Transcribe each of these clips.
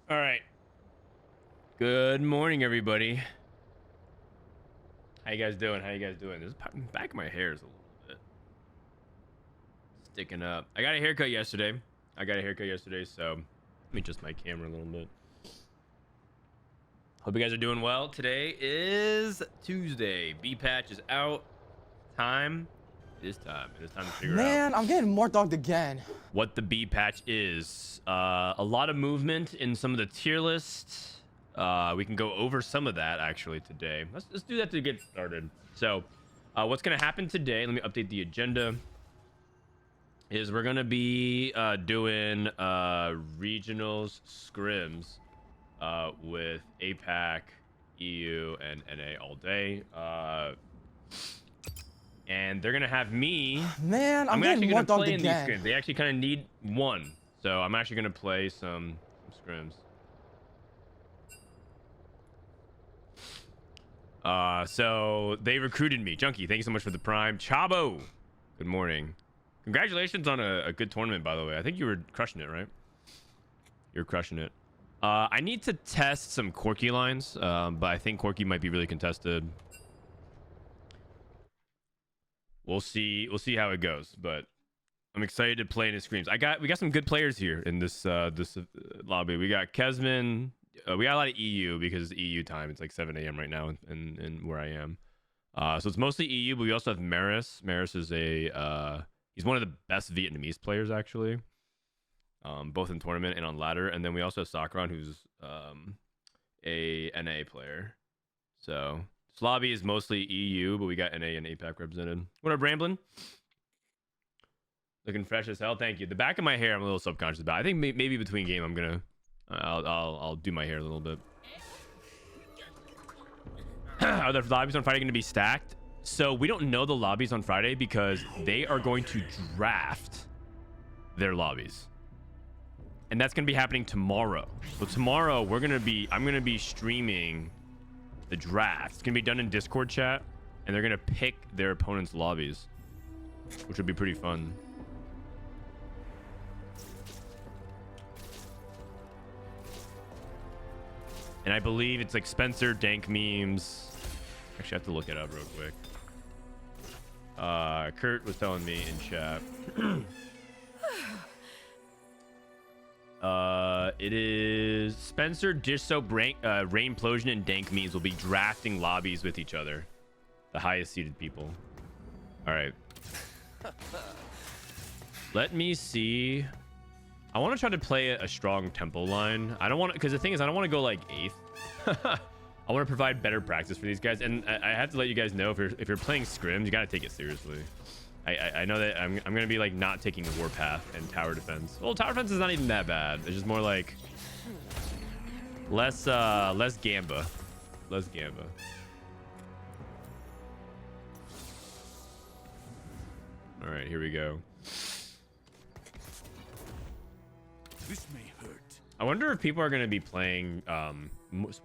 All right. Good morning, everybody. How you guys doing? This back of my hair is a little bit sticking up. I got a haircut yesterday. So let me adjust my camera a little bit. Hope you guys are doing well. Today is Tuesday. B patch is out. It is time to figure out. Man, I'm getting more dogged again. What the B patch is. A lot of movement in some of the tier lists. We can go over some of that actually today. Let's do that to get started. So what's going to happen today, let me update the agenda, is we're going to be doing regionals scrims with APAC, EU, and NA all day. And they're going to have me. Man, I'm getting more dogged again. These scrims. They actually kind of need one. So I'm actually going to play some scrims. So they recruited me. Junkie, thank you so much for the prime. Chabo, good morning. Congratulations on a good tournament, by the way. I think you were crushing it, right? You're crushing it. I need to test some Corki lines, but I think Corki might be really contested. We'll see how it goes, but I'm excited to play in his screams. We got some good players here in this lobby. We got Kezman. We got a lot of EU because it's EU time. It's like 7 a.m. right now in where I am. So it's mostly EU, but we also have Maris. Maris is he's one of the best Vietnamese players, actually, both in tournament and on ladder. And then we also have Sakran, who's a NA player. So this lobby is mostly EU, but we got NA and APAC represented. What up, Ramblin'? Looking fresh as hell. Thank you. The back of my hair, I'm a little subconscious about. I think maybe between game, I'll do my hair a little bit. Are the lobbies on Friday going to be stacked? So we don't know the lobbies on Friday because they are going to draft their lobbies, and that's going to be happening tomorrow. So tomorrow I'm going to be streaming the draft. It's going to be done in Discord chat, and they're going to pick their opponent's lobbies, which would be pretty fun. And I believe it's like Spencer, Dank Memes. Actually, I have to look it up real quick. Kurt was telling me in chat. It is Spencer, Dish Soap, Rainplosion, and Dank Memes will be drafting lobbies with each other. The highest seeded people. All right. Let me see. I want to try to play a strong tempo line. I don't want to, because the thing is, I don't want to go like 8th. I want to provide better practice for these guys, and I have to let you guys know if you're playing scrims, you got to take it seriously. I know that I'm gonna be like not taking the warpath and tower defense. Well, tower defense is not even that bad. It's just more like less gamba, less gamba. All right, here we go. This may hurt. I wonder if people are going to be playing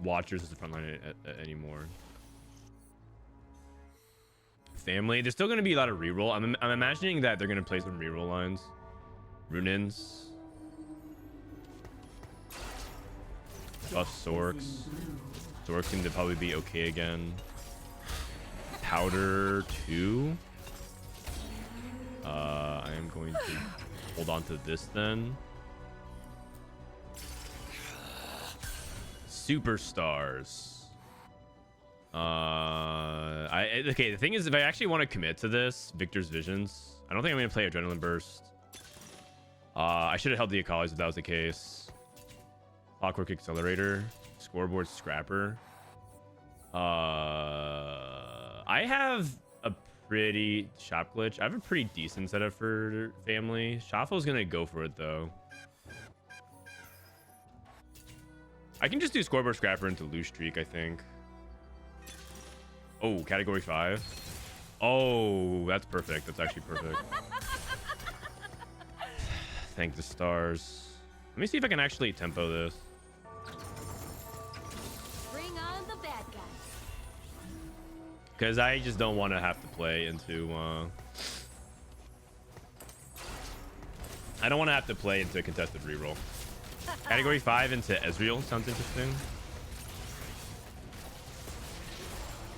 Watchers as the front line anymore. Family. There's still going to be a lot of reroll. I'm imagining that they're going to play some reroll lines. Runins. Buff Sorks. Sorks seem to probably be okay again. Powder 2. I am going to hold on to this then. Superstars. Okay, the thing is, if I actually want to commit to this Victor's Visions, I don't think I'm gonna play Adrenaline Burst. I should have held the Akalis if that was the case. Clockwork Accelerator, Scoreboard Scrapper. I have a pretty shop glitch. I have a pretty decent setup for family. Safo's gonna go for it though. I can just do Scoreboard Scrapper into Loose Streak, I think. Oh, category 5. Oh, that's perfect. That's actually perfect. Thank the stars. Let me see if I can actually tempo this. Bring on the bad guys. Because I just don't want to have to play into... I don't want to have to play into a contested reroll. Category 5 into Ezreal sounds interesting.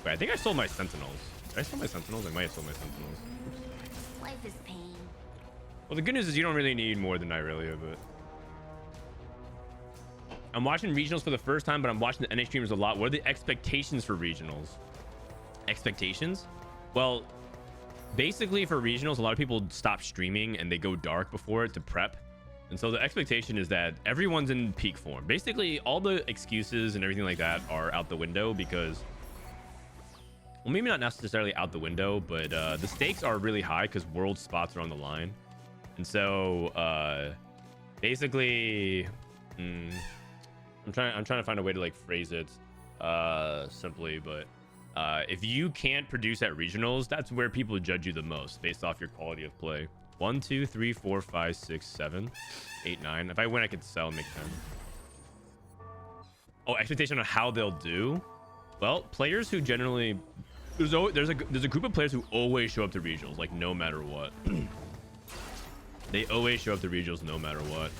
Wait, I think I sold my Sentinels. Did I sell my Sentinels? I might have sold my Sentinels. Life is pain. Well, the good news is you don't really need more than Irelia, but... I'm watching regionals for the first time, but I'm watching the NA streamers a lot. What are the expectations for regionals? Expectations? Well, basically for regionals, a lot of people stop streaming and they go dark before it to prep. And so the expectation is that everyone's in peak form. Basically, all the excuses and everything like that are out the window because... Well, maybe not necessarily out the window, but the stakes are really high because world spots are on the line. And so basically... I'm trying to find a way to like phrase it simply, but if you can't produce at regionals, that's where people judge you the most based off your quality of play. 1, 2, 3, 4, 5, 6, 7, 8, 9. If I win, I could sell and make 10. Oh, expectation on how they'll do. Well, players who generally there's a group of players who always show up to regionals, like no matter what. They always show up to regionals no matter what.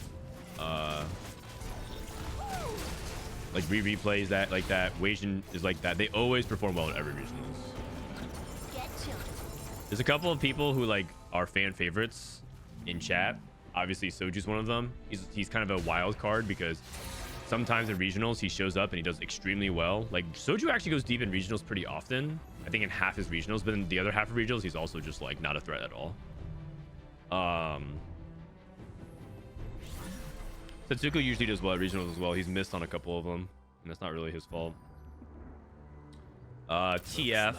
Like Rereplay that like that. Wasion is like that. They always perform well in every regionals. There's a couple of people who like are fan favorites in chat. Obviously, Soju's one of them. He's kind of a wild card because sometimes in regionals he shows up and he does extremely well. Like Soju actually goes deep in regionals pretty often. I think in half his regionals, but in the other half of regionals, he's also just like not a threat at all. Setsuko usually does well at regionals as well. He's missed on a couple of them, and that's not really his fault. TF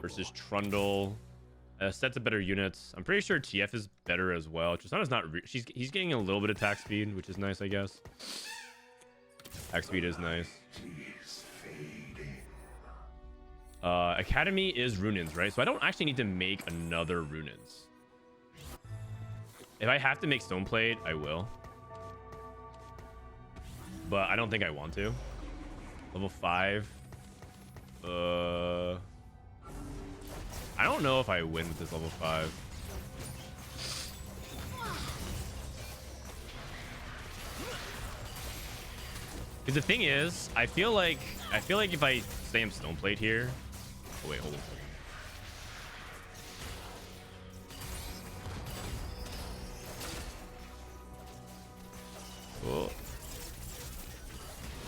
versus Trundle. Sets of better units. I'm pretty sure TF is better as well. Tristana's not. He's getting a little bit of attack speed, which is nice, I guess. Attack speed is nice. Academy is Runins, right? So I don't actually need to make another Runins. If I have to make Stoneplate, I will. But I don't think I want to. Level 5. I don't know if I win with this level 5. Because the thing is, I feel like if I stay in Stoneplate here. Oh wait, hold on. Oh.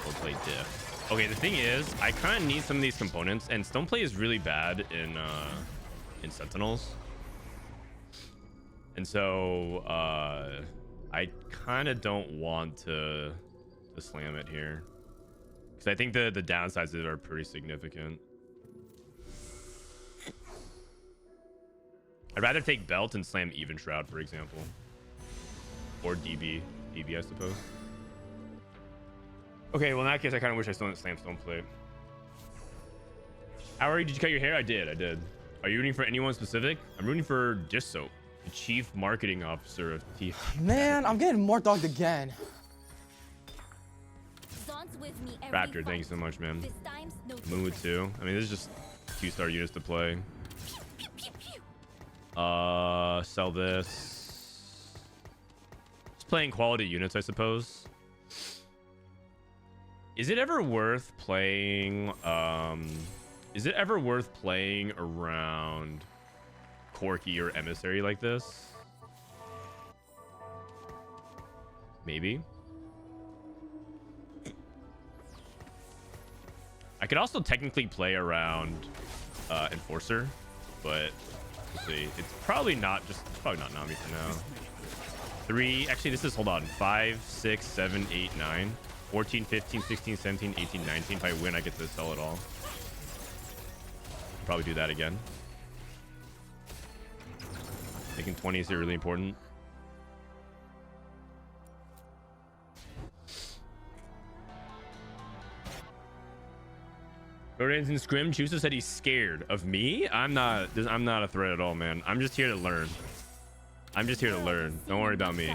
Stoneplate diff. Okay, the thing is, I kind of need some of these components, and Stoneplate is really bad in Sentinels. And so I kind of don't want to slam it here. Because I think the downsides of it are pretty significant. I'd rather take Belt and slam Even Shroud, for example. Or DB, I suppose. Okay, well in that case, I kind of wish I still didn't slam Stoneplate. How are you? Did you cut your hair? I did. Are you rooting for anyone specific? I'm rooting for Disso, the Chief Marketing Officer of T. Man, I'm getting more dogged again. Raptor, thank you so much, man. Mood too. I mean, this is just 2-star units to play. Sell this. Just playing quality units, I suppose. Is it ever worth playing? Is it ever worth playing around Corki or Emissary like this? Maybe. I could also technically play around Enforcer, but we'll see. It's probably not Nami for now. 3, actually this is, hold on, 5, 6, 7, 8, 9, 14, 15, 16, 17, 18, 19. If I win, I get to sell it all. Probably do that again. Making 20 is really important. Frodan's in Scrim. Chusa said he's scared of me. I'm not a threat at all, man. I'm just here to learn. Don't worry about me.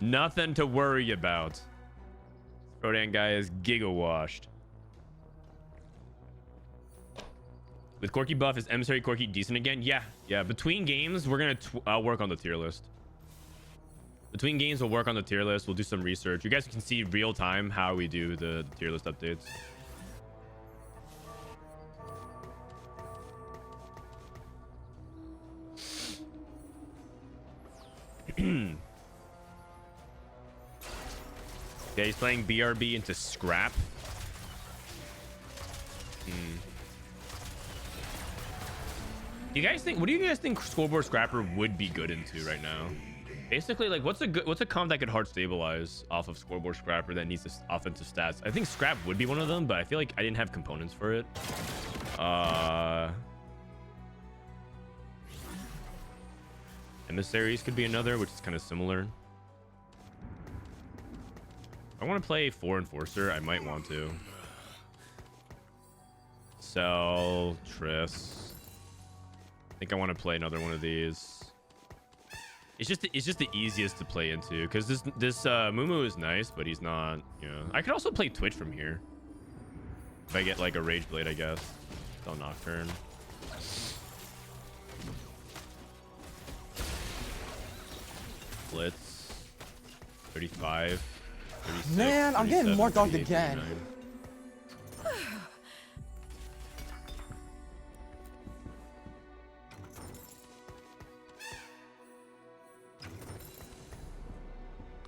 Nothing to worry about. Frodan guy is giga washed. With Corki buff, is Emissary Corki decent again? Yeah. Between games, we're gonna work on the tier list. Between games, we'll work on the tier list. We'll do some research. You guys can see real time how we do the tier list updates. Yeah, he's playing BRB into Scrap. You guys think? What do you guys think Scoreboard Scrapper would be good into right now? Basically, like, what's a comp that could hard stabilize off of Scoreboard Scrapper that needs this offensive stats? I think Scrap would be one of them, but I feel like I didn't have components for it. Emissaries could be another, which is kind of similar. I want to play 4 Enforcer. I might want to. Sell Triss. I think I want to play another one of these. It's just the easiest to play into because this Mumu is nice, but he's not. You know, I could also play Twitch from here if I get like a Rage Blade, I guess. Sell Nocturne. Blitz. 35. 36, Man, I'm getting more dogged again. 39.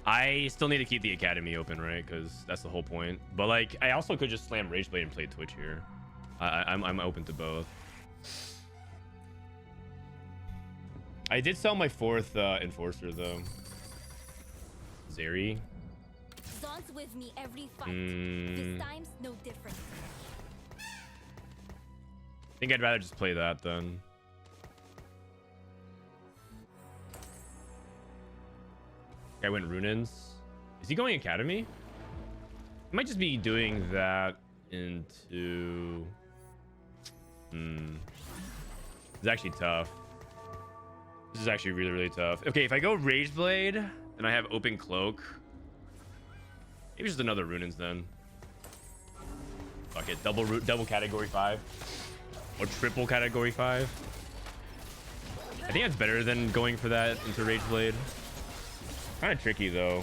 I still need to keep the academy open, right? Because that's the whole point. But like, I also could just slam Rage Blade and play Twitch here. I'm open to both. I did sell my 4th Enforcer though. Zeri. Zon's with me every fight. This time's no different. I think I'd rather just play that then. I went Runins. Is he going Academy? I might just be doing that into... It's actually tough. This is actually really, really tough. Okay, if I go Rage Blade and I have Open Cloak, maybe just another Runins then. Fuck it, double Category 5. Or triple Category 5. I think that's better than going for that into Rage Blade. Kind of tricky though.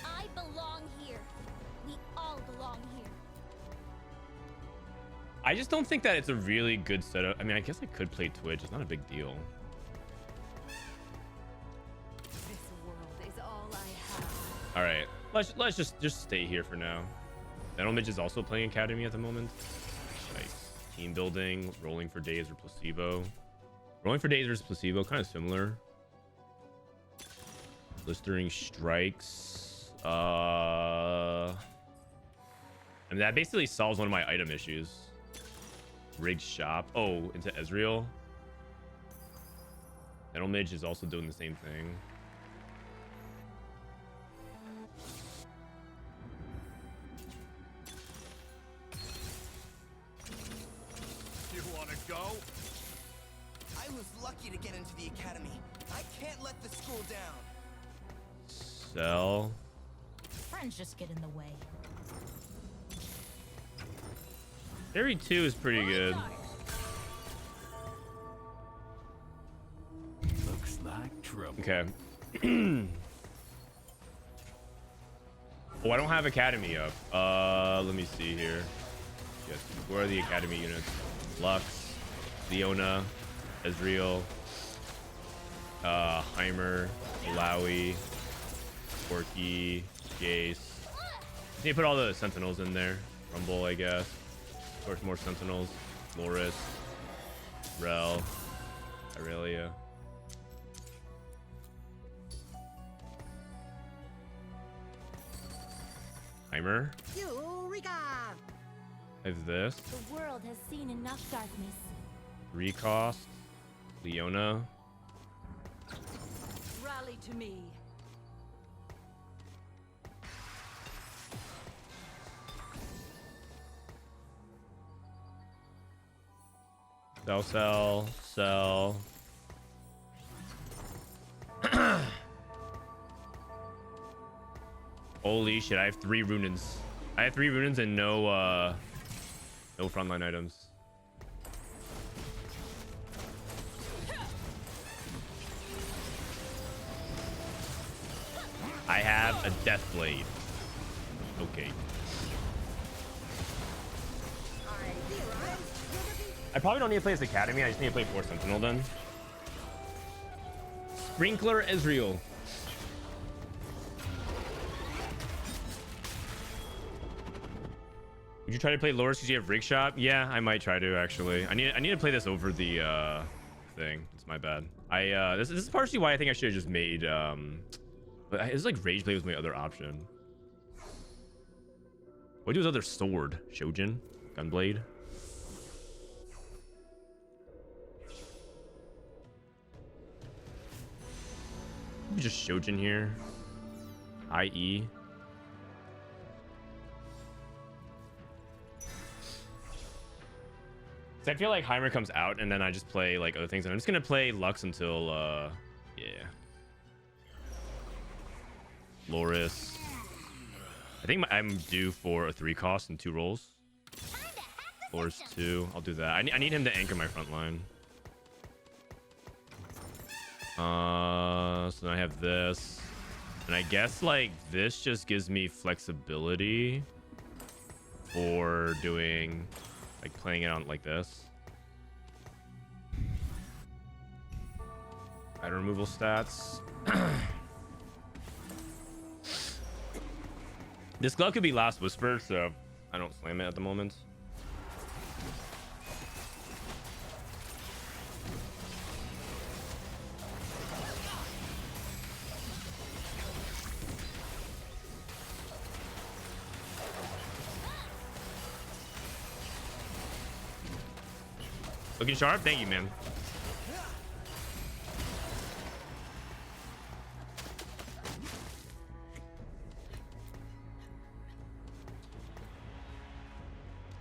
I belong here. We all belong here. I just don't think that it's a really good setup. I mean, I guess I could play Twitch. It's not a big deal. This world is all I have. All right, let's just stay here for now. Midge is also playing Academy at the moment. Nice. Team building, rolling for days or placebo. Rolling for days versus placebo, kind of similar. Blistering strikes. I mean, that basically solves one of my item issues. Rigged shop. Oh, into Ezreal. Midge is also doing the same thing. You wanna go? I was lucky to get into the academy. I can't let the school down. Sell. Friends just get in the way. Fairy 2 is pretty good. Looks like trouble. Okay. Oh, I don't have Academy up. Let me see here. Yes, where are the Academy units? Lux, Leona, Ezreal, Heimer, Malawi, Corki, Jace. Need to put all the Sentinels in there. Rumble, I guess. Of course, more Sentinels. Loris, Rel, Irelia. Heimer. Eureka! I have this. The world has seen enough darkness. Recost. Leona. Rally to me. Sell. Holy shit, I have 3 Runins. I have 3 Runins and no frontline items. I have a Death Blade. Okay. I probably don't need to play this Academy. I just need to play 4 Sentinel then. Sprinkler Ezreal. Would you try to play Loris because you have Rig Shot? Yeah, I might try to actually. I need to play this over the thing. It's my bad. This is partially why I think I should have just made but it's like Rage Blade was my other option. What do his other sword? Shojin? Gunblade? Just Shojin here. IE. So I feel like Heimer comes out and then I just play like other things. And I'm just gonna play Lux until yeah. Loris. I think I'm due for a 3 cost and 2 rolls. Loris 2. I'll do that. I need him to anchor my front line. So then I have this. And I guess like this just gives me flexibility for doing like playing it on like this. Item removal stats. This glove could be Last Whisper, so I don't slam it at the moment. Looking sharp? Thank you, man.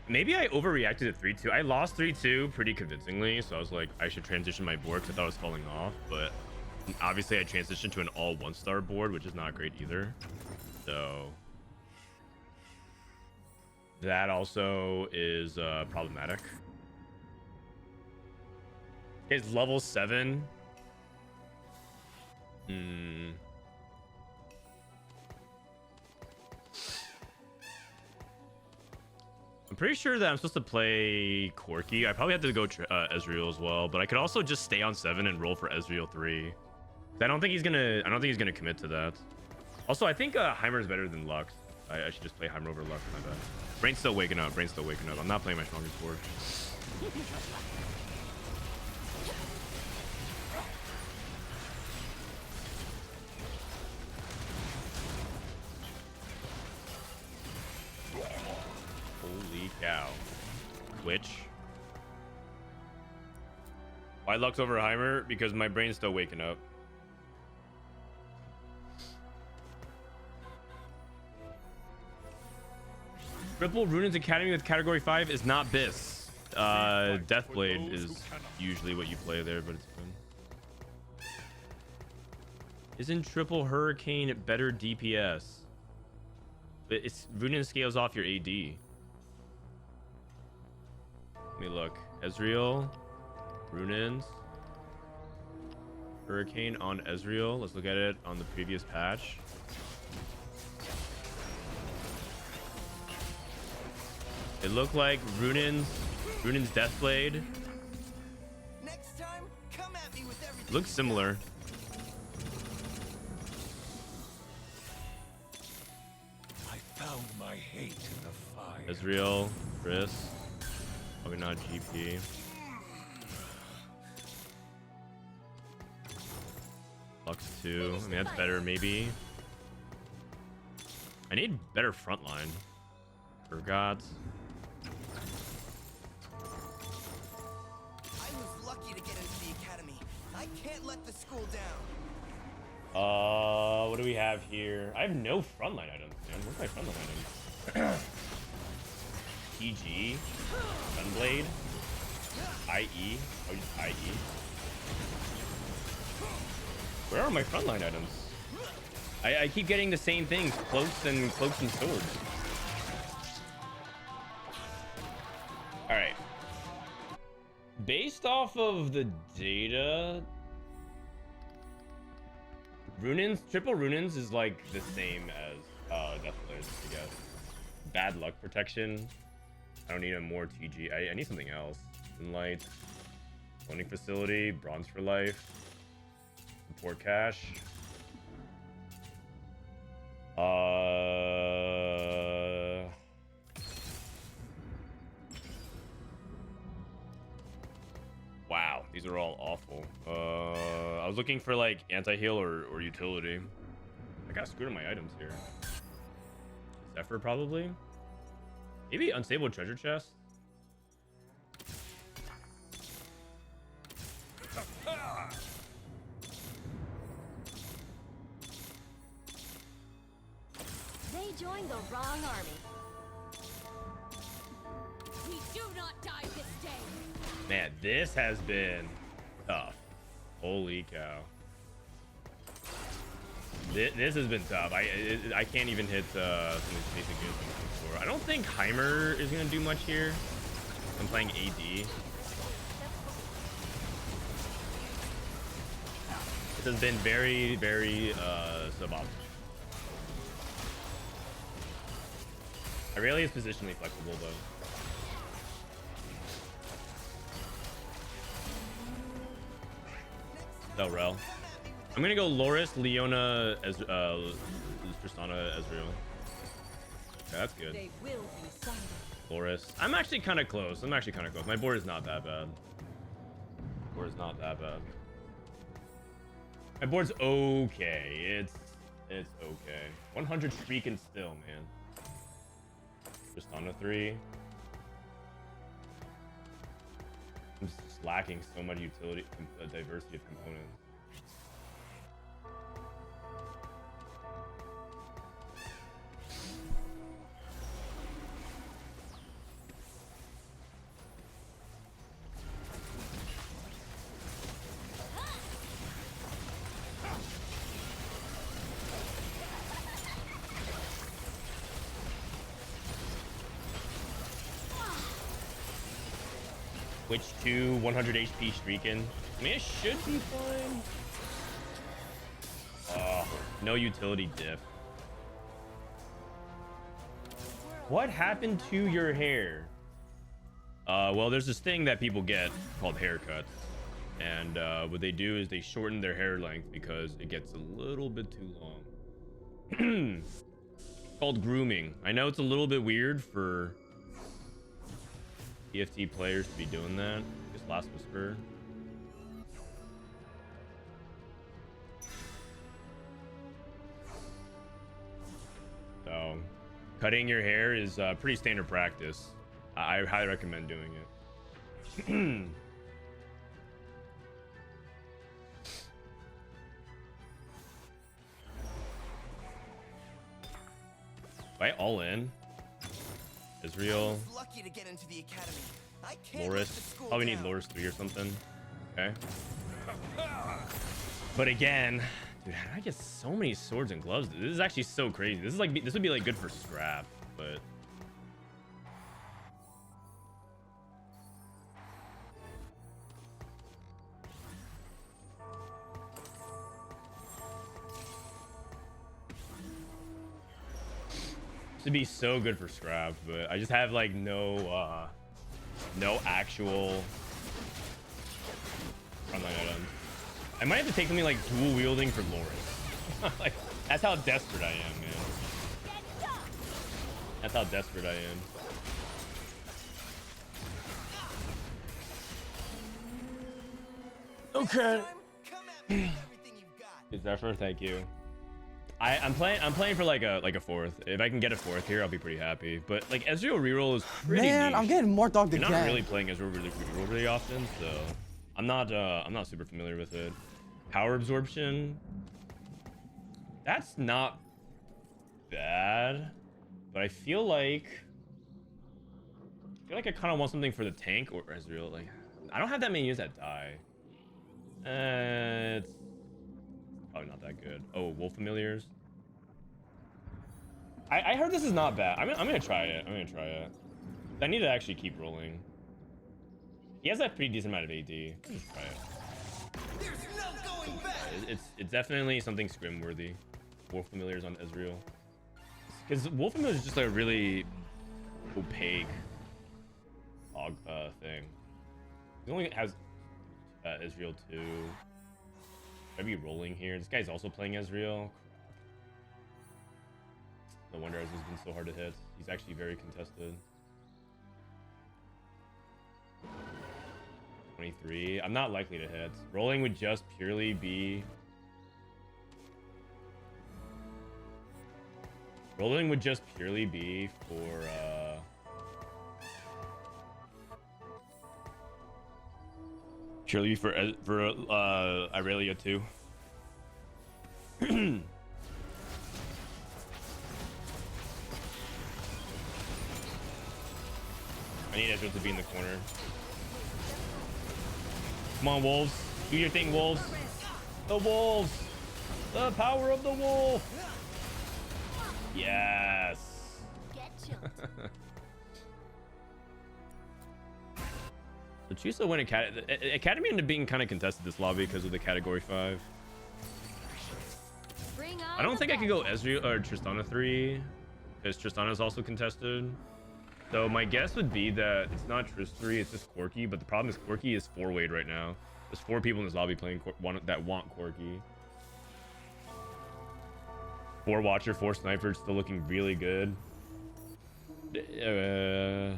Maybe I overreacted to 3-2. I lost 3-2 pretty convincingly, so I was like, I should transition my board because I thought it was falling off, but obviously I transitioned to an all 1-star board, which is not great either. So that also is problematic. It's level 7. I'm pretty sure that I'm supposed to play Corki. I probably have to go Ezreal as well, but I could also just stay on 7 and roll for Ezreal 3. I don't think he's gonna commit to that. Also, I think Heimer is better than Lux. I should just play Heimer over Lux. My bad. Brain's still waking up. I'm not playing my strongest board. Holy cow. Twitch. Why Lux over Heimer? Because my brain's still waking up. Triple Runan's Academy with category 5 is not BIS. Deathblade is usually what you play there, but it's fun. Isn't Triple Hurricane better DPS? But it's Runan scales off your AD. Let me look. Ezreal, Runans, Hurricane on Ezreal. Let's look at it on the previous patch. It looked like Runan's Deathblade. Next time, come at me with everything. Looks similar. I found my hate in the fire. Ezreal, Chris. Probably not GP. Lux 2. I mean, that's better, maybe. I need better frontline. For gods. I was lucky to get into the academy. I can't let the school down. What do we have here? I have no frontline items, man. Where's my frontline items? PG, Gunblade, IE. Oh, just IE. Where are my frontline items? I keep getting the same things, cloaks and swords. All right. Based off of the data, Runins, triple Runins is like the same as Death Players, I guess. Bad luck protection. I don't need a more TG. I need something else. Moonlight. Loaning facility. Bronze for life. Support cash. Wow, these are all awful. I was looking for like anti-heal or utility. I got screwed on my items here. Zephyr probably. Maybe unstable treasure chest. They joined the wrong army. We do not die this day. Man, this has been tough. Holy cow. This has been tough. I can't even hit some of these basic goods before. I don't think Heimer is gonna do much here. I'm playing AD. This has been very, very suboptimal. Irelia is positionally flexible though. Oh, Rel. I'm gonna go Loris, Leona, as Tristana, Ezreal. Okay, that's good. They will be silent. Loris. I'm actually kind of close. My board is not that bad. My board's okay. It's okay. 100 streaking still, man. Tristana 3. I'm just lacking so much utility, diversity of components. Switch to 100 HP streaking. I mean, it should be fine. Oh, no utility diff. What happened to your hair? Well, there's this thing that people get called haircuts. And what they do is they shorten their hair length because it gets a little bit too long. Called grooming. I know it's a little bit weird for EFT players to be doing that. This last whisper. So, cutting your hair is pretty standard practice. I highly recommend doing it. Right, all in. Israel. Lucky to get into the academy. I can't Loris. let the school Probably need down. Loris 3 or something. Okay. But again, dude, how do I get so many swords and gloves? This is actually so crazy. This would be like good for scrap, but to be so good for scrap, but I just have like no actual frontline items. I might have to take something like dual wielding for Loris. Like, that's how desperate I am, man. That's how desperate I am. Okay. Come at me with everything you've got. Is Zephyr? Thank you. I'm playing for like a fourth. If I can get a fourth here, I'll be pretty happy. But like Ezreal reroll is pretty Man, niche. I'm getting more dogged You're again. not really playing Ezreal really often, so I'm not super familiar with it. Power absorption. That's not bad, but I feel like I kind of want something for the tank or Ezreal. Like, I don't have that many units that die. It's probably not that good. Oh, Wolf Familiars. I heard this is not bad. I'm gonna try it. I need to actually keep rolling. He has a pretty decent amount of AD. Let's try it. There's no going back. It's definitely something scrim worthy. Wolf Familiars on Ezreal. Because Wolf Familiars is just like a really opaque thing. He only has Ezreal 2. Should I be rolling here? This guy's also playing Ezreal. No wonder Ezreal's been so hard to hit. He's actually very contested. 23. I'm not likely to hit. Rolling would just purely be... Rolling would just purely be for... Purely for Irelia 2. I need Ezreal to be in the corner. Come on, wolves. Do your thing, wolves. The wolves. The power of the wolf. Yes. Get chilled. The Chusa win Academy ended up being kind of contested this lobby because of the Category 5. Bring I don't think I could go Ezreal or Tristana 3 because Tristana is also contested. So my guess would be that it's not Trist 3, it's just Corki. But the problem is Corki is 4-wayed right now. There's 4 people in this lobby playing that want Corki. 4 Watcher, 4 Sniper, still looking really good. Yeah.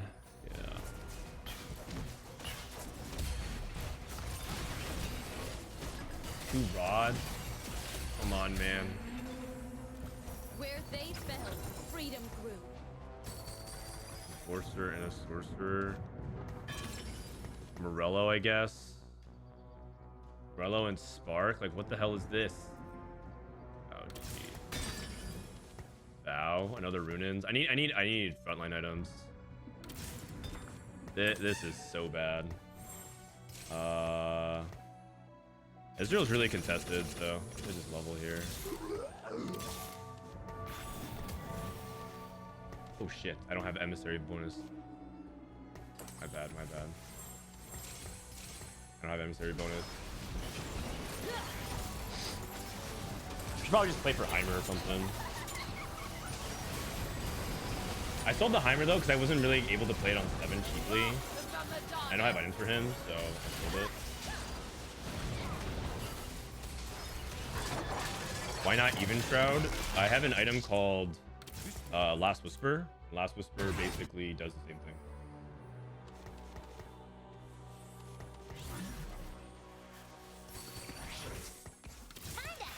2 Rod. Come on, man. Where they fell, freedom grew. Enforcer and a Sorcerer. Morello, I guess. Morello and Spark. Like, what the hell is this? Oh, gee. Vow. Another Runins. I need frontline items. This is so bad. Ezreal's really contested, so I just level here. Oh shit, I don't have emissary bonus. My bad. I don't have emissary bonus. Should probably just play for Heimer or something. I sold the Heimer though because I wasn't really able to play it on 7 cheaply. I don't have items for him, so I sold it. Why not Even Shroud? I have an item called Last Whisper. Last Whisper basically does the same thing.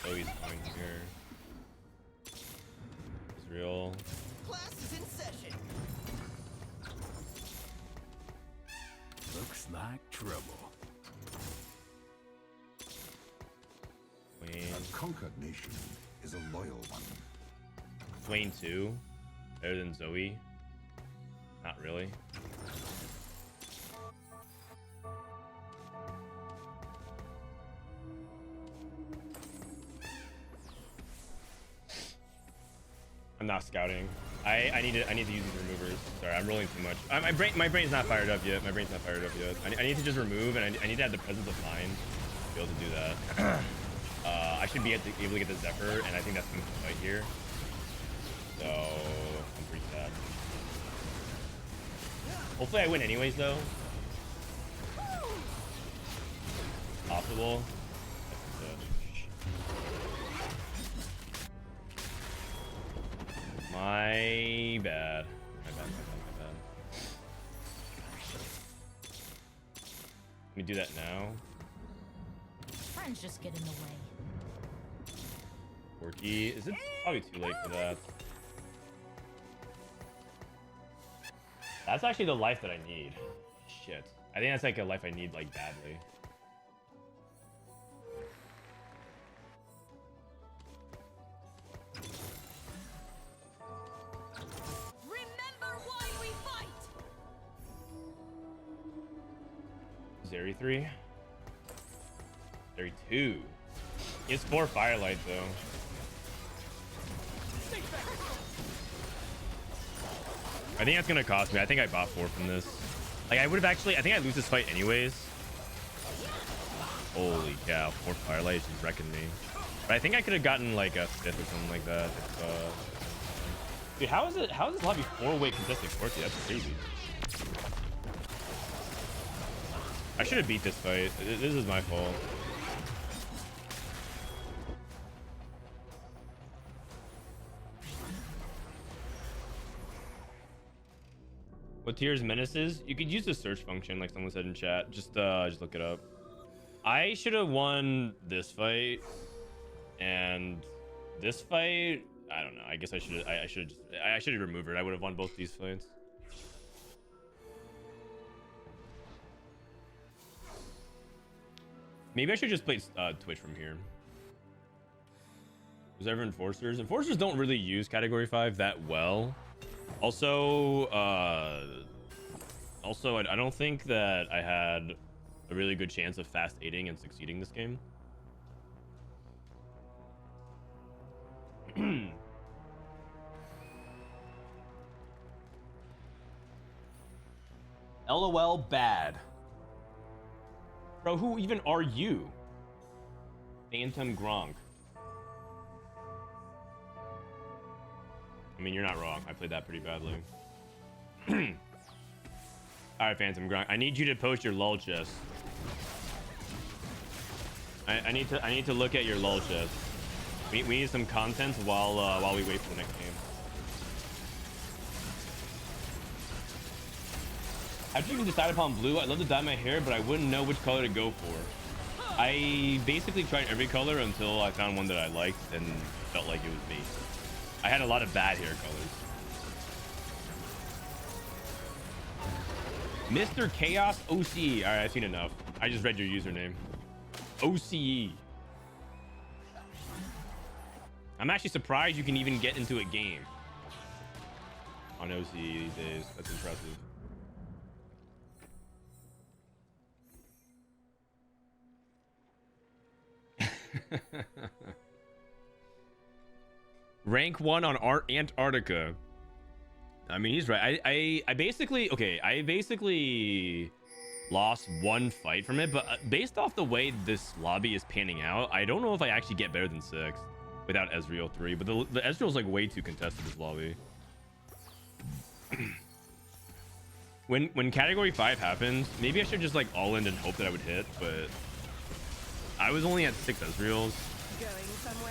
Oh, he's fine here. Israel. Class is in session. Looks like trouble. Swain. A conquered nation is a loyal one. Swain 2. Better than Zoe. Not really. I'm not scouting. I need to use these removers. Sorry, I'm rolling too much. My brain's not fired up yet. I need to just remove, and I need to have the presence of mind to be able to do that. I should be able to get the Zephyr, and I think that's going to fight here. So I'm pretty sad. Hopefully I win anyways, though. Possible. My bad. Let me do that now. Friends just get in the way. Quirky. Is it probably too late for that? That's actually the life that I need. Shit. I think that's like a life I need like badly. Remember why we fight. Zeri 3. Zeri 2. It's 4 Firelight though. I think that's gonna cost me. I think I bought 4 from this. Like I would have actually. I think I lose this fight anyways. Holy cow, 4 Firelight is just wrecking me. But I think I could have gotten like a 5th or something like that. If, dude, how is this lobby 4-way contested Corki? That's crazy. I should have beat this fight. This is my fault. What tier is Menaces? You could use the search function, like someone said in chat. Just look it up. I should have won this fight, and this fight. I don't know. I guess I should have removed it. I would have won both these fights. Maybe I should just play Twitch from here. Was ever Enforcers? Enforcers don't really use Category 5 that well. Also, I don't think that I had a really good chance of fast aiding and succeeding this game. LOL bad. Bro, who even are you? Phantom Gronk. I mean, you're not wrong. I played that pretty badly. Alright, Phantom Gronk. I need you to post your lull chest. I need to look at your lull chest. We need some content while we wait for the next game. How'd you even decide upon blue? I'd love to dye my hair, but I wouldn't know which color to go for. I basically tried every color until I found one that I liked and felt like it was me. I had a lot of bad hair colors. Mr. Chaos OCE. All right, I've seen enough. I just read your username. OCE. I'm actually surprised you can even get into a game on OCE these days. That's impressive. Rank 1 on Antarctica. I mean, he's right. I basically lost one fight from it, but based off the way this lobby is panning out, I don't know if I actually get better than 6 without Ezreal 3, but the Ezreal's like way too contested this lobby. When category 5 happens, maybe I should just like all in and hope that I would hit, but I was only at 6 Ezreals,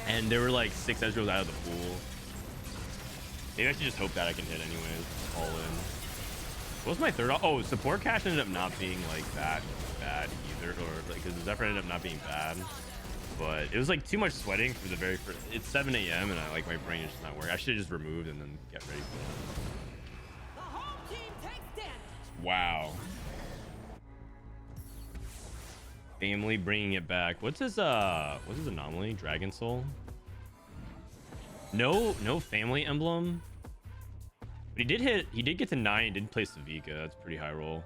and there were like 6 Ezreals out of the pool. Maybe I should just hope that I can hit anyways, all in. What was my third? Oh, support cash ended up not being like that bad either, or like because the Zephyr ended up not being bad, but it was like too much sweating for the very first. It's 7 a.m. and I like my brain is just not working. I should have just removed and then get ready for it. Wow. Family bringing it back. What's his anomaly? Dragon Soul. No family emblem. But he did get to 9. He did play Savika. That's pretty high roll.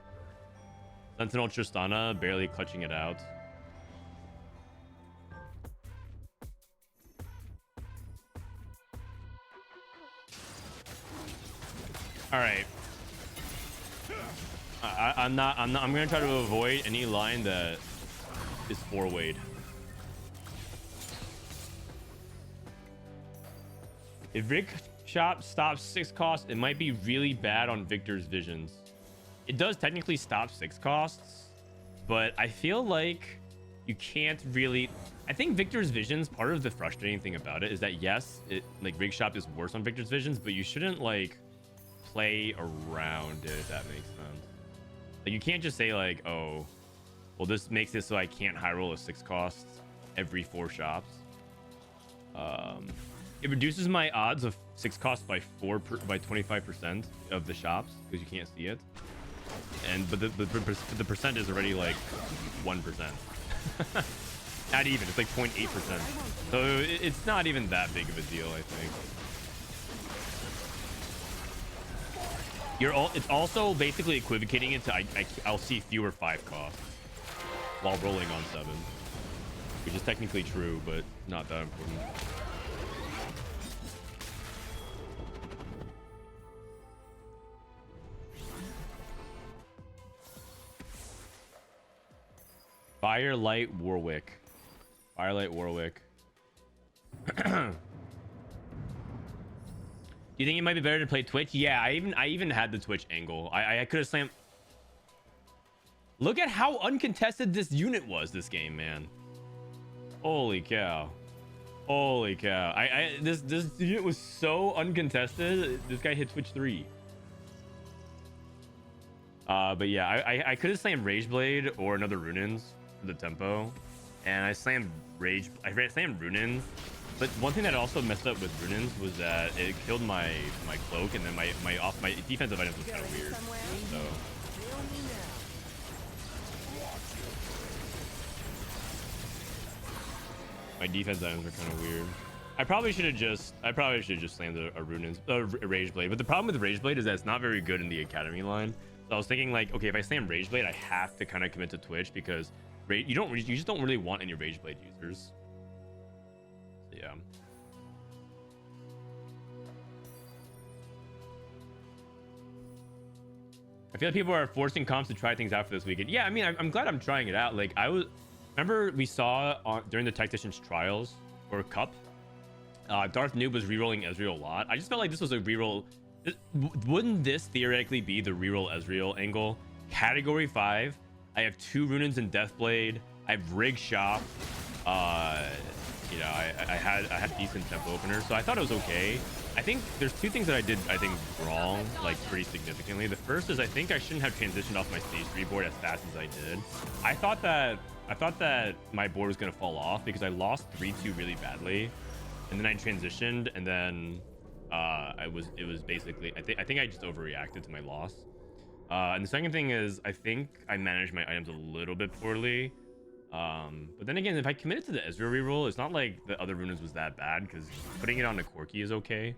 Sentinel Tristana barely clutching it out. All right. I'm gonna try to avoid any line that is 4-wayed. If Rick Shop stops 6 costs, it might be really bad on Viktor's visions. It does technically stop 6 costs, but I feel like you can't really. I think Viktor's visions, part of the frustrating thing about it is that yes, it like Rig Shop is worse on Viktor's visions, but you shouldn't like play around it, if that makes sense. Like you can't just say like, oh, well, this makes it so I can't high roll a 6 costs every 4 shops. It reduces my odds of 6 costs by 25% of the shops because you can't see it. But the percent is already like 1%. Not even. It's like 0.8%. So it's not even that big of a deal, I think. It's also basically equivocating it to I'll see fewer 5 costs while rolling on 7, which is technically true, but not that important. Firelight Warwick. Firelight Warwick. Do you think it might be better to play Twitch? Yeah, I even had the Twitch angle. I could have slammed. Look at how uncontested this unit was this game, man. Holy cow. Holy cow. This unit was so uncontested. This guy hit Twitch 3. But yeah, I could have slammed Rage Blade or another Runins for the tempo. And I slammed Runins. But one thing that also messed up with Runins was that it killed my cloak, and then my defensive items was kind of weird. So my defense items were kind of weird. I probably should have just slammed a Runins, Rage Blade. But the problem with Rage Blade is that it's not very good in the academy line. So I was thinking like, okay, if I slam Rage Blade, I have to kind of commit to Twitch because you just don't really want any Rage Blade users. So, yeah. I feel like people are forcing comps to try things out for this weekend. Yeah, I mean, I'm glad I'm trying it out. Like remember we saw during the Tactician's Trials or Cup, Darth Noob was rerolling Ezreal a lot. I just felt like this was a reroll. Wouldn't this theoretically be the reroll Ezreal angle? Category 5. I have 2 Runins and Deathblade. I have Rig Shop. You know, I had decent tempo openers, so I thought it was okay. I think there's 2 things that I did wrong, like pretty significantly. The first is I think I shouldn't have transitioned off my stage 3 board as fast as I did. I thought that my board was gonna fall off because I lost 3-2 really badly, and then I transitioned, and then it was basically I think I just overreacted to my loss. And the second thing is I think I managed my items a little bit poorly. But then again, if I committed to the Ezreal reroll, it's not like the other Runins was that bad because putting it on the Corki is okay.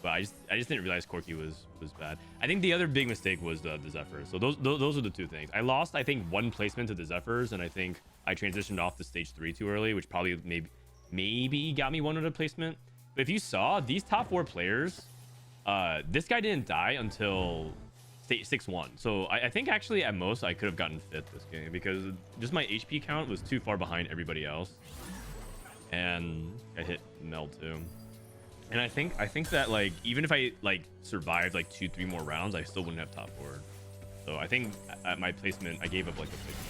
But I just didn't realize Corki was bad. I think the other big mistake was the Zephyrs. So those are the 2 things. I lost I think 1 placement to the Zephyrs, and I think I transitioned off the stage 3 too early, which probably maybe got me 1 other placement. But if you saw these top 4 players, this guy didn't die until stage 6-1. So I think actually at most I could have gotten 5th this game because just my HP count was too far behind everybody else. And I hit Mel too. And I think that like even if I like survived like 2-3 more rounds, I still wouldn't have top 4. So I think at my placement I gave up like a placement.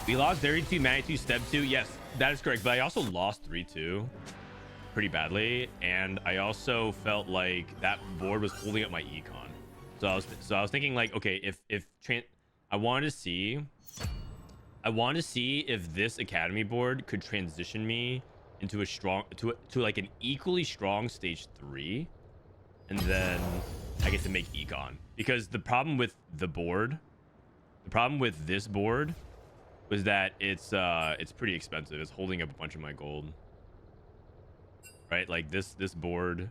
We lost Dairy 2, Manny 2, Step 2. Yes, that is correct. But I also lost 3-2 pretty badly. And I also felt like that board was holding up my econ. So I was thinking like, okay, I wanted to see if this academy board could transition me into a strong to like an equally strong stage 3, and then I get to make econ. Because the problem with this board was that it's pretty expensive. It's holding up a bunch of my gold, right? Like this board.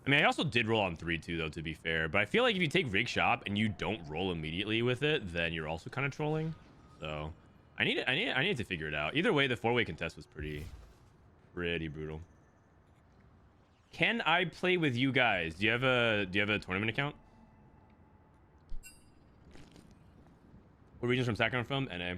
I mean, I also did roll on 3-2 though, to be fair. But I feel like if you take Rig Shop and you don't roll immediately with it, then you're also kind of trolling. So I need to figure it out. Either way, the 4-way contest was pretty brutal. Can I play with you guys? Do you have a tournament account? What regions from Sacramento from? NA.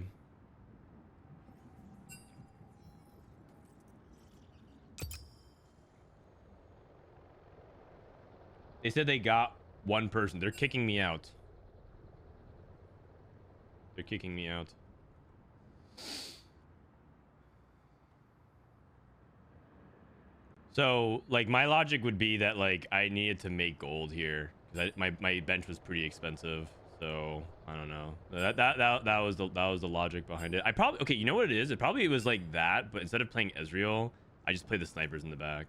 They said they got 1 person. They're kicking me out. They're kicking me out. So, like, my logic would be that, like, I needed to make gold here. My bench was pretty expensive. So, I don't know. That was the logic behind it. Okay, you know what it is? It probably was like that, but instead of playing Ezreal, I just played the snipers in the back.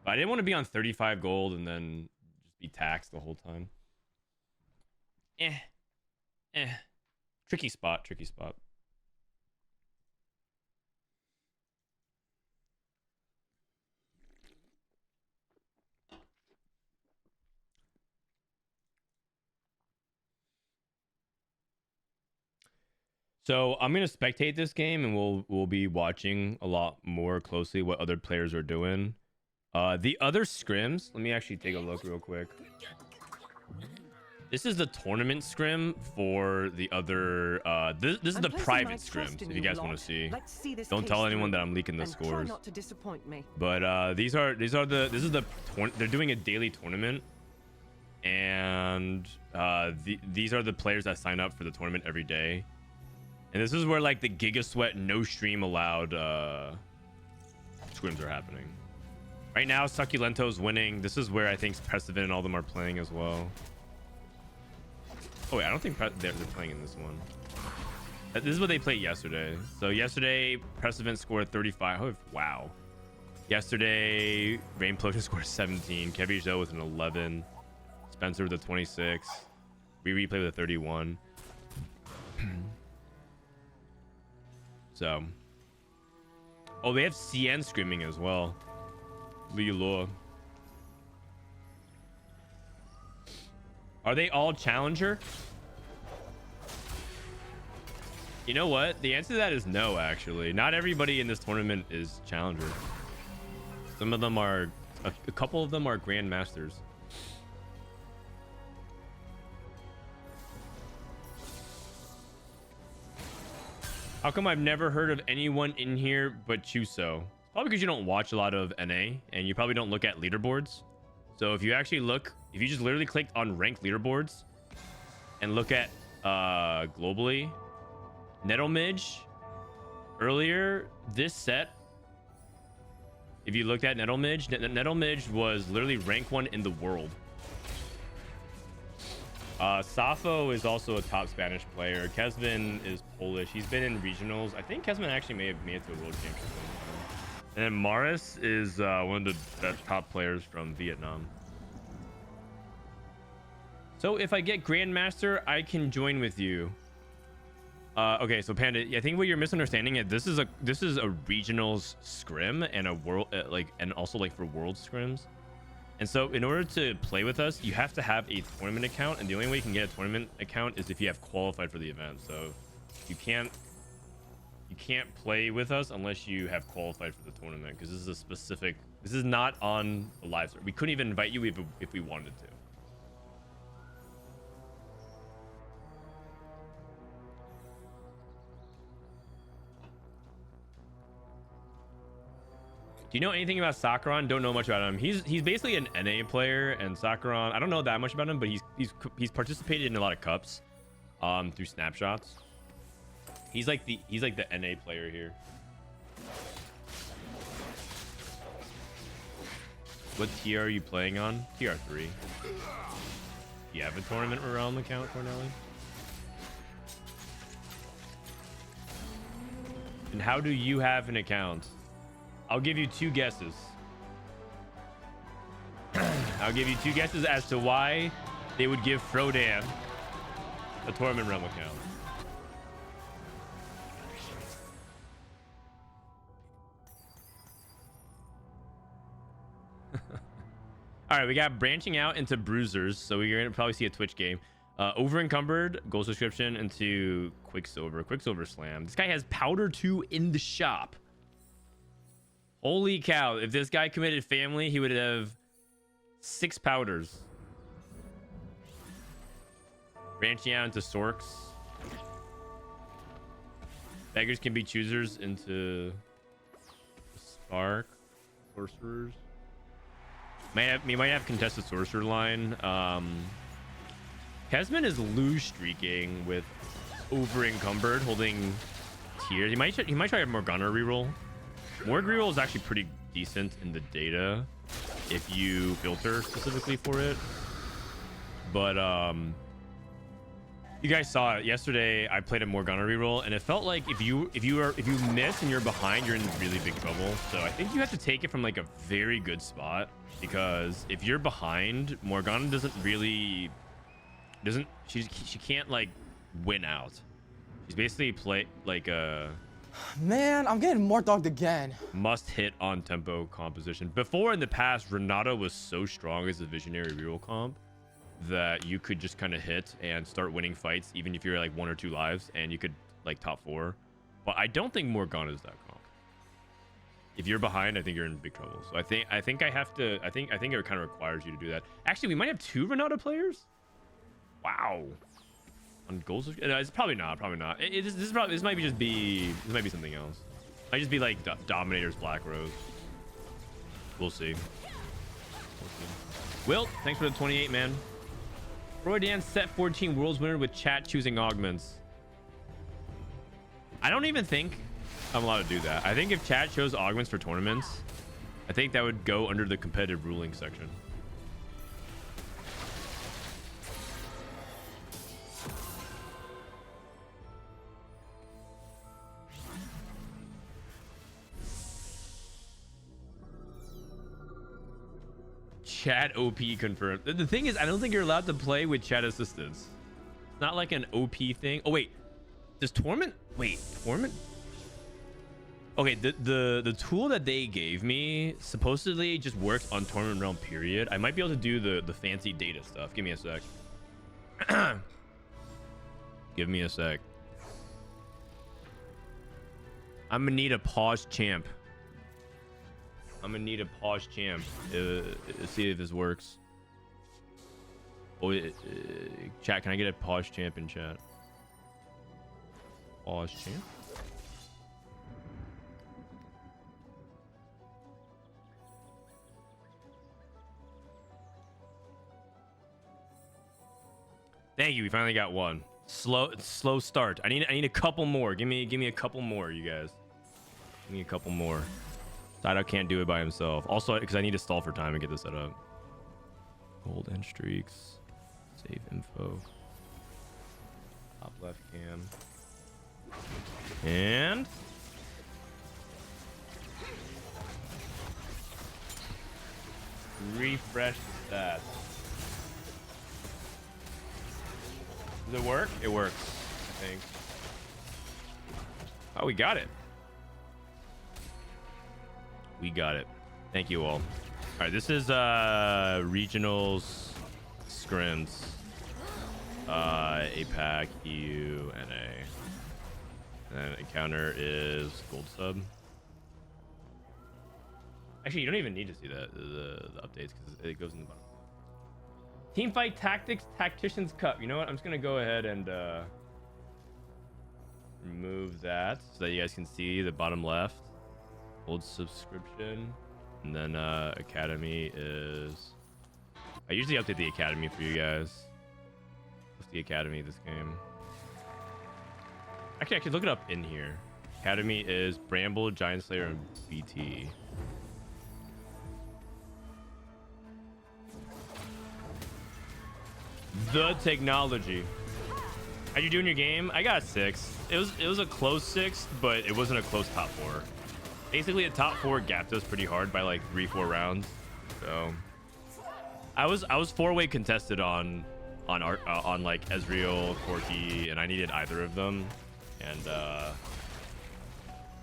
But I didn't want to be on 35 gold and then just be taxed the whole time. Tricky spot. So I'm gonna spectate this game, and we'll be watching a lot more closely what other players are doing. The other scrims. Let me actually take a look real quick. This is the tournament scrim for the other. This is the private scrims. If you guys want to see, don't tell anyone that I'm leaking the scores. Not to disappoint me. But this is the they're doing a daily tournament, and these are the players that sign up for the tournament every day. And this is where like the Giga Sweat no stream allowed scrims are happening. Right now, Succulento's winning. This is where I think Prestivent and all them are playing as well. Oh wait, I don't think they're playing in this one. This is what they played yesterday. So yesterday, Prestivent scored 35. Oh, wow. Yesterday, Rainplosion scored 17. Kevijo with an 11. Spencer with a 26. Rereplay with a 31. So. Oh, they have CN screaming as well. Lilo. Are they all challenger? You know what? The answer to that is no, actually. Not everybody in this tournament is challenger. Some of them are, a couple of them are grandmasters. How come I've never heard of anyone in here but Chuso? Probably because you don't watch a lot of NA and you probably don't look at leaderboards. So if you actually look, if you just literally clicked on ranked leaderboards and look at globally, Nettlemidge earlier this set, if you looked at Nettlemidge was literally rank 1 in the world. Safo is also a top Spanish player. Kezman is Polish. He's been in regionals. I think Kezman actually may have made it to a world championship one time. And then Morris is one of the top players from Vietnam. So if I get Grandmaster, I can join with you. Okay, so Panda, I think what you're misunderstanding is this is a regionals scrim and a world and also like for world scrims. And so in order to play with us, you have to have a tournament account, and the only way you can get a tournament account is if you have qualified for the event. So you can't play with us unless you have qualified for the tournament, because this is not on the live server. We couldn't even invite you if we wanted to. Do you know anything about Sakharon? Don't know much about him. He's basically an NA player, and Sakharon, I don't know that much about him, but he's participated in a lot of cups through snapshots. He's like the NA player here. What tier are you playing on? TR3. Do you have a tournament realm account, Corneli? And how do you have an account? I'll give you 2 guesses. I'll give you 2 guesses as to why they would give Frodan a tournament realm account. All right, we got branching out into bruisers, so we're gonna probably see a Twitch game. Over encumbered, gold subscription into Quicksilver Slam. This guy has powder 2 in the shop. Holy cow, if this guy committed family, he would have 6 powders. Branching out into Sorks. Beggars can be choosers into Spark. Sorcerers. We might have contested sorcerer line. Kezman is loose streaking with over encumbered, holding tiers. He might try a Morgana reroll. Morg reroll is actually pretty decent in the data if you filter specifically for it. But you guys saw it yesterday. I played a Morgana reroll, and it felt like if you miss and you're behind, you're in really big trouble. So I think you have to take it from like a very good spot, because if you're behind, Morgana she can't like win out. She's basically play like a Man, I'm getting more dogged again. must hit on tempo composition. Before in the past, Renata was so strong as a visionary reroll comp that you could just kind of hit and start winning fights even if you're like 1 or 2 lives, and you could like top 4, but I don't think Morgana is that comp. If you're behind, I think you're in big trouble. So I think I have to. I think it kind of requires you to do that. Actually, we might have 2 Renata players. Wow. On goals, it's probably not. Probably not. This might be something else. Might just be like Dominator's Black Rose. We'll see. Wilt, thanks for the 28, man. Frodan set 14 worlds winner with chat choosing augments. I don't even think I'm allowed to do that. I think if chat chose augments for tournaments, I think that would go under the competitive ruling section. Chat OP confirmed. The thing is, I don't think you're allowed to play with chat assistance. It's not like an OP thing. Oh wait, does Torment? Wait, Torment? Okay, the tool that they gave me supposedly just works on Torment Realm. Period. I might be able to do the fancy data stuff. Give me a sec. Give me a sec. I'm gonna need a pause champ. I'm gonna need a pause champ to see if this works. Oh, chat, can I get a pause champ in chat? Pause champ? Thank you. We finally got one. Slow start. I need a couple more. Give me a couple more, you guys. Give me a couple more. Sido can't do it by himself. Also, because I need to stall for time and get this set up. Gold and streaks. Save info. Top left cam. And refresh the stats. Does it work? It works, I think. Oh, we got it. We got it. Thank you all. All right, this is regionals, scrims, APAC, EU, NA. And encounter is gold sub. Actually, you don't even need to see that the updates because it goes in the bottom. Teamfight Tactics Tacticians Cup. You know what? I'm just gonna go ahead and remove that so that you guys can see the bottom left. Old subscription, and then Academy is. I usually update the Academy for you guys. What's the Academy this game? Actually, I could look it up in here. Academy is Bramble, Giant Slayer, and BT. The technology. How you doing your game? I got a 6. It was a close 6, but it wasn't a close top 4. Basically, the top 4 gapped us pretty hard by like 3-4 rounds. So I was 4-way contested on like Ezreal, Corki, and I needed either of them. And I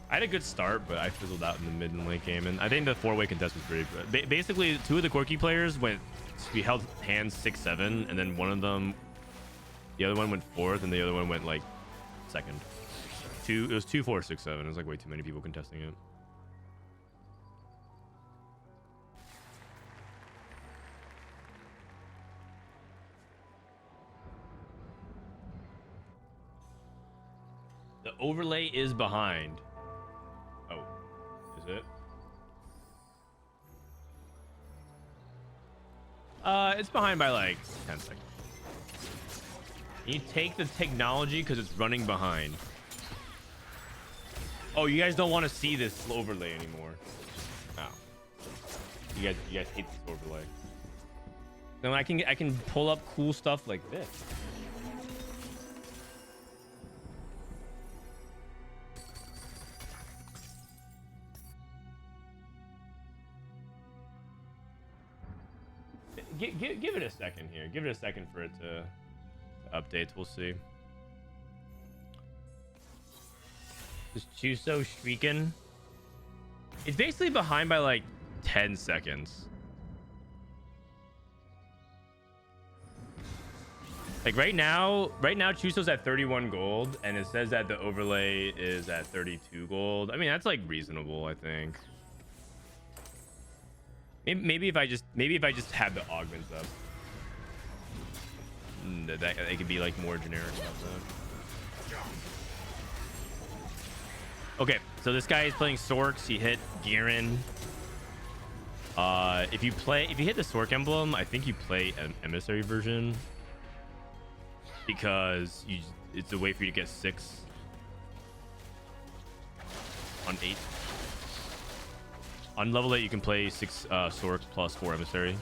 had a good start, but I fizzled out in the mid and late game. And I think the 4-way contest was pretty good. Basically, 2 of the Corki players we held hands 6-7, and then the other one went 4th, and the other one went like 2nd. It was 2-4, 6-7. It was like way too many people contesting it. The overlay is behind. Oh, is it? It's behind by like 10 seconds. You take the technology because it's running behind. Oh, you guys don't want to see this overlay anymore. Oh. You guys hate this overlay. Then I can pull up cool stuff like this. Give it a second here. Give it a second for it to update. We'll see. Is Chuso streaking? It's basically behind by like 10 seconds. Like right now Chuso's at 31 gold, and it says that the overlay is at 32 gold. I mean, that's like reasonable, I think. Maybe if I just had the augments up, that it could be like more generic about that. Okay, so this guy is playing Sorks. He hit Garen. If you hit the Sork emblem, I think you play an emissary version, because it's a way for you to get 6 on 8. On level 8, you can play 6 Sork plus 4 emissary.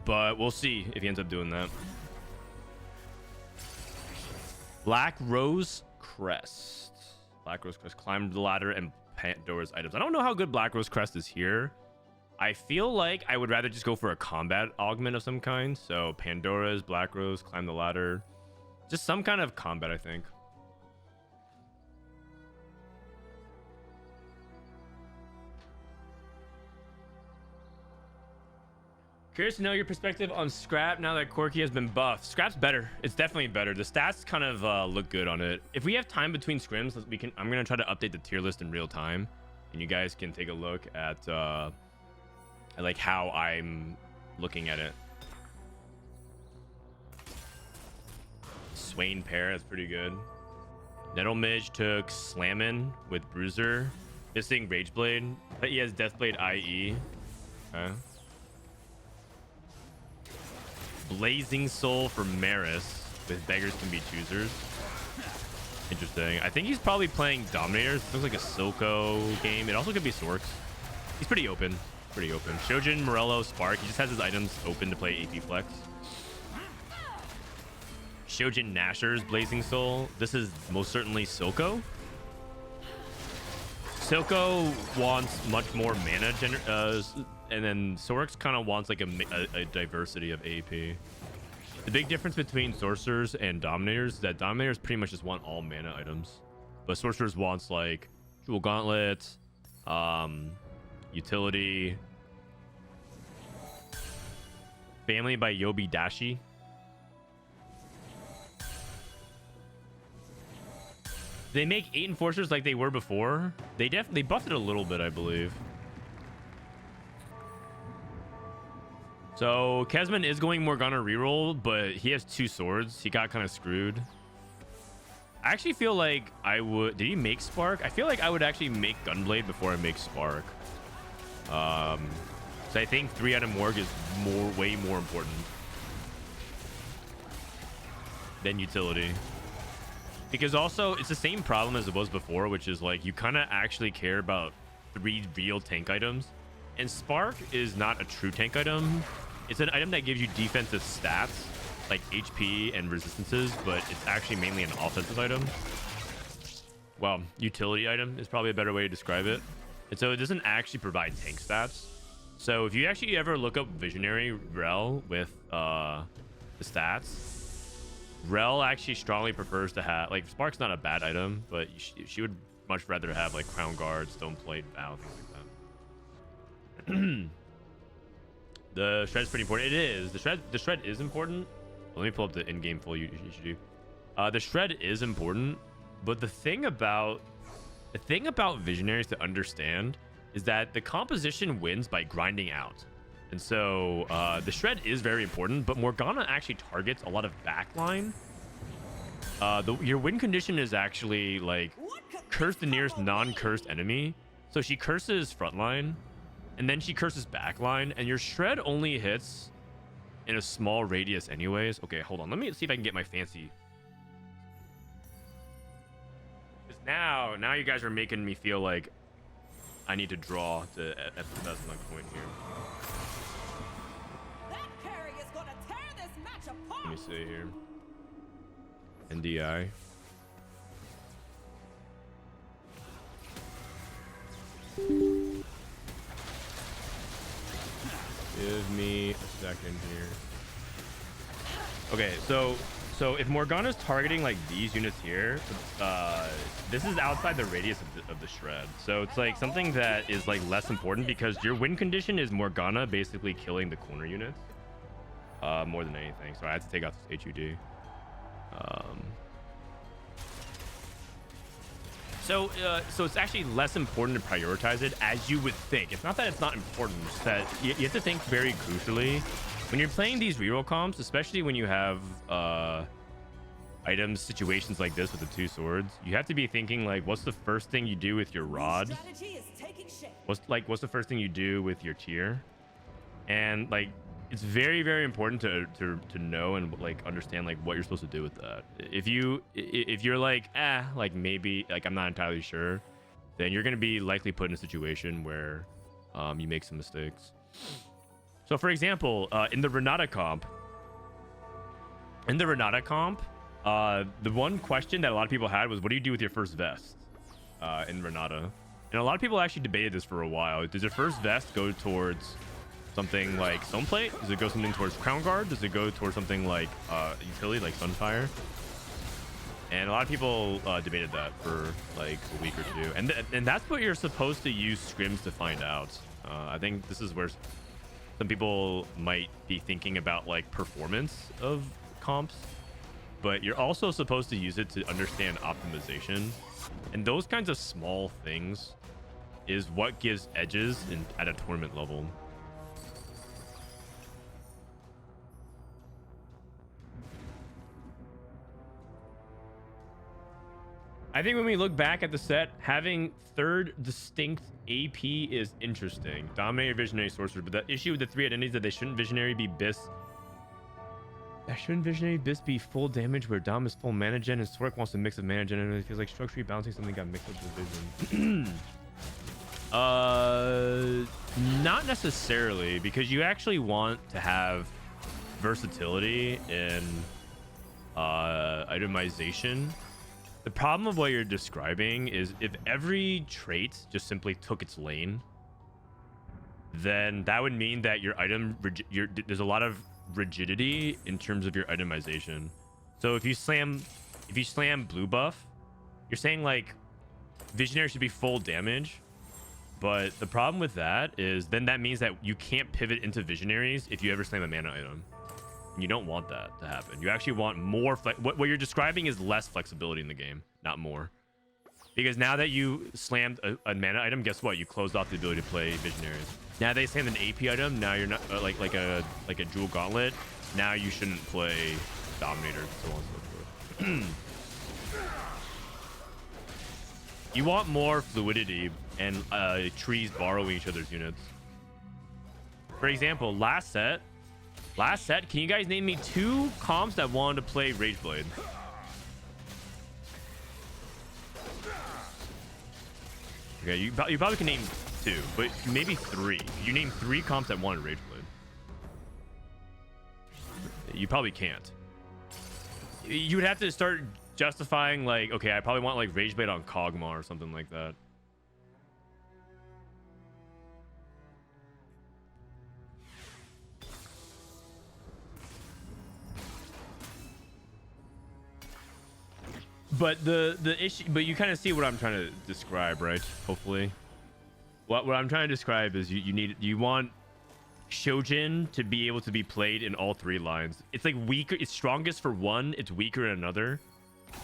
But we'll see if he ends up doing that. Black Rose Crest. Black Rose Crest. Climbed the ladder and Pandora's items. I don't know how good Black Rose Crest is here. I feel like I would rather just go for a combat augment of some kind. So Pandora's, Black Rose, climb the ladder. Just some kind of combat, I think. Curious to know your perspective on Scrap now that Corki has been buffed. Scrap's better. It's definitely better. The stats kind of look good on it. If we have time between scrims, I'm gonna try to update the tier list in real time, and you guys can take a look at like how I'm looking at it. Swain pair, that's pretty good. Nettle Midge took Slammin with Bruiser, missing Rageblade, but he has Deathblade IE. Okay. Blazing Soul for Maris with Beggars Can Be Choosers. Interesting. I think he's probably playing Dominators. It looks like a Silco game. It also could be Sorks. He's pretty open. Pretty open. Shojin, Morello, Spark. He just has his items open to play AP Flex. Shojin Nashor's Blazing Soul. This is most certainly Silco. Silco wants much more mana, and then Sorks kind of wants like a diversity of AP. The big difference between Sorcerers and Dominators is that Dominators pretty much just want all mana items, but Sorcerers wants like Jewel Gauntlet, Utility, Family by Yobi Dashi. They make 8 Enforcers like they were before. They buffed it a little bit, I believe. So Kezman is going Morgana reroll, but he has 2 swords. He got kind of screwed. I actually feel like I would... Did he make Spark? I feel like I would actually make Gunblade before I make Spark. So I think 3-item Morg is way more important than Utility. Because also, it's the same problem as it was before, which is like you kind of actually care about 3 real tank items. And Spark is not a true tank item. It's an item that gives you defensive stats, like HP and resistances, but it's actually mainly an offensive item. Well, utility item is probably a better way to describe it. And so it doesn't actually provide tank stats. So if you actually ever look up Visionary Rel with the stats, Rel actually strongly prefers to have, like, Spark's not a bad item, but she would much rather have like Crown Guard, Stoneplate, Vow, things like that. The shred's pretty important. It is. The shred is important. Let me pull up the in-game full you should do. The shred is important, but the thing about Visionaries to understand is that the composition wins by grinding out. And so the shred is very important, but Morgana actually targets a lot of backline. Your win condition is actually like curse the nearest non-cursed enemy. So she curses frontline, and then she curses backline, and your shred only hits in a small radius anyways. Okay, hold on. Let me see if I can get my fancy. Because now you guys are making me feel like I need to draw to emphasize my point here. Let me see here. NDI. Give me a second here. Okay, so So if Morgana's targeting like these units here, this is outside the radius of the shred. So it's like something that is like less important because your win condition is Morgana basically killing the corner units more than anything. So I had to take out this HUD. So it's actually less important to prioritize it as you would think. It's not that it's not important, it's that you have to think very crucially. When you're playing these reroll comps, especially when you have items, situations like this with the 2 swords, you have to be thinking like, what's the first thing you do with your rod? What's the first thing you do with your tier? And like, it's very, very important to know and like understand like what you're supposed to do with that. If you're like, like maybe like I'm not entirely sure, then you're gonna be likely put in a situation where you make some mistakes. So for example, in the Renata comp, the one question that a lot of people had was, what do you do with your first vest in Renata? And a lot of people actually debated this for a while. Does your first vest go towards something like Stoneplate? Does it go something towards Crown Guard? Does it go towards something like utility, like Sunfire? And a lot of people debated that for like a week or two. And that's what you're supposed to use Scrims to find out. I think this is where some people might be thinking about like performance of comps, but you're also supposed to use it to understand optimization. And those kinds of small things is what gives edges at a tournament level. I think when we look back at the set, having 3rd distinct AP is interesting. Dominator, Visionary, Sorcerer. But the issue with the 3 identities that they shouldn't Visionary be Bis. Shouldn't Visionary Bis be full damage where Dom is full mana gen and Sork wants to mix of mana gen and it feels like structurally balancing something got mixed up with Vision? Not necessarily, because you actually want to have versatility in itemization. The problem of what you're describing is if every trait just simply took its lane, then that would mean that your item, there's a lot of rigidity in terms of your itemization. So if you slam blue buff, you're saying like Visionary should be full damage, but the problem with that is then that means that you can't pivot into Visionaries if you ever slam a mana item. You don't want that to happen. You actually want more what you're describing is less flexibility in the game, not more. Because now that you slammed a mana item, guess what? You closed off the ability to play Visionaries. Now they slammed an AP item. Now you're not like a Jewel Gauntlet. Now you shouldn't play Dominator, so on and so forth. You want more fluidity and trees borrowing each other's units. For example, last set, can you guys name me 2 comps that wanted to play Rageblade? Okay, you probably can name 2, but maybe 3. You name 3 comps that wanted Rageblade. You probably can't. You would have to start justifying like, okay, I probably want like Rageblade on Kog'Maw or something like that. But the issue, but you kind of see what I'm trying to describe, right? Hopefully, what I'm trying to describe is you want Shojin to be able to be played in all 3 lines. It's like weaker, it's strongest for one, it's weaker in another,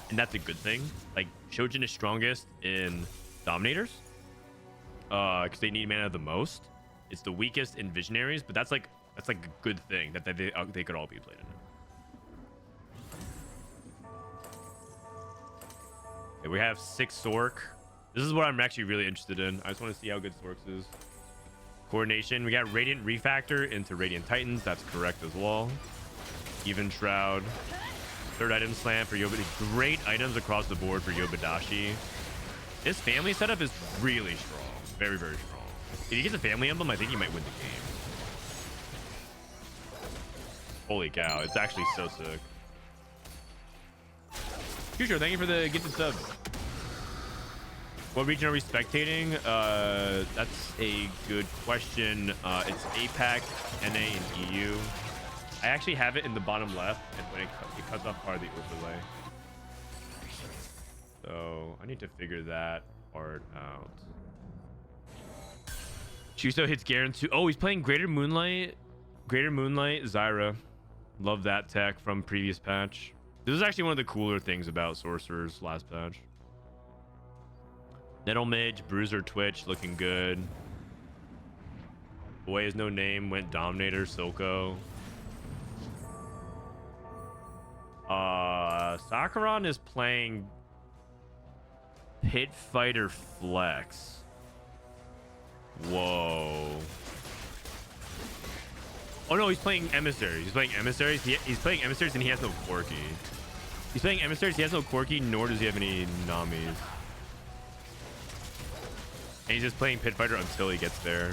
and that's a good thing. Like Shojin is strongest in Dominators, because they need mana the most. It's the weakest in Visionaries, but that's like a good thing that they could all be played in it. We have 6 Sork. This is what I'm actually really interested in. I just want to see how good Sork's is. Coordination. We got Radiant Refactor into Radiant Titans. That's correct as well. Even Shroud. 3rd item slam for Yobadashi. Great items across the board for Yobadashi. His family setup is really strong. Very, very strong. If he gets a family emblem, I think he might win the game. Holy cow. It's actually so sick. Future, thank you for the gifted sub. What region are we spectating? That's a good question. It's APAC, NA, and EU. I actually have it in the bottom left, and when it cuts off part of the overlay. So I need to figure that part out. Chuso hits Garen too. Oh, he's playing Greater Moonlight. Greater Moonlight, Zyra. Love that tech from previous patch. This is actually one of the cooler things about Sorcerer's last patch. Nettle Mage, Bruiser Twitch, looking good. Boy has no name, went Dominator, Silco. Sakharon is playing Pit Fighter Flex. Whoa. Oh no, he's playing Emissaries. He's playing Emissaries. He's playing Emissaries and he has no Corki. He's playing Emissaries, he has no Corki, nor does he have any Namis. And he's just playing Pit Fighter until he gets there.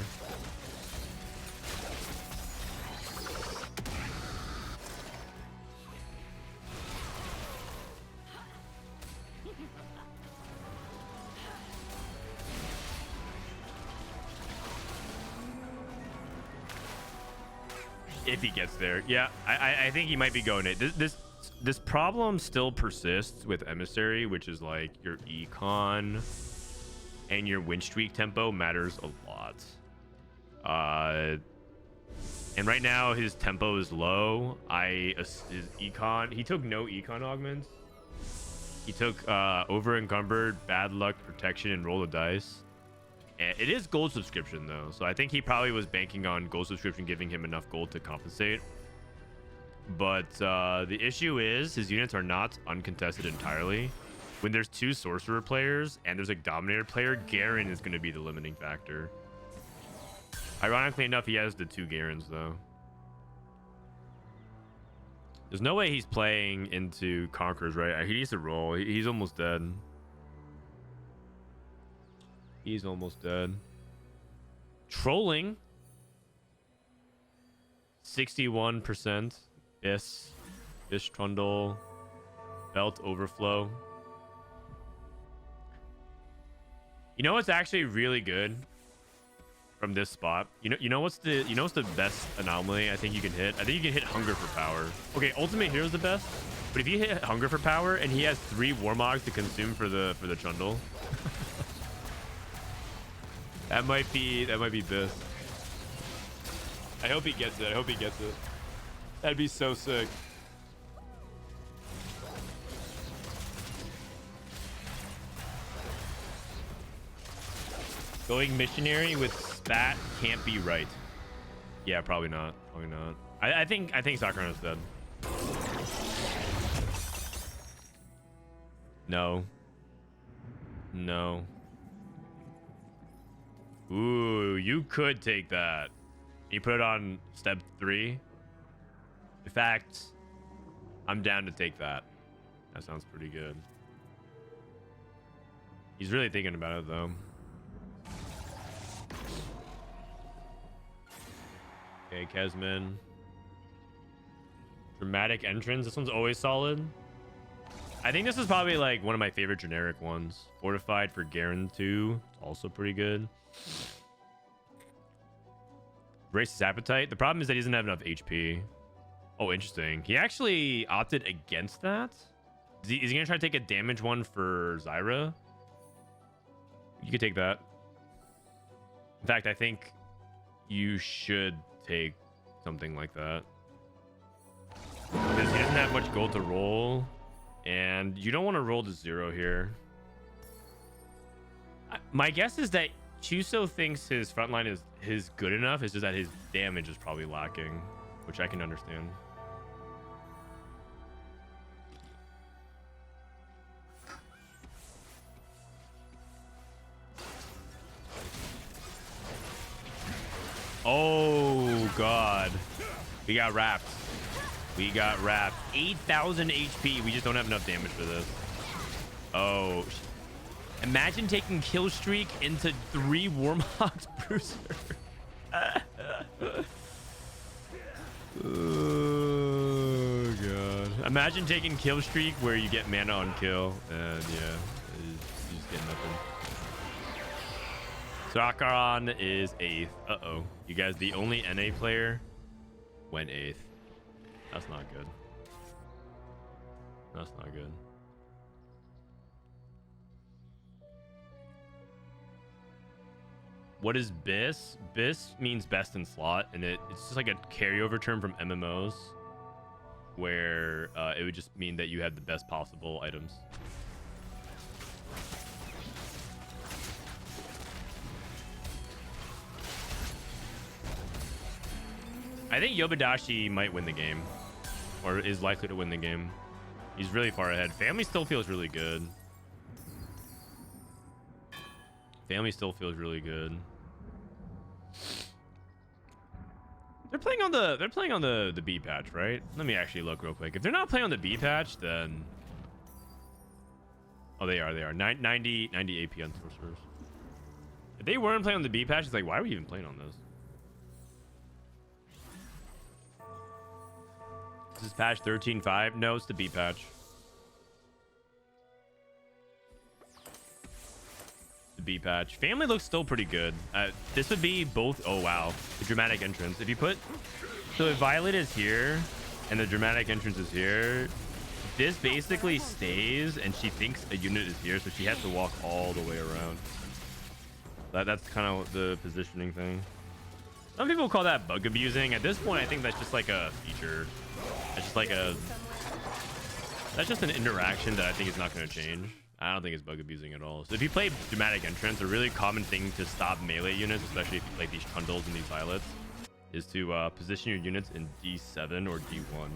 If he gets there. Yeah, I think he might be going it. This problem still persists with Emissary, which is like your econ and your win streak tempo matters a lot. And right now his tempo is low. His econ, he took no econ augments. He took over encumbered, bad luck, protection, and roll the dice. And it is gold subscription though, so I think he probably was banking on gold subscription giving him enough gold to compensate. But the issue is his units are not uncontested entirely. When there's two sorcerer players and there's a dominator player, Garen is going to be the limiting factor. Ironically enough, he has the two Garens though. There's no way he's playing into Conquerors, right? He needs to roll. He's almost dead. He's almost dead. Trolling. 61%. Fish Trundle. Belt Overflow. You know what's actually really good from this spot? You know what's the best anomaly I think you can hit? I think you can hit Hunger for Power. Okay, Ultimate Hero's the best. But if you hit Hunger for Power and he has 3 Warmogs to consume for the Trundle. That might be best. I hope he gets it. I hope he gets it. That'd be so sick. Going missionary with spat can't be right. Yeah, probably not. Probably not. I think Sakharano's dead. No. No. Ooh, you could take that. You put it on step 3. In fact, I'm down to take that. That sounds pretty good. He's really thinking about it though. Okay, Kezman. Dramatic entrance. This one's always solid. I think this is probably like one of my favorite generic ones. Fortified for Garen 2. Also pretty good. Brace his appetite. The problem is that he doesn't have enough HP. Oh, interesting. He actually opted against that. Is he gonna try to take a damage one for Zyra? You could take that. In fact, I think you should take something like that. Because he doesn't have much gold to roll. And you don't want to roll to 0 here. My guess is that Chuso thinks his frontline is good enough. It's just that his damage is probably lacking, which I can understand. Oh god, we got wrapped. We got wrapped. 8,000 HP. We just don't have enough damage for this. Oh. Imagine taking kill streak into 3 Warmogs Bruiser. Oh god. Imagine taking kill streak where you get mana on kill, and yeah, you just get nothing. Sakharon is 8th. Uh-oh. You guys, the only NA player went 8th. That's not good. That's not good. What is BIS? BIS means best in slot, and it's just like a carryover term from MMOs, where it would just mean that you have the best possible items. I think Yobidashi might win the game, or is likely to win the game. He's really far ahead. Family still feels really good. Family still feels really good. They're playing on the B patch, right? Let me actually look real quick. If they're not playing on the B patch, then oh, they are. 90 AP on sorcerers. If they weren't playing on the B patch, it's like, why are we even playing on this? This is patch 13.5. No, it's the B patch. The B patch. Family looks still pretty good. This would be both. Oh wow, the dramatic entrance. If you put, so if Violet is here and the dramatic entrance is here, this basically stays, and she thinks a unit is here, so she has to walk all the way around. That's kind of the positioning thing. Some people call that bug abusing. At this point, I think that's just like a feature. That's just like that's just an interaction that I think is not going to change. I don't think it's bug abusing at all. So if you play dramatic entrance, a really common thing to stop melee units, especially if you play these Trundles and these Violets, is to position your units in D7 or D1.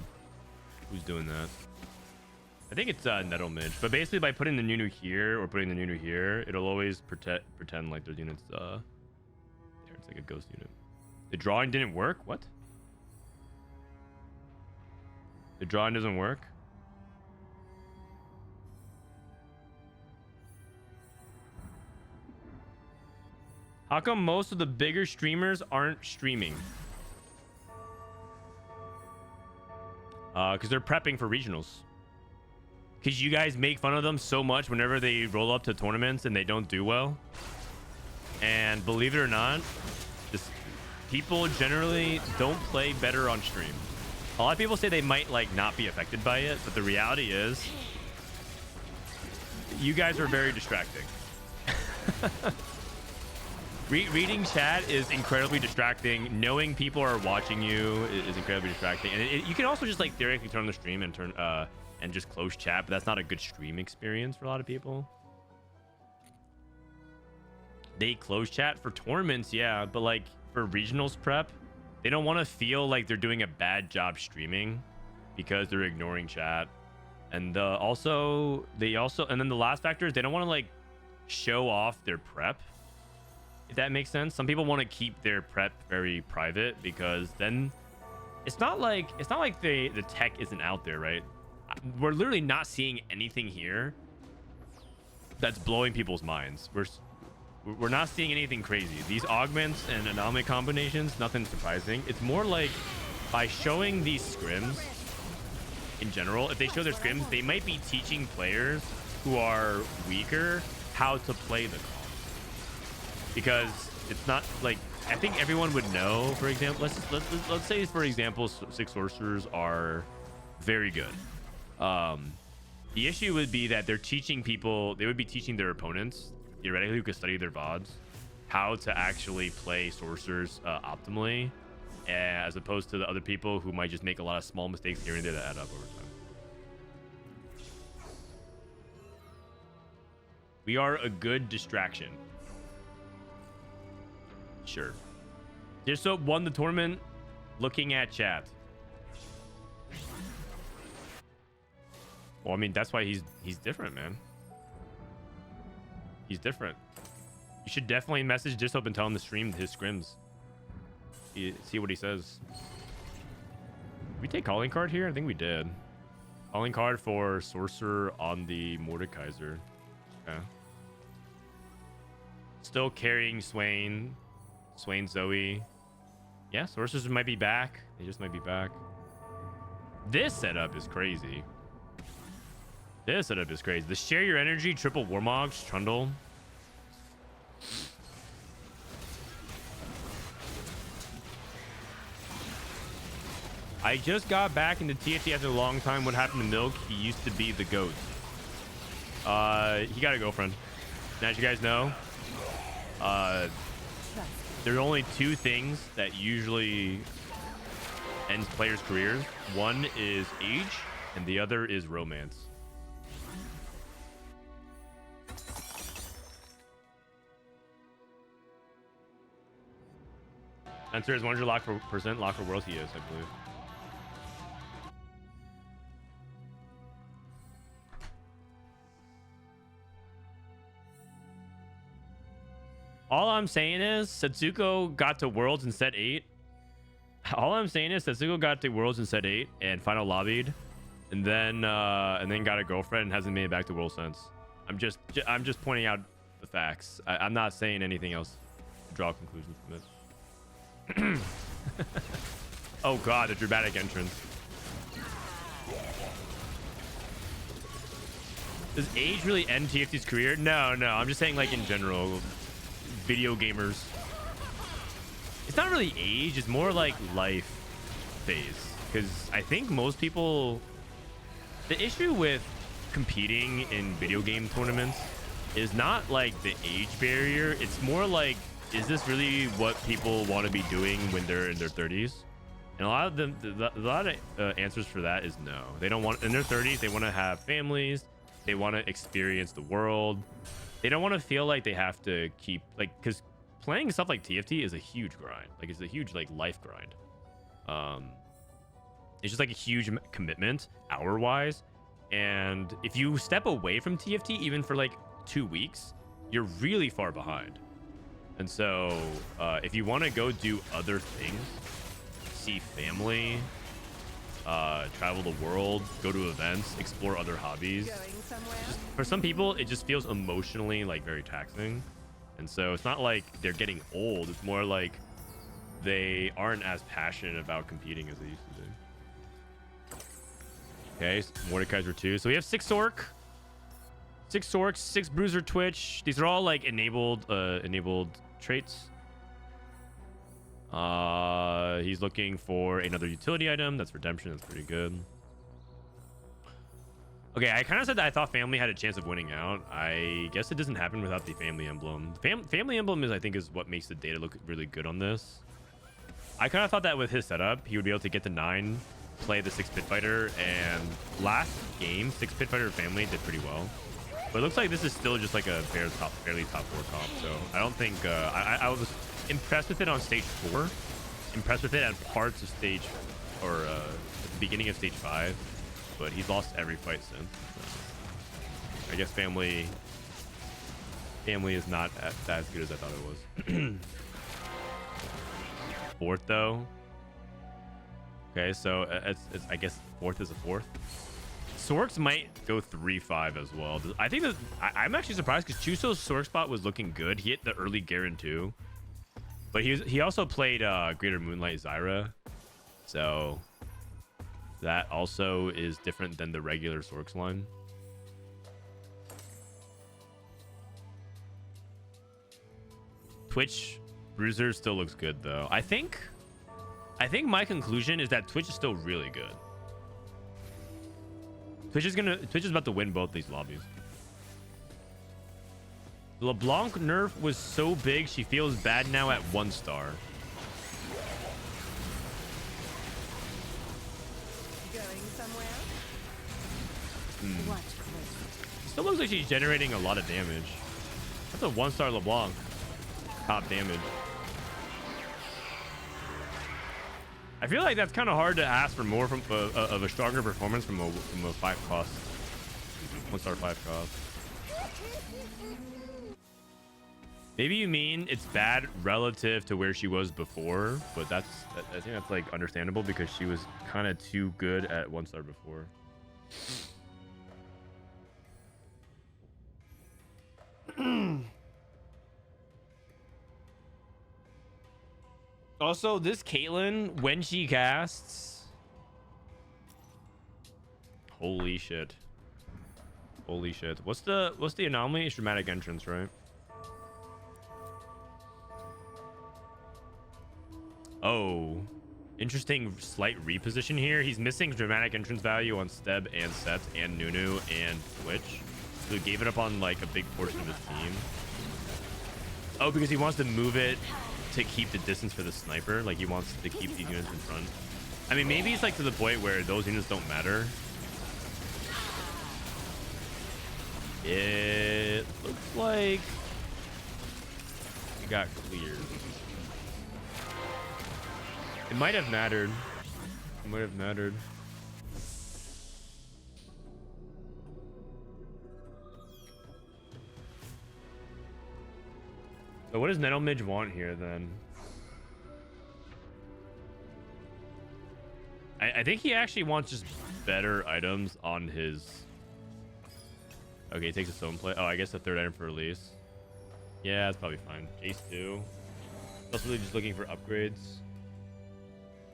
Who's doing that? I think it's Nettle Midge. But basically by putting the Nunu here or putting the Nunu here, it'll always pretend like there's units there. It's like a ghost unit. The drawing didn't work? What? The drawing doesn't work? How come most of the bigger streamers aren't streaming? Because they're prepping for regionals. Because you guys make fun of them so much whenever they roll up to tournaments and they don't do well. And believe it or not, people generally don't play better on stream. A lot of people say they might like not be affected by it, but the reality is you guys are very distracting. Reading chat is incredibly distracting. Knowing people are watching you is incredibly distracting. And you can also just like theoretically turn on the stream and turn and just close chat, but that's not a good stream experience for a lot of people. They close chat for tournaments, yeah, but like for regionals prep, they don't want to feel like they're doing a bad job streaming because they're ignoring chat. And and then the last factor is they don't want to like show off their prep, if that makes sense. Some people want to keep their prep very private because then it's not like the tech isn't out there, right? We're literally not seeing anything here that's blowing people's minds. We're not seeing anything crazy. These augments and anomaly combinations, nothing surprising. It's more like by showing these scrims in general, if they show their scrims, they might be teaching players who are weaker how to play the comp. Because it's not like, I think everyone would know, for example, let's say for example 6 sorcerers are very good. The issue would be that they're teaching people, they would be teaching their opponents theoretically who could study their VODs how to actually play sorcerers optimally, as opposed to the other people who might just make a lot of small mistakes here and there that add up over time. We are a good distraction. Sure. Jedusor won the tournament looking at chat. Well, I mean, that's why he's different, man. He's different. You should definitely message Jedusor and tell him to stream his scrims. See what he says. Did we take calling card here? I think we did. Calling card for sorcerer on the Mordekaiser. Okay. Still carrying Swain, Zoe. Yeah, sorcerers might be back. They just might be back. This setup is crazy. This setup is crazy. The share your energy, triple Warmogs, Trundle. I just got back into TFT after a long time. What happened to Milk? He used to be the GOAT. He got a girlfriend. Now, as you guys know, there are only two things that usually ends players' careers. One is age, and the other is romance. Answer is 100% lock for worlds. He is, I believe. All I'm saying is Setsuko got to Worlds in set 8. All I'm saying is Setsuko got to Worlds in set 8 and final lobbied, and then got a girlfriend and hasn't made it back to Worlds since. I'm just pointing out the facts. I'm not saying anything else to draw conclusions from it. Oh god, the dramatic entrance. Does age really end TFT's career? No, I'm just saying like in general. Video gamers, it's not really age, it's more like life phase, because I think most people, the issue with competing in video game tournaments is not like the age barrier. It's more like, is this really what people want to be doing when they're in their 30s? And a lot of them, a lot of answers for that is no. They don't want, in their 30s, they want to have families, they want to experience the world. They don't want to feel like they have to keep, like, because playing stuff like TFT is a huge grind. Like, it's a huge, like, life grind. It's just like a huge commitment hour-wise. And if you step away from TFT, even for like 2 weeks, you're really far behind. And so if you want to go do other things, see family, travel the world, go to events, explore other hobbies. Just, for some people, it just feels emotionally like very taxing. And so it's not like they're getting old. It's more like they aren't as passionate about competing as they used to do. Okay, Mordekaiser were 2. So we have 6 Sork. 6 Sorks, 6 Bruiser Twitch. These are all like enabled traits. He's looking for another utility item. That's redemption. That's pretty good. Okay, I kind of said that I thought family had a chance of winning out. I guess it doesn't happen without the family emblem. Family emblem is, I think, is what makes the data look really good on this. I kind of thought that with his setup, he would be able to get to 9, play the 6 pit fighter, and last game, 6 pit fighter family did pretty well. But it looks like this is still just like a fairly top 4 comp. So I don't think I was impressed with it on stage 4. Impressed with it at parts of stage, or at the beginning of stage 5. But he's lost every fight since. So I guess family is not as good as I thought it was. 4th though. Okay, so it's I guess 4th is a 4th. Sorks might go 3-5 as well. I think that I'm actually surprised because Chuso's Sork spot was looking good. He hit the early Garen too, but he also played Greater Moonlight Zyra, so that also is different than the regular Sorks line. Twitch Bruiser still looks good though. I think my conclusion is that Twitch is still really good. Twitch is about to win both these lobbies. LeBlanc nerf was so big she feels bad now at 1 star. Going somewhere? What? Still looks like she's generating a lot of damage. That's a 1-star LeBlanc. Top damage. I feel like that's kind of hard to ask for more from of a stronger performance from a 5 cost, 1-star 5 cost. Maybe you mean it's bad relative to where she was before, but I think that's like understandable because she was kind of too good at 1-star before. Also, this Caitlyn, when she casts, holy shit. What's the anomaly? It's dramatic entrance, right? Oh, Interesting slight reposition here. He's missing dramatic entrance value on Steb and Set and Nunu and Twitch. So he gave it up on like a big portion of his team. Oh, because he wants to move it to keep the distance for the sniper. Like he wants to keep these units in front. I mean, maybe it's like to the point where those units don't matter. It looks like it got cleared. It might have mattered. It might have mattered. So what does Nettlemidge want here then? I think he actually wants just better items on his... Okay, he takes a stone plate. Oh, I guess the third item for release. Yeah, that's probably fine. Jace 2. Also really just looking for upgrades.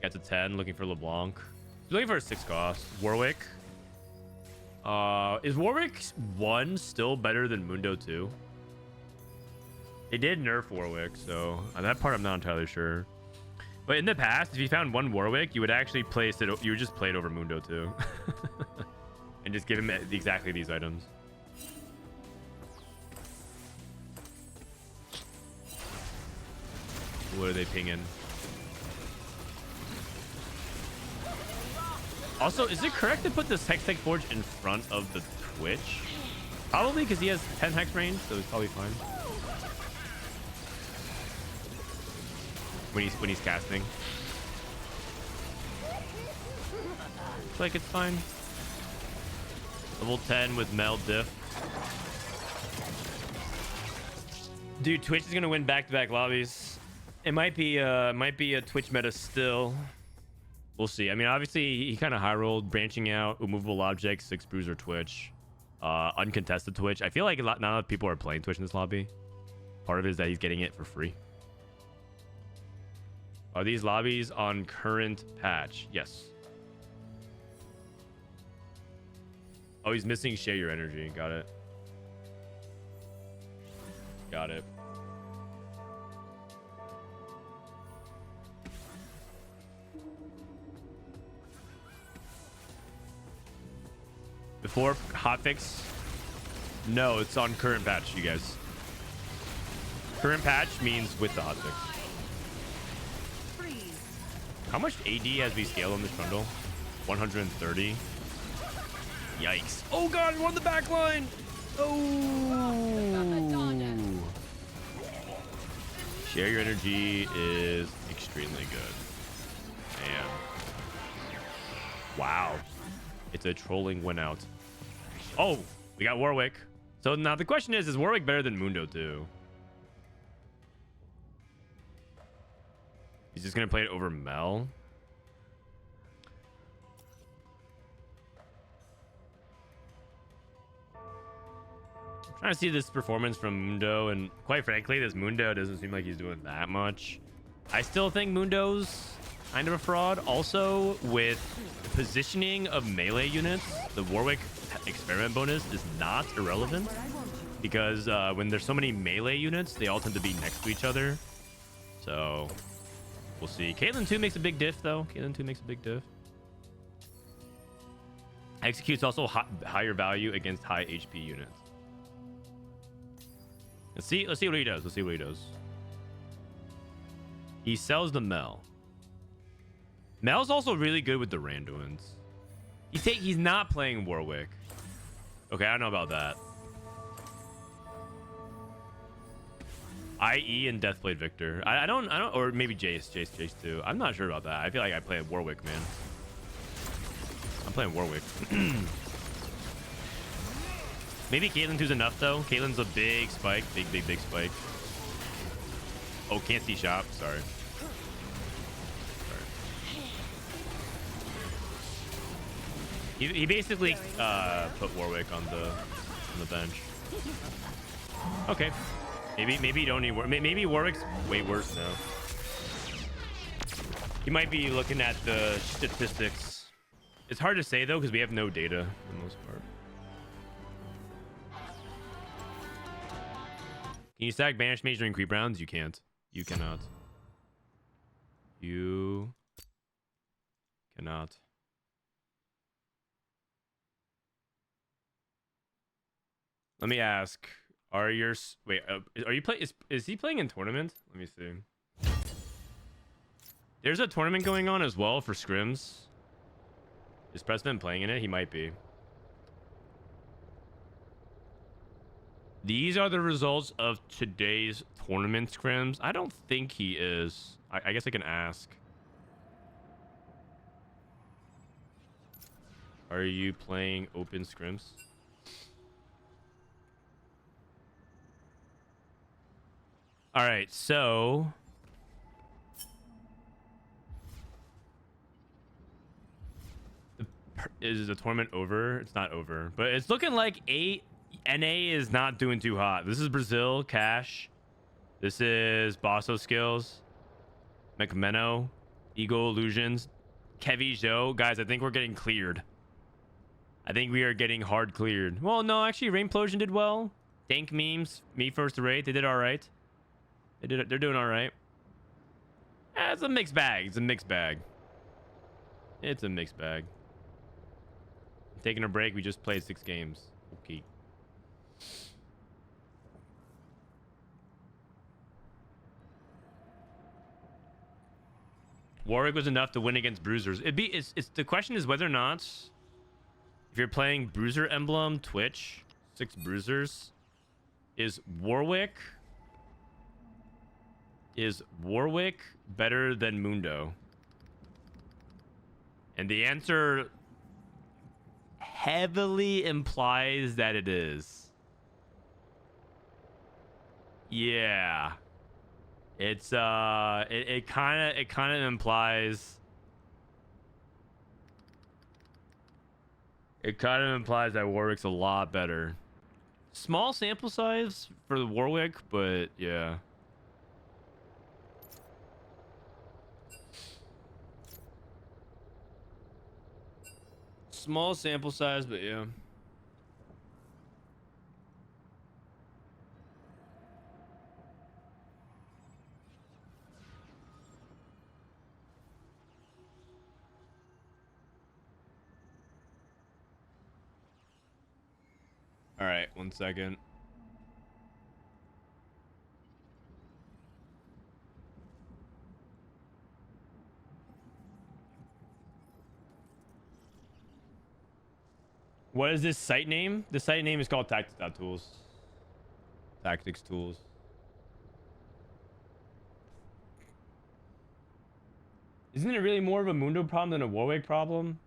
Got to 10, looking for LeBlanc. He's looking for a 6 cost. Warwick. Is Warwick 1 still better than Mundo 2? They did nerf Warwick, so that part I'm not entirely sure. But in the past, if you found one Warwick, you would actually place it. You would just play it over Mundo 2. And just give him exactly these items. What are they pinging? Also, is it correct to put this Hex Tech Forge in front of the Twitch? Probably, because he has 10 hex range, so it's probably fine. When he's casting. Looks like it's fine. Level 10 with Mel Diff. Dude, Twitch is gonna win back-to-back lobbies. It might be a Twitch meta still. We'll see. I mean, obviously he kind of high rolled, branching out, immovable objects, 6 bruiser Twitch, uncontested Twitch. I feel like not enough people are playing Twitch in this lobby. Part of it is that he's getting it for free. Are these lobbies on current patch? Yes. Oh, he's missing share your energy. Got it. Got it. Before hotfix? No, it's on current patch, you guys. Current patch means with the hotfix. How much AD has we scaled on this bundle? 130. Yikes. Oh god, we're on the back line. Oh. Share your energy is extremely good. Man. Wow. It's a trolling win out. Oh, we got Warwick. So now the question is Warwick better than Mundo 2? He's just gonna play it over Mel. I'm trying to see this performance from Mundo, and quite frankly, this Mundo doesn't seem like he's doing that much. I still think Mundo's kind of a fraud. Also, with positioning of melee units, the Warwick experiment bonus is not irrelevant because when there's so many melee units, they all tend to be next to each other. So we'll see. Caitlyn 2 makes a big diff, though. Caitlyn 2 makes a big diff. Executes also higher value against high HP units. Let's see what he does. Let's see what he does. He sells the Mel. Mel's also really good with the Randuins. He's not playing Warwick. Okay, I don't know about that. IE and Deathblade Viktor. I don't, or maybe Jace too. I'm not sure about that. I feel like I play Warwick, man. I'm playing Warwick. Maybe Caitlyn 2's enough though. Caitlyn's a big spike, big spike. Oh, can't see shop. Sorry. He basically put Warwick on the bench. Okay. Maybe you don't need Warwick. Maybe Warwick's way worse now. You might be looking at the statistics. It's hard to say though because we have no data for the most part. Can you stack Banished Mage during creep rounds? You can't. You cannot. You not? Let me ask. Are your wait? Are you play? Is he playing in tournament? Let me see. There's a tournament going on as well for Scrims. Is Prestivent playing in it? He might be. These are the results of today's tournament scrims. I don't think he is. I guess I can ask. Are you playing open scrims? All right, so is the tournament over? It's not over, but it's looking like NA is not doing too hot. This is Brazil, Cash. This is Bosso Skills, McMeno, Eagle Illusions, Kevy Joe. Guys, I think we're getting cleared. I think we are getting hard cleared. Well, no, actually, Rainplosion did well. Dank Memes, Me First Rate, they did all right. They're doing all right. It's a mixed bag. It's a mixed bag. It's a mixed bag. Taking a break. We just played 6 games. Okay. Warwick was enough to win against Bruisers. It's the question is whether or not if you're playing Bruiser Emblem, Twitch, 6 Bruisers, is Warwick better than Mundo? And the answer heavily implies that it is. Yeah. It's it kind of implies that Warwick's a lot better. Small sample size for the Warwick, but yeah. Small sample size, but yeah. All right, 1 second. What is this site name? The site name is called Tactics.tools. Tactics Tools. Isn't it really more of a Mundo problem than a Warwick problem?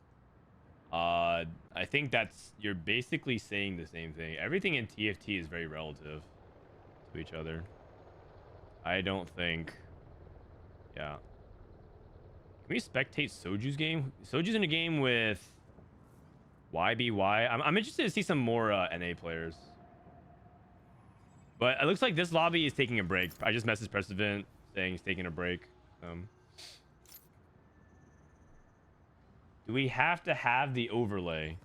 I think you're basically saying the same thing. Everything in TFT is very relative to each other. I don't think. Yeah. Can we spectate Soju's game? Soju's in a game with YBY. I'm interested to see some more NA players. But it looks like this lobby is taking a break. I just messaged Prestivent saying he's taking a break. Do we have to have the overlay?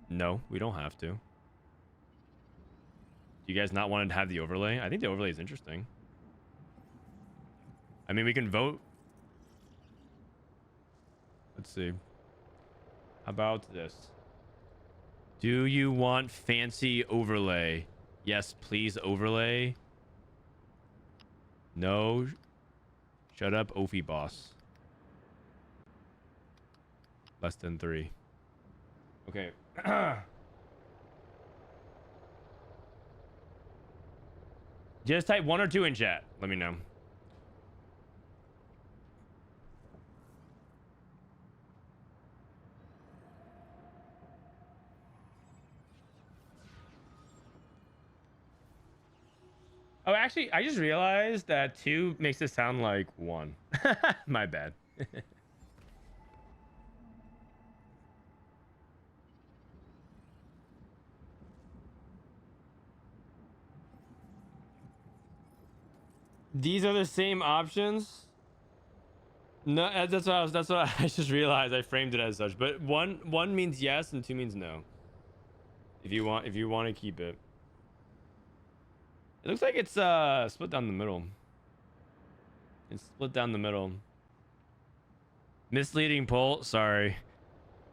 No, we don't have to. Do you guys not want to have the overlay? I think the overlay is interesting. I mean, we can vote. Let's see. How about this? Do you want fancy overlay? Yes, please, overlay. No. Shut up, Ophi boss. Less than 3. Okay. Just type 1 or 2 in chat. Let me know. Oh, actually, I just realized that 2 makes it sound like 1. My bad. These are the same options. No, that's what I just realized. I framed it as such. But one means yes and 2 means no. If you want to keep it. It looks like it's split down the middle. It's split down the middle. Misleading poll. Sorry.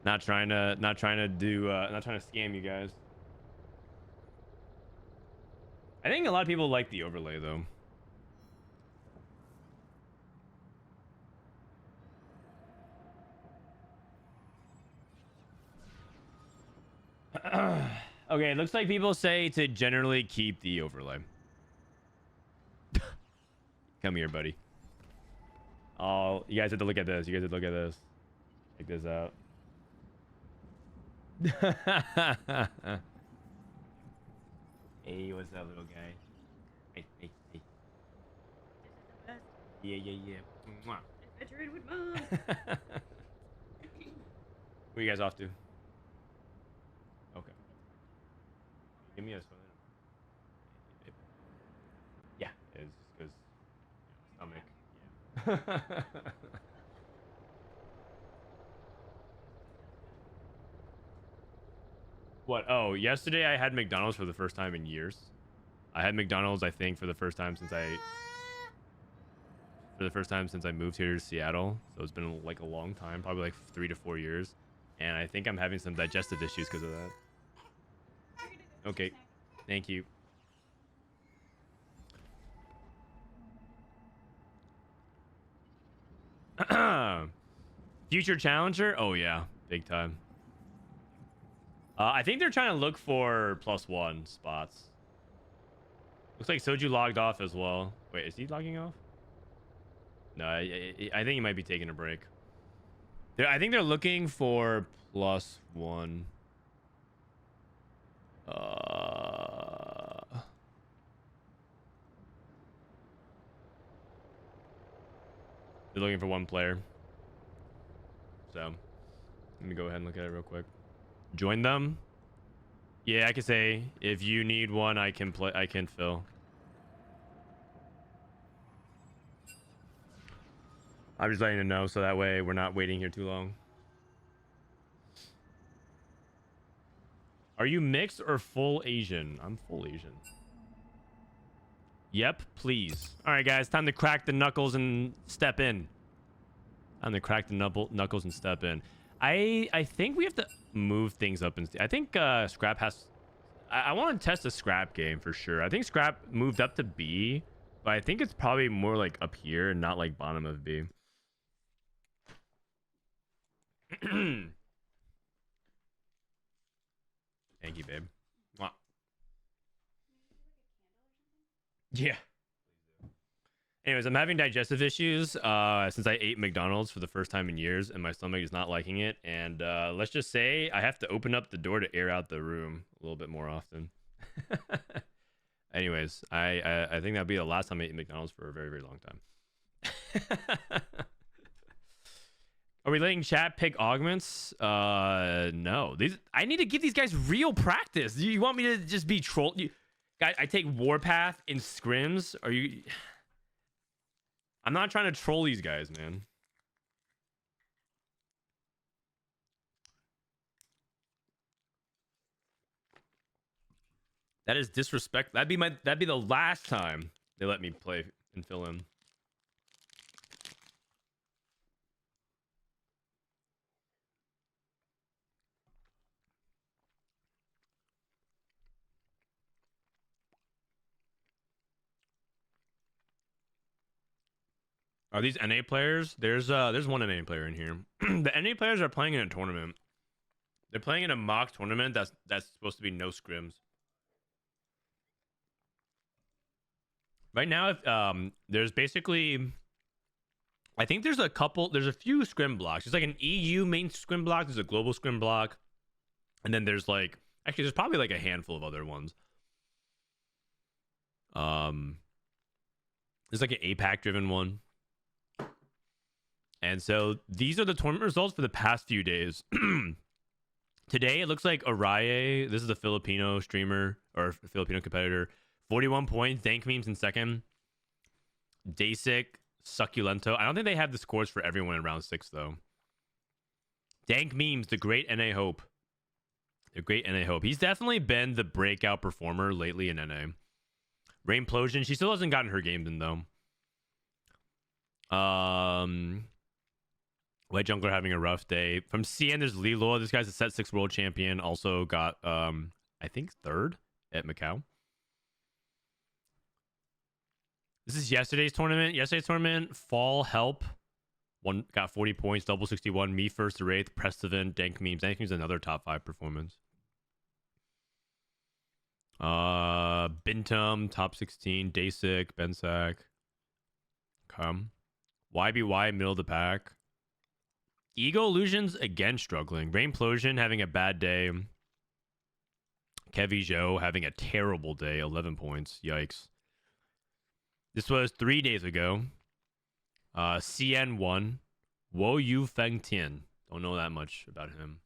Not trying to scam you guys. I think a lot of people like the overlay though. Okay, it looks like people say to generally keep the overlay. Come here, buddy. Oh, you guys have to look at this. You guys have to look at this. Check this out. Hey, what's up, little guy? Hey, hey, hey. Yeah, yeah, yeah. Mwah. Adventuring with Mom. Where you guys off to? Okay. Give me a swim. Yeah, it's just because stomach. Yeah. What? Oh, yesterday I had McDonald's for the first time in years. I had McDonald's, I think, for the first time since I moved here to Seattle. So it's been like a long time, probably like 3 to 4 years. And I think I'm having some digestive issues because of that. Okay. Thank you. Future challenger? Oh yeah, big time. I think they're trying to look for +1 spots. Looks like Soju logged off as well. Wait, is he logging off? No, I think he might be taking a break. I think they're looking for +1. They're looking for 1 player. So, let me go ahead and look at it real quick. Join them. Yeah, I can say if you need one, I can fill. I'm just letting you know so that way we're not waiting here too long. Are you mixed or full Asian? I'm full Asian. Yep, please. All right, guys, time to crack the knuckles and step in. Time to crack the knuckles and step in. I think we have to move things up. I think Scrap has... I want to test the Scrap game for sure. I think Scrap moved up to B, but I think it's probably more like up here and not like bottom of B. Thank you, babe. Mwah. Yeah. Anyways, I'm having digestive issues since I ate McDonald's for the first time in years, and my stomach is not liking it. And let's just say I have to open up the door to air out the room a little bit more often. Anyways, I think that'll be the last time I ate McDonald's for a very, very long time. Are we letting chat pick augments? No. I need to give these guys real practice. Do you want me to just be trolled? Guys, I take Warpath in scrims. Are you... I'm not trying to troll these guys, man. That is disrespect. That'd be the last time they let me play and fill in. Are these NA players? There's one NA player in here. The NA players are playing in a tournament. They're playing in a mock tournament that's supposed to be no scrims. Right now, there's basically, I think there's a few scrim blocks. There's like an EU main scrim block. There's a global scrim block, and then there's like, actually, there's probably like a handful of other ones. There's like an APAC driven one. And so these are the tournament results for the past few days. Today, it looks like Araye, this is a Filipino streamer or Filipino competitor, 41 points. Dank Memes in second. Dasic, Succulento. I don't think they have the scores for everyone in round 6, though. Dank Memes, the great NA Hope. The great NA Hope. He's definitely been the breakout performer lately in NA. Rainplosion, she still hasn't gotten her games in, though. White Jungler having a rough day. From CN, there's Lilo. This guy's a set 6 world champion. Also got, I think, 3rd at Macau. This is yesterday's tournament. Yesterday's tournament, Fall Help. One got 40 points, double 61. Me first to Wraith, Prestivent, Dank Memes. Dank Memes another top 5 performance. Bintum, top 16. Dasic, Bensac. Come. YBY, middle of the pack. Ego Illusions, again struggling. Rainplosion having a bad day. Kevy Zhou having a terrible day. 11 points. Yikes. This was 3 days ago. CN1. Wo Yu Feng Tian. Don't know that much about him.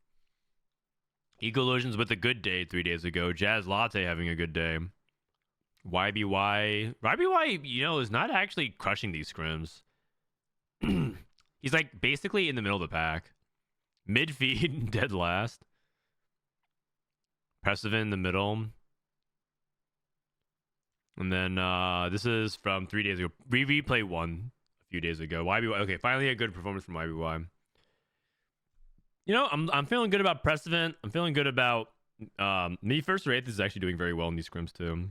Ego Illusions with a good day 3 days ago. Jazz Latte having a good day. YBY. YBY, you know, is not actually crushing these scrims. He's like basically in the middle of the pack. MidFeed, dead last. Prestivent in the middle. And then this is from 3 days ago. Rereplay 1 a few days ago. YBY. Okay, finally a good performance from YBY. You know, I'm feeling good about Prestivent. I'm feeling good about me first Wraith is actually doing very well in these scrims too.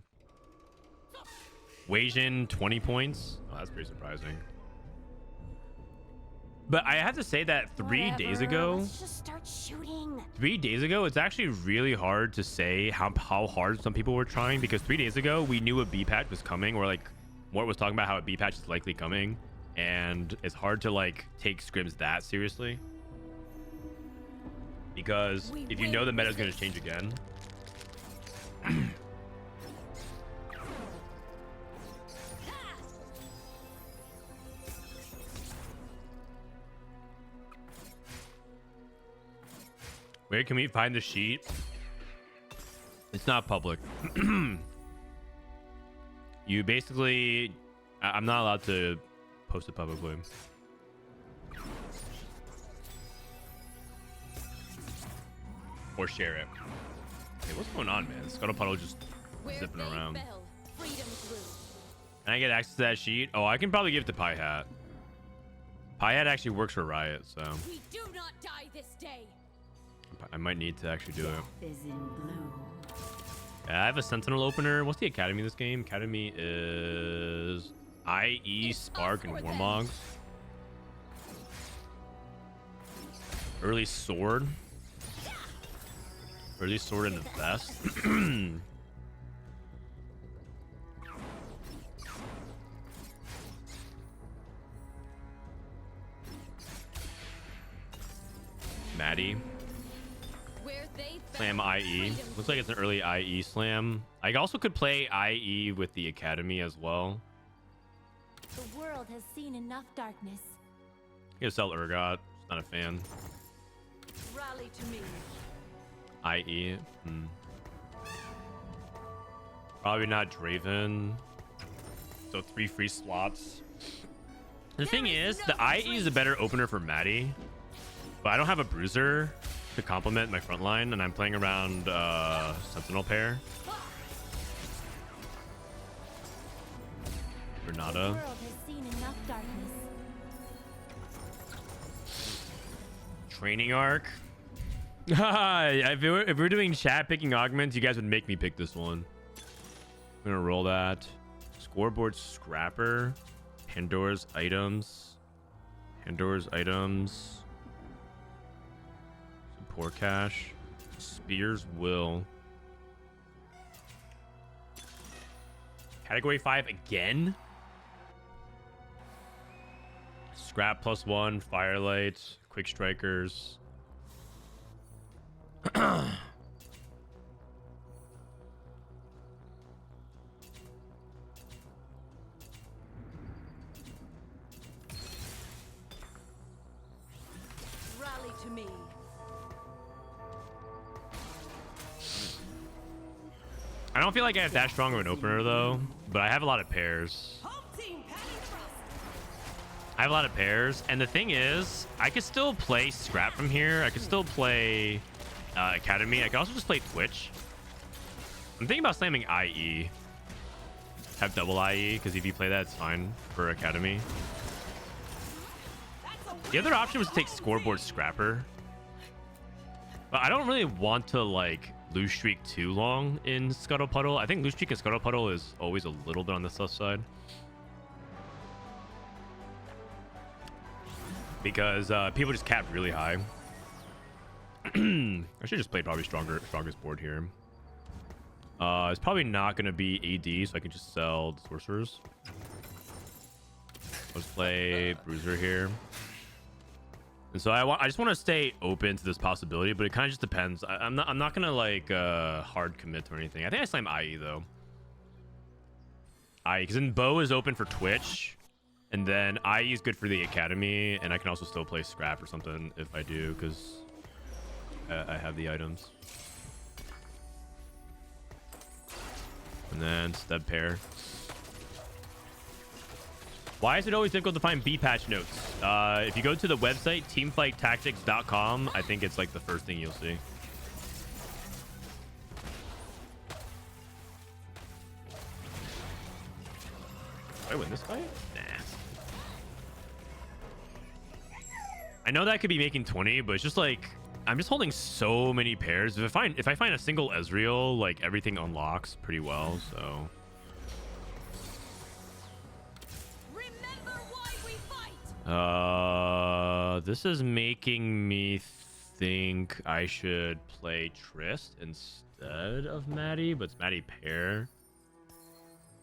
Weijin 20 points. Oh, that's pretty surprising. But I have to say that 3 days ago, Let's just start shooting. 3 days ago, it's actually really hard to say how hard some people were trying, because 3 days ago we knew a B patch was coming, or like Mort was talking about how a B patch is likely coming, and it's hard to like take scrims that seriously, because if you know the meta is going to change again. Where can we find the sheet? It's not public. You basically... I'm not allowed to post it publicly. Or share it. Hey, what's going on, man? Scuttle Puddle just zipping around. Can I get access to that sheet? Oh, I can probably give it to Pie Hat. Pie Hat actually works for Riot, so... We do not die this day. I might need to actually do it. Is in blue. Yeah, I have a Sentinel opener. What's the Academy of this game? Academy is IE, Spark, and Warmog. Early Sword. Early Sword and the Vest. Maddie. Slam IE. Looks like it's an early IE slam. I also could play IE with the Academy as well. The world has seen enough darkness. I'm gonna sell Urgot. Just not a fan. Rally to me. IE. Probably not Draven. So 3 free slots. The thing is, the IE is a better opener for Maddie. But I don't have a bruiser to complement my front line, and I'm playing around Sentinel pair. Renata. The world has seen enough darkness. Training arc. if we're doing chat picking augments, you guys would make me pick this one. I'm gonna roll that. Scoreboard Scrapper. Pandora's items. Pandora's items. Poor Cash. Spears Will. Category 5 again? Scrap +1, Firelight, Quick Strikers. Rally to me. I don't feel like I have that strong of an opener though, but I have a lot of pairs. I have a lot of pairs, and the thing is, I could still play Scrap from here. I could still play Academy. I could also just play Twitch. I'm thinking about slamming IE. Have double IE, because if you play that, it's fine for Academy. The other option was to take Scoreboard Scrapper. But I don't really want to like lose streak too long in Scuttle Puddle. I think lose streak in Scuttle Puddle is always a little bit on the sus side. Because people just cap really high. I should just play probably strongest board here. It's probably not going to be AD, so I can just sell the sorcerers. Let's play Bruiser here. And so I just want to stay open to this possibility, but it kind of just depends. I'm not gonna like hard commit to anything. I think I slam IE though. IE, because then Bow is open for Twitch, and then IE is good for the Academy, and I can also still play Scrap or something if I do, because I have the items. And then Step Pair. Why is it always difficult to find B patch notes? If you go to the website, teamfighttactics.com, I think it's like the first thing you'll see. Did I win this fight? Nah. I know that could be making 20, but it's just like, I'm just holding so many pairs. If I find a single Ezreal, like everything unlocks pretty well, so. This is making me think I should play Trist instead of Maddie, but it's Maddie pair.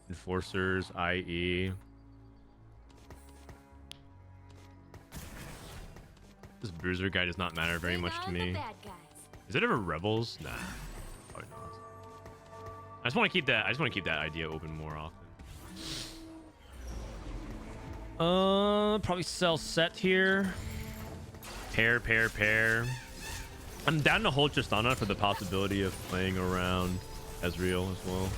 Enforcers, IE. This Bruiser guy does not matter very much to me. Is it ever Rebels? Nah, probably not. I just want to keep that idea open more often. Probably sell Set here. Pair. I'm down to hold Tristana for the possibility of playing around Ezreal as well.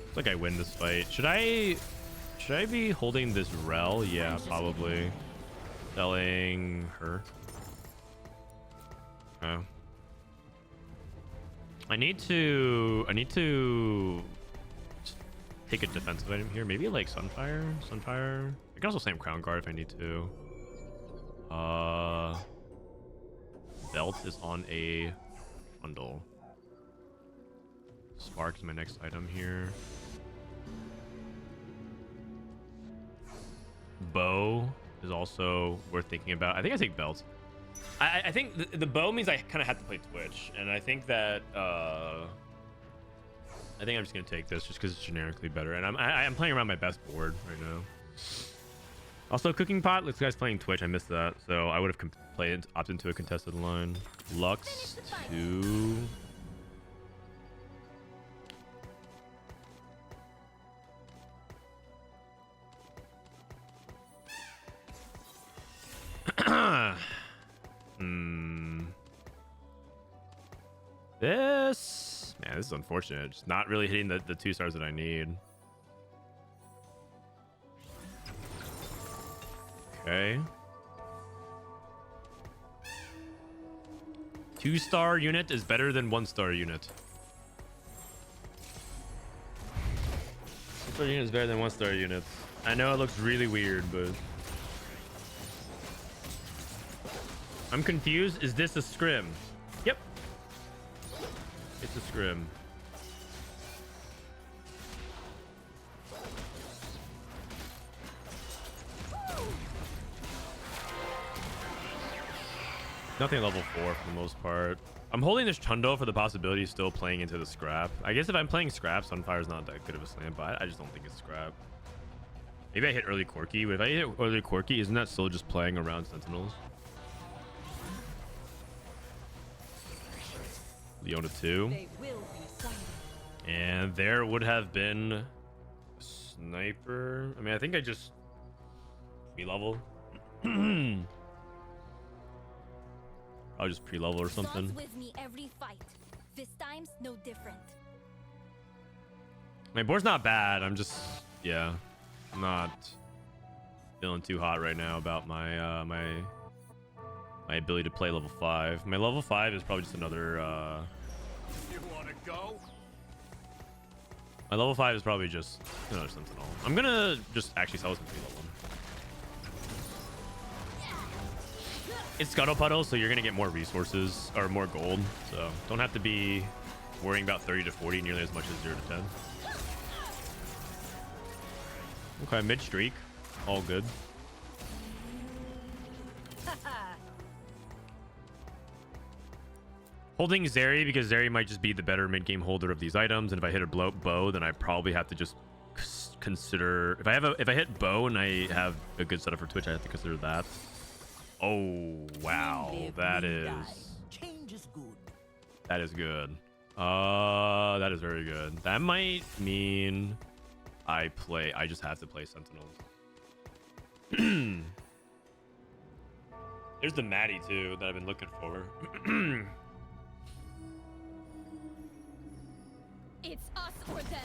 Looks like I win this fight. Should I be holding this Rel? Yeah, probably. Selling her. Oh. I need to take a defensive item here. Maybe like Sunfire. I can also slam Crown Guard if I need to. Belt is on a bundle. Spark is my next item here. Bow is also worth thinking about. I think I take Belt. I think the bow means I kind of have to play Twitch, and I think that I think I'm just gonna take this just because it's generically better, and I'm playing around my best board right now. Also, Cooking Pot. This guy's playing Twitch. I missed that, so I would have opted into a contested line. Lux 2. This is unfortunate. Just not really hitting the 2 stars that I need. Okay. 2-star unit is better than 1-star unit. 2-star unit is better than 1-star unit. I know it looks really weird, but I'm confused. Is this a scrim? Yep. It's a scrim. Nothing level 4 for the most part. I'm holding this Chundo for the possibility of still playing into the scrap. I guess if I'm playing scrap, Sunfire's not that good of a slam, but I just don't think it's scrap. Maybe I hit early Corki, but if I hit early Corki, isn't that still just playing around Sentinels? Leona 2. And there would have been a sniper. I mean, I think I just pre-level. I'll just pre-level or something. With me every fight. This time's no different. My board's not bad. I'm just, yeah, I'm not feeling too hot right now about my my ability to play level 5. My level 5 is probably just another You wanna go? My level 5 is probably just another Sentinel. I'm gonna just actually sell some 3 level. It's Scuttle Puddle, so you're gonna get more resources or more gold. So don't have to be worrying about 30 to 40 nearly as much as 0 to 10. Okay, mid streak, all good. Holding Zeri because Zeri might just be the better mid game holder of these items, and if I hit a bow, then I probably have to just consider if I hit bow and I have a good setup for Twitch, I have to consider that. Oh wow, that is good. That is good. That is very good. That might mean I just have to play Sentinels. There's the Maddie too that I've been looking for. It's us or them.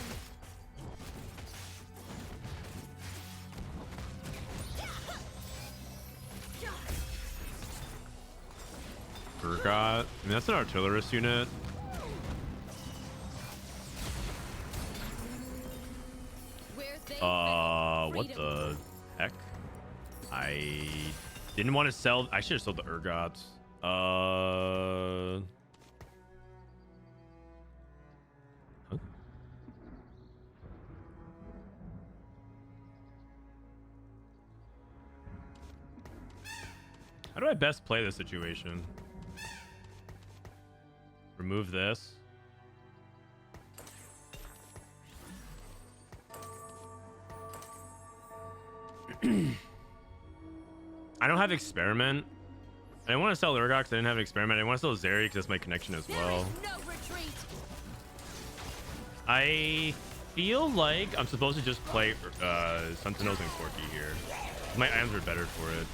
Forgot. I mean, that's an artillerist unit. What the heck? I didn't want to sell. I should have sold the Urgots. Huh? How do I best play this situation? Remove this. I don't have Experiment. I didn't want to sell Urgot because I didn't have Experiment. I want to sell Zeri because that's my connection as well. No retreat. I feel like I'm supposed to just play Sentinels and Corki here. My items are better for it.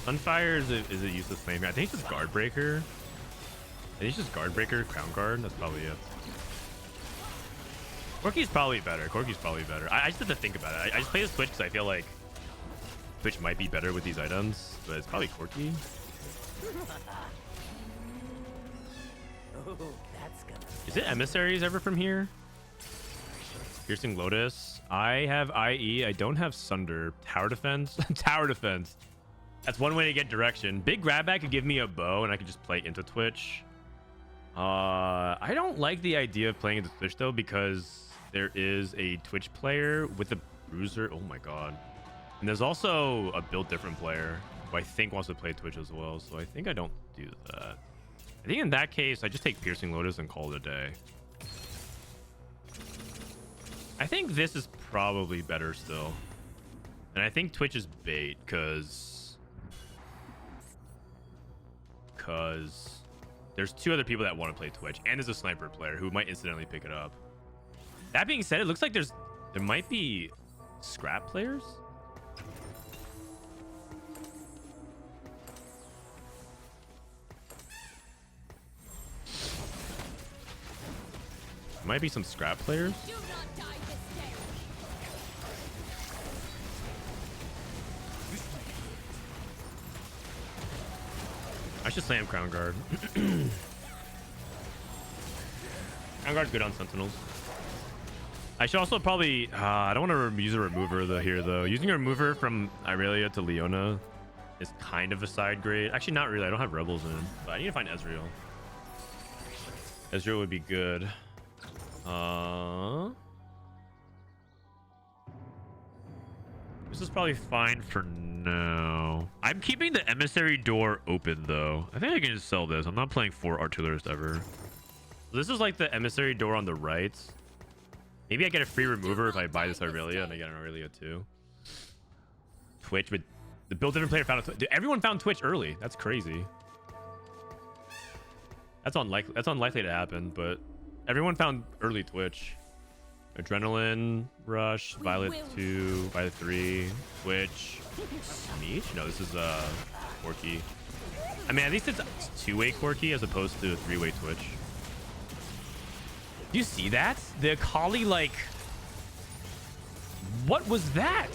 Sunfire is a useless flame. I think it's just Guard Breaker. I think it's just Guard Breaker, Crown Guard. That's probably it. Corki's probably better. Corki's probably better. I just have to think about it. I just play this Twitch because I feel like Twitch might be better with these items, but it's probably Corki. Is it Emissaries ever from here? Piercing Lotus. I have IE. I don't have Sunder. Tower Defense. Tower Defense. That's one way to get direction. Big grab bag could give me a bow and I could just play into Twitch. I don't like the idea of playing into Twitch though, because there is a Twitch player with a bruiser. Oh my god. And there's also a build different player who I think wants to play Twitch as well. So I think I don't do that. I think in that case, I just take Piercing Lotus and call it a day. I think this is probably better still. And I think Twitch is bait because there's 2 other people that want to play Twitch, and there's a sniper player who might incidentally pick it up. That being said, it looks like there might be scrap players. Might be some scrap players. Do not die this day. I should slam Crown Guard. Crown Guard's good on Sentinels. I should also probably... I don't want to use a remover here, though. Using a remover from Irelia to Leona is kind of a side grade. Actually, not really. I don't have Rebels in. But I need to find Ezreal. Ezreal would be good. This is probably fine for now. I'm keeping the emissary door open though. I think I can just sell this. I'm not playing 4 artillerists ever. So this is like the emissary door on the right. Maybe I get a free remover if I buy this Aurelia and I get an Aurelia too. Twitch, but the build different player found Dude, everyone found Twitch early. That's crazy. That's unlikely to happen, but everyone found early Twitch. Adrenaline, Rush, Violet 2, Violet 3, Twitch, Smeech? No, this is Corki. I mean, at least it's 2-way Corki as opposed to a 3-way Twitch. Do you see that? The Akali, like... What was that?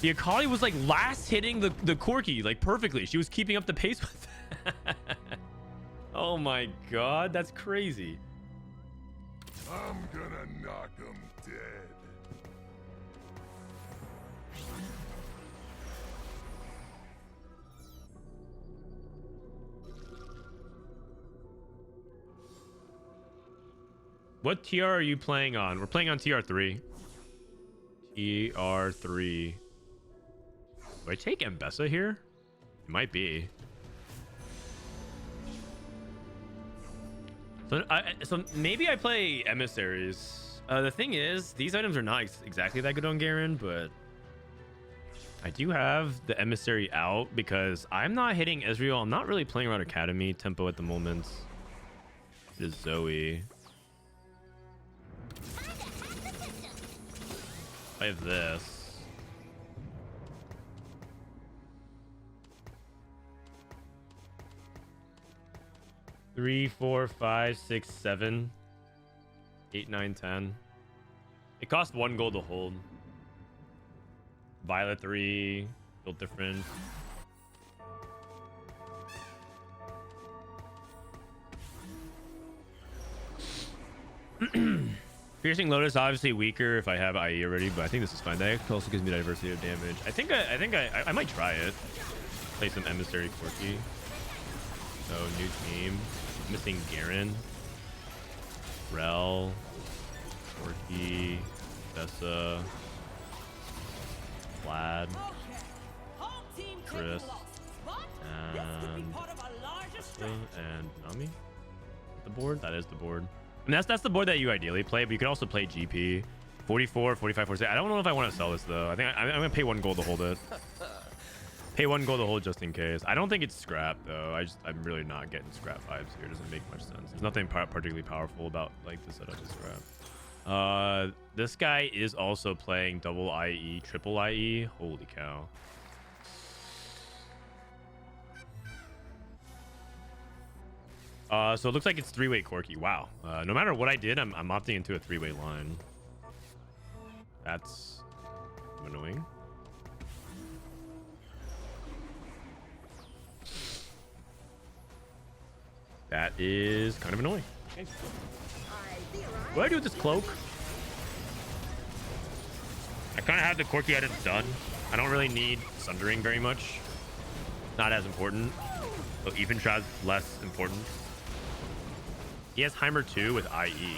The Akali was, like, last hitting the Corki, like, perfectly. She was keeping up the pace with that. Oh my god, that's crazy. I'm gonna knock him What TR are you playing on? We're playing on TR3. TR3. Do I take Mbessa here? It might be. So maybe I play emissaries. The thing is, these items are not exactly that good on Garen, but I do have the emissary out because I'm not hitting Ezreal. I'm not really playing around Academy tempo at the moment. It is Zoe. I have this. 3, 4, 5, 6, 7, 8, 9, 10. It costs 1 gold to hold. Violet 3, built different. Piercing Lotus obviously weaker if I have IE already, but I think this is fine. That also gives me diversity of damage. I think I might try it. Play some Emissary Quirky. So new team. Missing Garen. Rel. Quirky. Tessa. Vlad. Chris. And Nami. The board? That is the board. I mean, that's the board that you ideally play, but you can also play GP. 44, 45, 46. I don't know if I want to sell this, though. I think I'm going to pay 1 gold to hold it. Pay 1 gold to hold just in case. I don't think it's scrap, though. I'm really not getting scrap vibes here. It doesn't make much sense. There's nothing particularly powerful about, like, the setup of scrap. This guy is also playing double IE, triple IE. Holy cow. So it looks like it's 3-way Corki. Wow. No matter what I did, I'm opting into a 3-way line. That's annoying. That is kind of annoying. Okay. What do I do with this cloak? I kind of have the Corki items done. I don't really need Sundering very much. Not as important. So Eventrad's less important. He has Heimer 2 with IE.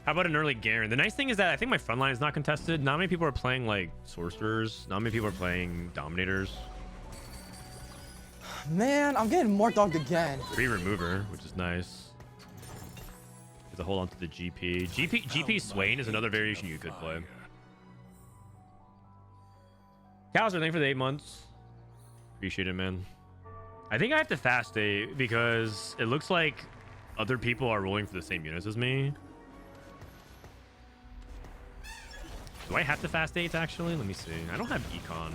How about an early Garen? The nice thing is that I think my front line is not contested. Not many people are playing like sorcerers. Not many people are playing dominators. Man, I'm getting more dogged again. Free remover, which is nice. To hold on to the GP. GP Swain is another variation you could play. Calzer, thank you for the 8 months. Appreciate it, man. I think I have to fast 8 because it looks like other people are rolling for the same units as me. Do I have to fast 8 actually? Let me see. I don't have econ.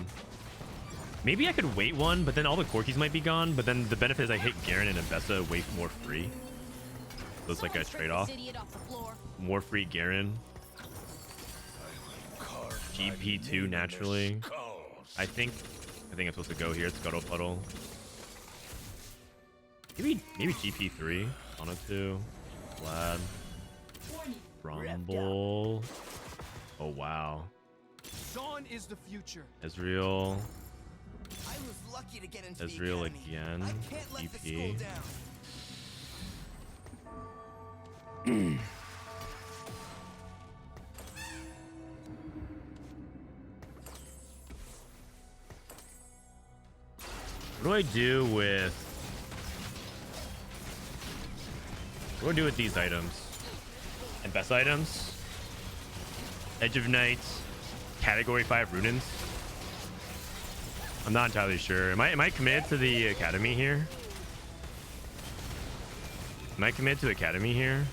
Maybe I could wait 1, but then all the Corkies might be gone. But then the benefit is I hit Garen and Mbessa way more free. So it's like a trade-off. More free Garen. GP2 naturally. I think I'm supposed to go here. It's Scuttle Puddle. Maybe GP3. Fauna 2. Vlad. Rumble. Oh wow. Dawn is the future. Ezreal. I was lucky to get into Ezreal the academy. again. I can't let the school GP. down. What do I do with... What do I do with these items? And best items? Edge of Night. Category 5 Runins. I'm not entirely sure. Am I committed to the Academy here? Am I committed to Academy here?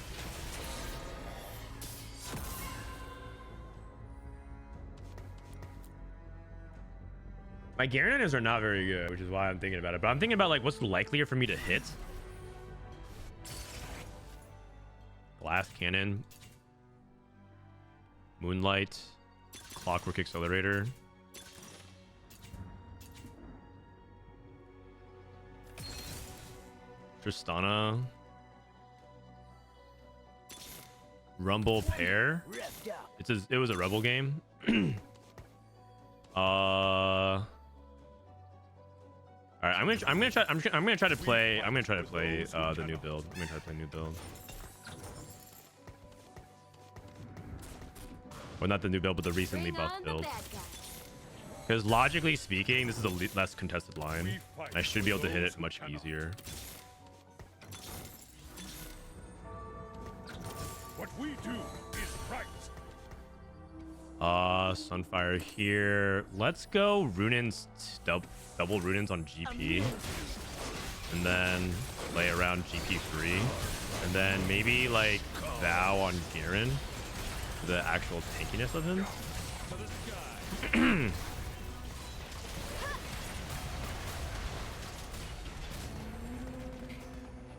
My Garen items are not very good, which is why I'm thinking about it. But I'm thinking about like what's likelier for me to hit. Glass Cannon. Moonlight. Clockwork Accelerator. Tristana. Rumble Pair. It was a Rebel game. All right, I'm gonna try to play the new build. I'm gonna try to play new build. Well, not the new build, but the recently buffed build. Because logically speaking, this is a less contested line. And I should be able to hit it much easier. What we do is right. Sunfire here. Let's go Runins, double Runins on GP. And then play around GP3. And then maybe like Vow on Garen. The actual tankiness of him.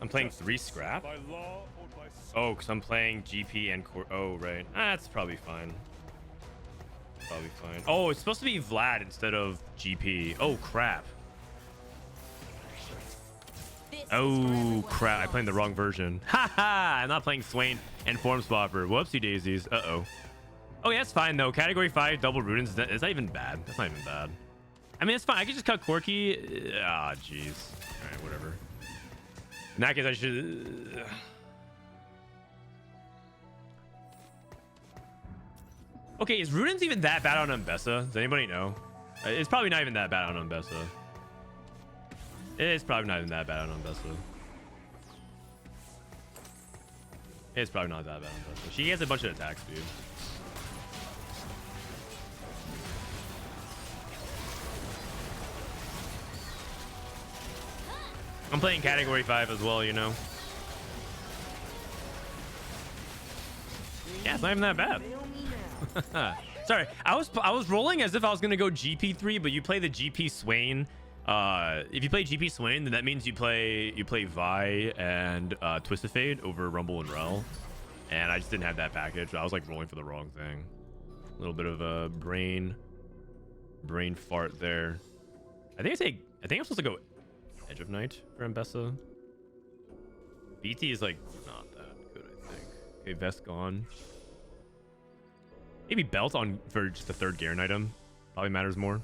I'm playing 3 scrap. Oh, because I'm playing GP and core. Oh, right. That's probably fine. Probably fine. Oh, it's supposed to be Vlad instead of GP. Oh, crap. Oh, crap. I'm playing the wrong version. Haha. I'm not playing Swain and Form Swapper. Whoopsie daisies. Uh-oh. Oh, yeah, it's fine, though. Category 5 double Rudens. It's not even bad. That's not even bad. I mean, it's fine. I can just cut Corki. Ah, jeez. All right, whatever. In that case, I should... Okay, is Rudens even that bad on Mbessa? Does anybody know? It's probably not even that bad on Mbessa. It's probably not even that bad on Mbessa. It's probably not that bad on Mbessa. She has a bunch of attack speed. I'm playing category 5 as well, you know. Yeah, it's not even that bad. Sorry, I was rolling as if I was gonna go GP3, but you play the GP Swain. If you play GP Swain, then that means you play Vi and Twisted Fate over Rumble and Rel. And I just didn't have that package. I was like rolling for the wrong thing. A little bit of a brain fart there. I think I'm supposed to go Edge of Night for Mbessa. BT is like not that good, I think. Okay, Vest gone. Maybe Belt on for just the 3rd Garen item. Probably matters more.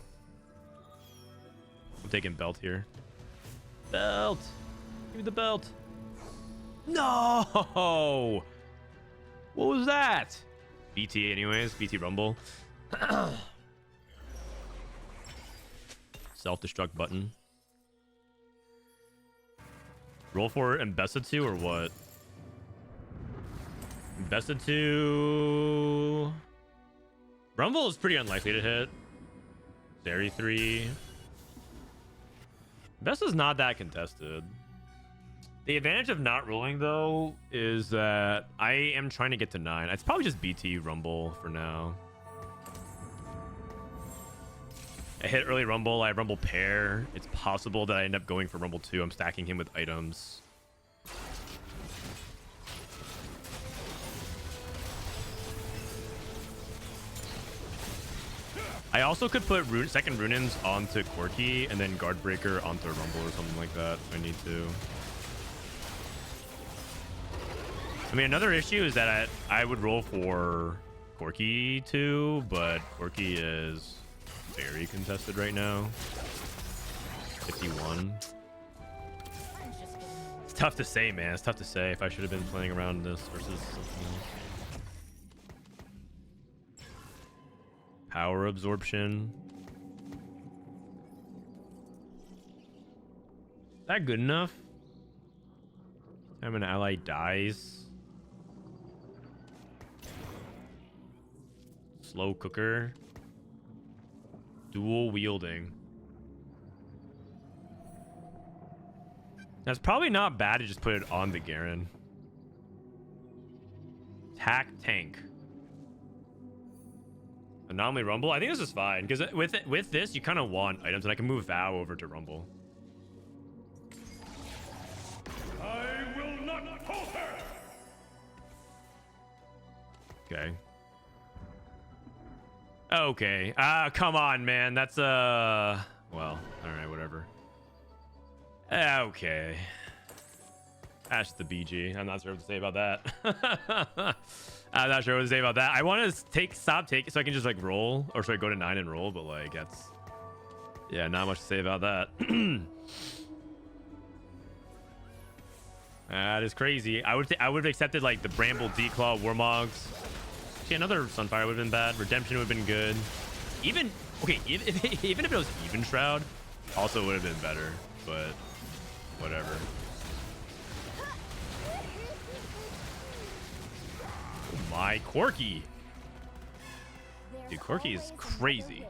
I'm taking Belt here. Belt! Give me the belt. No! What was that? BT anyways. BT Rumble. Self-destruct button. Roll for Mbessa 2 or what? Mbessa 2... Rumble is pretty unlikely to hit. Zeri 3. Mbessa's not that contested. The advantage of not rolling, though, is that I am trying to get to 9. It's probably just BT Rumble for now. I hit early Rumble. I have Rumble pair. It's possible that I end up going for Rumble 2. I'm stacking him with items. I also could put second Runins onto Corki and then Guard Breaker onto Rumble or something like that if I need to. I mean, another issue is that I would roll for Corki too, but Corki is very contested right now. 51. It's tough to say, man. It's tough to say if I should have been playing around this versus something else. Power absorption. Is that good enough? Time an ally dies. Slow cooker. Dual wielding. That's probably not bad to just put it on the Garen. Attack tank. Anomaly Rumble. I think this is fine because with this you kind of want items, and I can move Vow over to Rumble. I will not falter. Okay. Okay. Come on, man. That's well, all right, whatever. Okay. Ash the BG. I'm not sure what to say about that. I'm not sure what to say about that. I want to stop taking so I can just like roll, or should I go to 9 and roll? But like that's Yeah, not much to say about that. That is crazy. I would have accepted like the Bramble, Declaw, Warmogs. See, another Sunfire would have been bad. Redemption would have been good. Even okay, even if it was Even Shroud, also would have been better. But whatever. Oh my, Corki. Dude, Corki is crazy.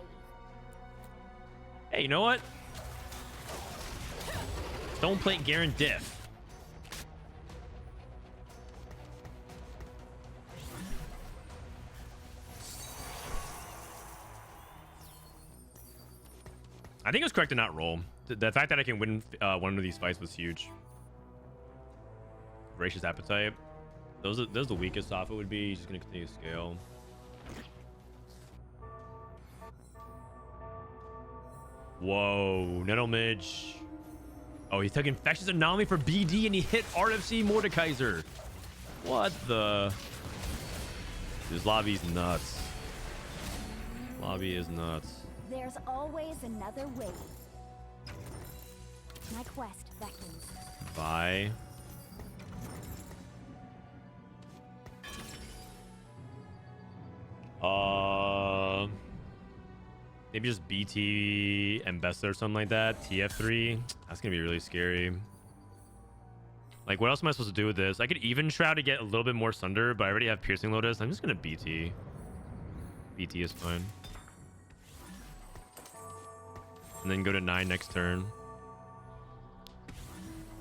Hey, you know what? Stoneplate Garen Diff. I think it was correct to not roll. The fact that I can win one of these fights was huge. Voracious Appetite. Those are the weakest Safo would be. He's just gonna continue to scale. Whoa, Nettle Midge. Oh, he took Infectious Anomaly for BD and he hit RFC Mordekaiser. What the? This lobby's nuts. Lobby is nuts. There's always another way. My quest beckons. Bye. Maybe just BT and Besta or something like that. TF3. That's gonna be really scary. Like, what else am I supposed to do with this? I could even Shroud to get a little bit more Sunder, but I already have Piercing Lotus. I'm just gonna BT. BT is fine. And then go to 9 next turn.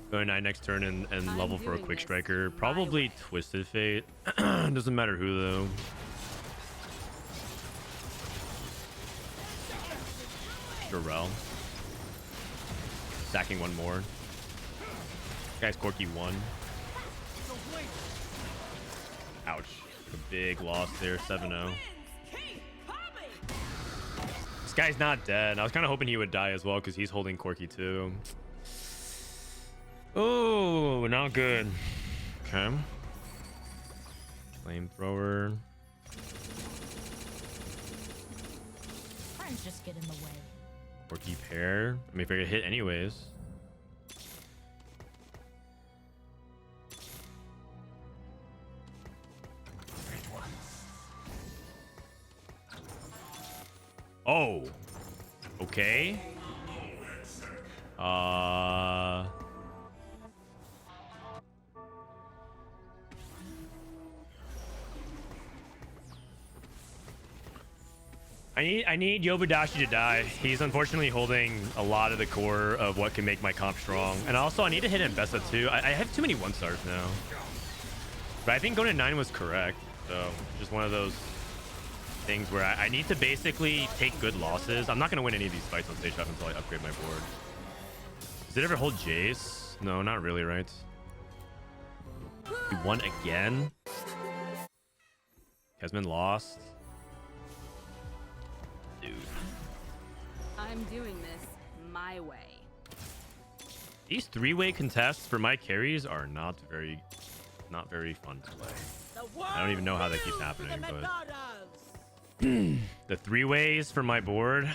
Go to 9 next turn and level for a Quick Striker. Probably Twisted Fate. Doesn't matter who though. Jarrell. Stacking one more. Guy's Corki 1. Ouch. A big loss there, 7-0. This guy's not dead. I was kind of hoping he would die as well because he's holding Corki too. Oh, not good. Okay. Flamethrower. Friends just get in the way. Corki pair. I mean, if I could hit anyways. Oh. Okay. I need Yobidashi to die. He's unfortunately holding a lot of the core of what can make my comp strong. And also, I need to hit Mbessa too. I have too many 1-stars now. But I think going to 9 was correct. So, just one of those things where I need to basically take good losses. I'm not going to win any of these fights on stage up until I upgrade my board. Does it ever hold Jace? No, not really, right? We won again? Kezman lost. Dude. I'm doing this my way. These 3-way contests for my carries are not very fun to play. I don't even know how that keeps happening, but the 3-ways for my board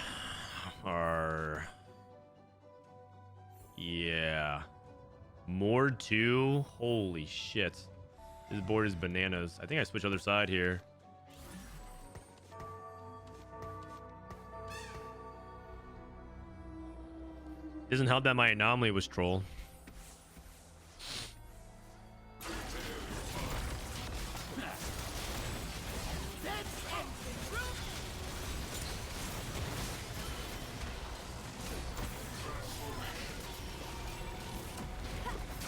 are, yeah, more 2. Holy shit, this board is bananas. I think I switch other side here. Doesn't help that my anomaly was troll.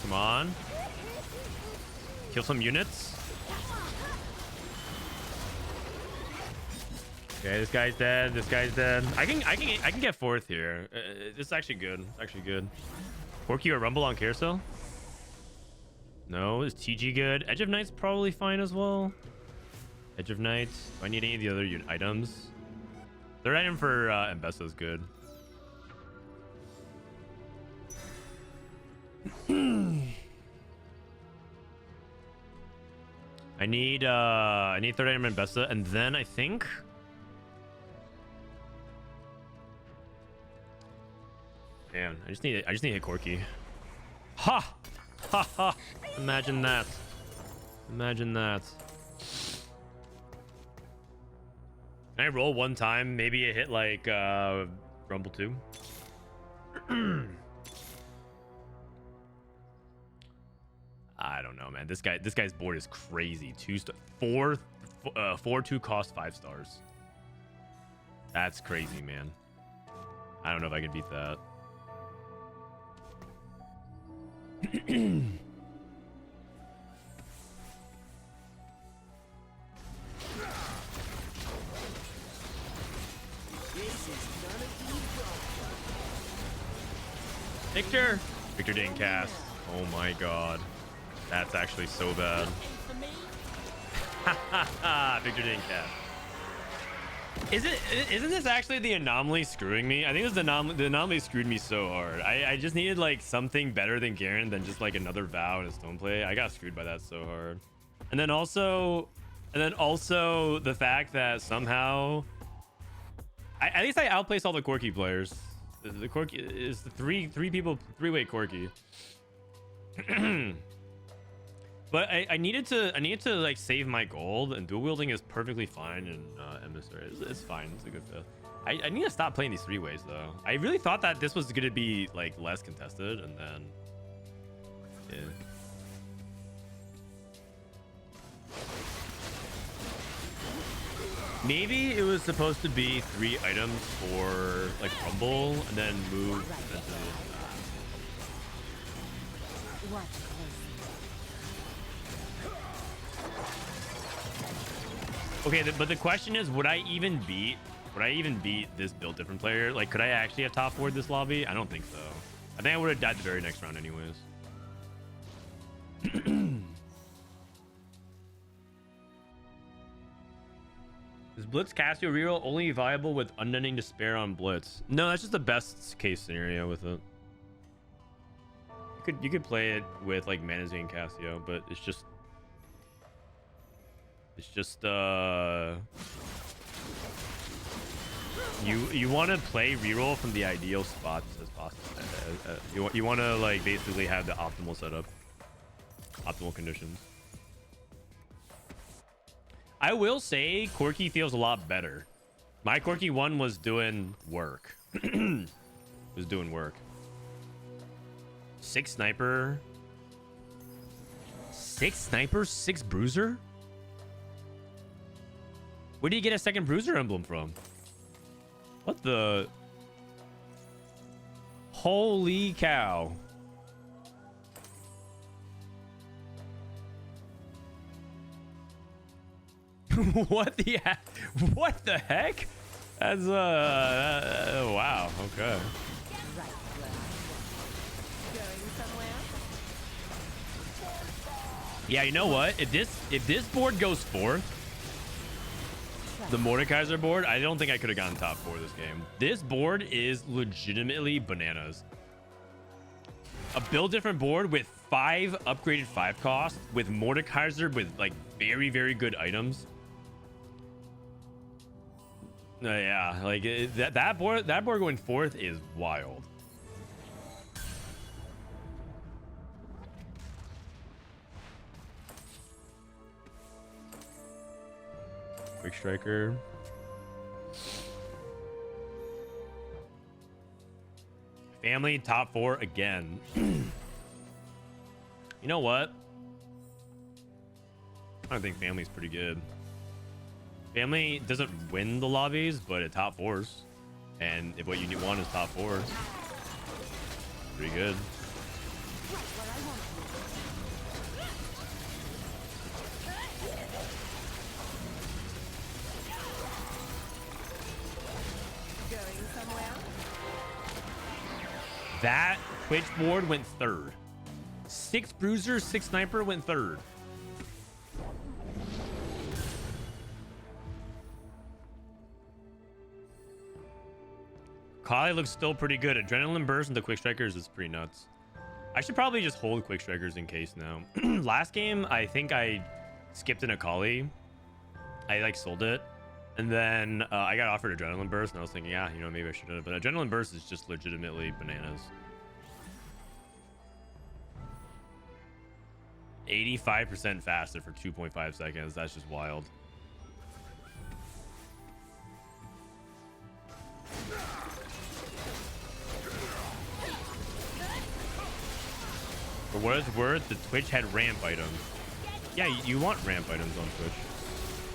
Come on. Kill some units. Okay, this guy's dead. This guy's dead. I can get 4th here. It's actually good. It's actually good. Corki or Rumble on Carousel? No. Is TG good? Edge of Night's probably fine as well. Edge of Night. Do I need any of the other items? Third item for Mbessa is good. I need third item Mbessa, and then I think Man, I just need to hit Corky. Ha! Ha ha! Imagine that. Imagine that. Can I roll one time? Maybe it hit like Rumble 2. I don't know, man. This guy's board is crazy. 4/2 cost 5 stars. That's crazy, man. I don't know if I can beat that. Victor didn't cast. Oh my god. That's actually so bad. Victor didn't cast. Isn't this actually the anomaly screwing me? I think the anomaly screwed me so hard. I just needed like something better than Garen than just like another Vow and a Stone Play. I got screwed by that so hard. And then also the fact that somehow at least I outplaced all the Corky players. The Corky is the three-way Corky. But I needed to like save my gold, and dual wielding is perfectly fine in Emissary. It's fine. It's a good fifth. I need to stop playing these 3-ways though. I really thought that this was gonna be like less contested, and then yeah. Maybe it was supposed to be 3 items for like Rumble, and then move. Okay, but the question is, would I even beat this build different player? Like, could I actually have top 4 this lobby? I don't think so. I think I would have died the very next round anyways. Is Blitz Cassio reroll only viable with Unending Despair on Blitz? No, that's just the best case scenario with it. You could play it with like Manazine and Cassio, but it's just you want to play reroll from the ideal spots as possible. You want to like basically have the optimal setup, optimal conditions. I will say Corky feels a lot better. My Corky 1 was doing work. Was doing work. 6 sniper. 6 sniper, 6 bruiser? Where do you get a second bruiser emblem from? What the? Holy cow. What the heck? That's wow, okay. Yeah, you know what? If this board goes 4th, the Mordekaiser board, I don't think I could have gotten top 4 this game. This board is legitimately bananas. A build different board with 5 upgraded 5 cost with Mordekaiser with like very, very good items. Yeah, like that board going 4th is wild. Quick Striker. Family top 4 again. You know what? I think Family's pretty good. Family doesn't win the lobbies, but it top 4s. And if what you want is top 4s, pretty good. That Twitch board went 3rd. 6 bruiser, 6 sniper went 3rd. Kali looks still pretty good. Adrenaline burst and the quick strikers is pretty nuts. I should probably just hold quick strikers in case now. Last game, I think I skipped an Akali. I like sold it. And then I got offered Adrenaline Burst, and I was thinking, yeah, you know, maybe I should have. But Adrenaline Burst is just legitimately bananas. 85% faster for 2.5 seconds. That's just wild. For what it's worth, the Twitch had ramp items. Yeah, you want ramp items on Twitch.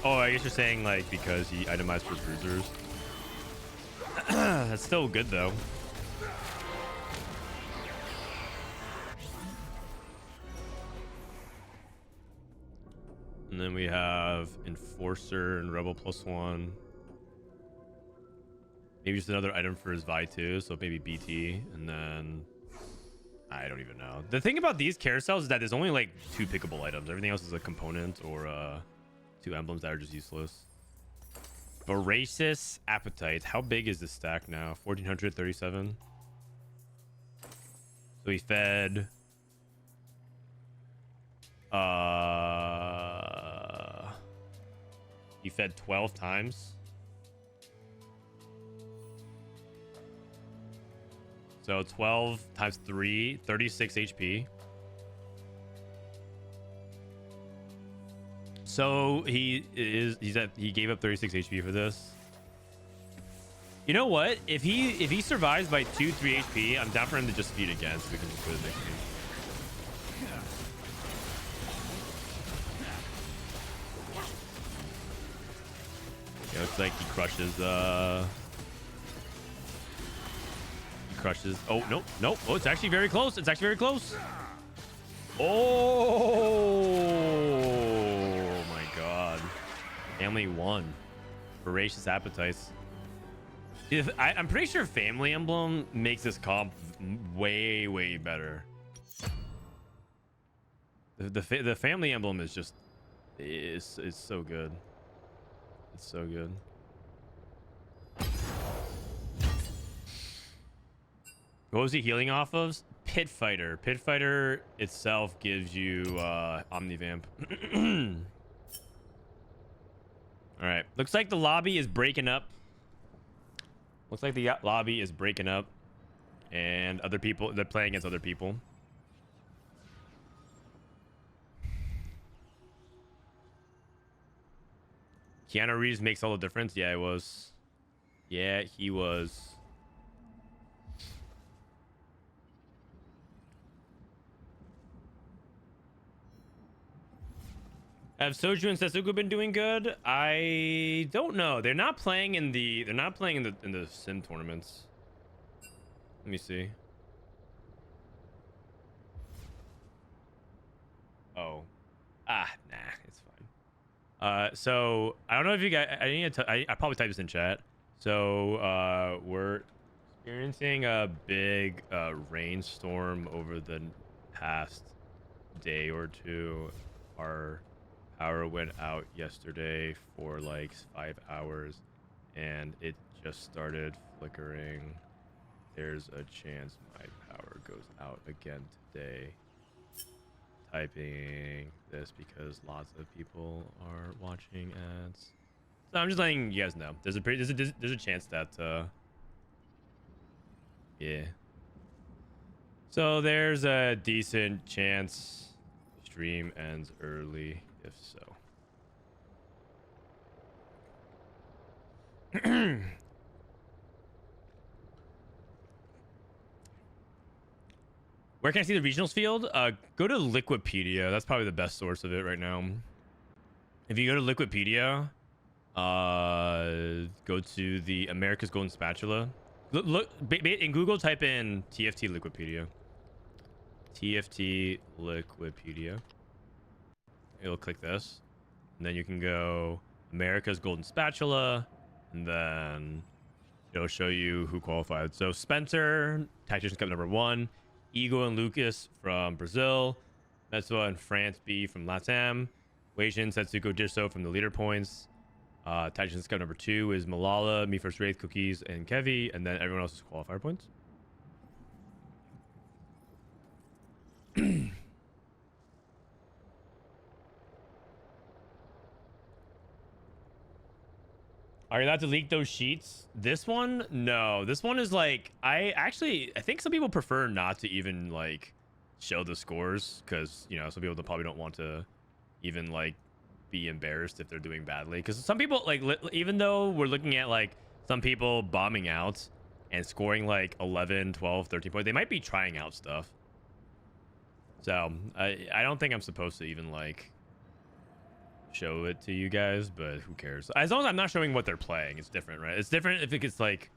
Oh, I guess you're saying like because he itemized for bruisers. That's still good though. And then we have Enforcer and Rebel +1. Maybe just another item for his Vi too, so maybe BT, and then I don't even know. The thing about these carousels is that there's only like 2 pickable items. Everything else is a component or 2 emblems that are just useless. Voracious Appetite. How big is this stack now? 1437. So he fed he fed 12 times. So 12 times 3, 36 HP. So he gave up 36 HP for this. You know what? If he survives by 2-3 HP, I'm down for him to just feed again so we can just go to the next game. It looks like he crushes oh nope. Oh, it's actually very close. Oh my god. Family 1. Voracious Appetites. I'm pretty sure Family Emblem makes this comp way better. The Family Emblem is just it's so good. It's so good. What was he healing off of? Pit Fighter. Pit Fighter itself gives you Omnivamp. All right. Looks like the lobby is breaking up. And other people, they're playing against other people. Keanu Reeves makes all the difference. Yeah, he was. Have Soju and Setsuko been doing good? I don't know. They're not playing in the sim tournaments. Let me see. Oh. Nah, it's fine. So I don't know if you guys I probably typed this in chat. So we're experiencing a big rainstorm over the past day or two. Our power went out yesterday for like 5 hours and it just started flickering. There's a chance my power goes out again today. Typing this because lots of people are watching ads. So I'm just letting you guys know. There's a chance that yeah. So there's a decent chance stream ends early. If so. Where can I see the regionals field? Go to Liquipedia. That's probably the best source of it right now. If you go to Liquipedia, go to the America's Golden Spatula. Look in Google, type in TFT Liquipedia. TFT Liquipedia. You'll click this, and then you can go America's Golden Spatula, and then it'll show you who qualified. So Spencer, Tacticians Cup #1, Ego and Lucas from Brazil, Metsua and France B from Latam, Weijin, Setsuko, Jiso from the leader points. Tacticians Cup #2 is Malala, Me First Wraith, Cookies, and Kevi, and then everyone else's qualifier points. Are you allowed to leak those sheets? This one? No. This one is like, I think some people prefer not to even like show the scores because, you know, some people probably don't want to even like be embarrassed if they're doing badly. Because some people, like, even though we're looking at like some people bombing out and scoring like 11, 12, 13 points, they might be trying out stuff. So I don't think I'm supposed to even like show it to you guys, but who cares? As long as I'm not showing what they're playing, it's different, right? It's different if it gets like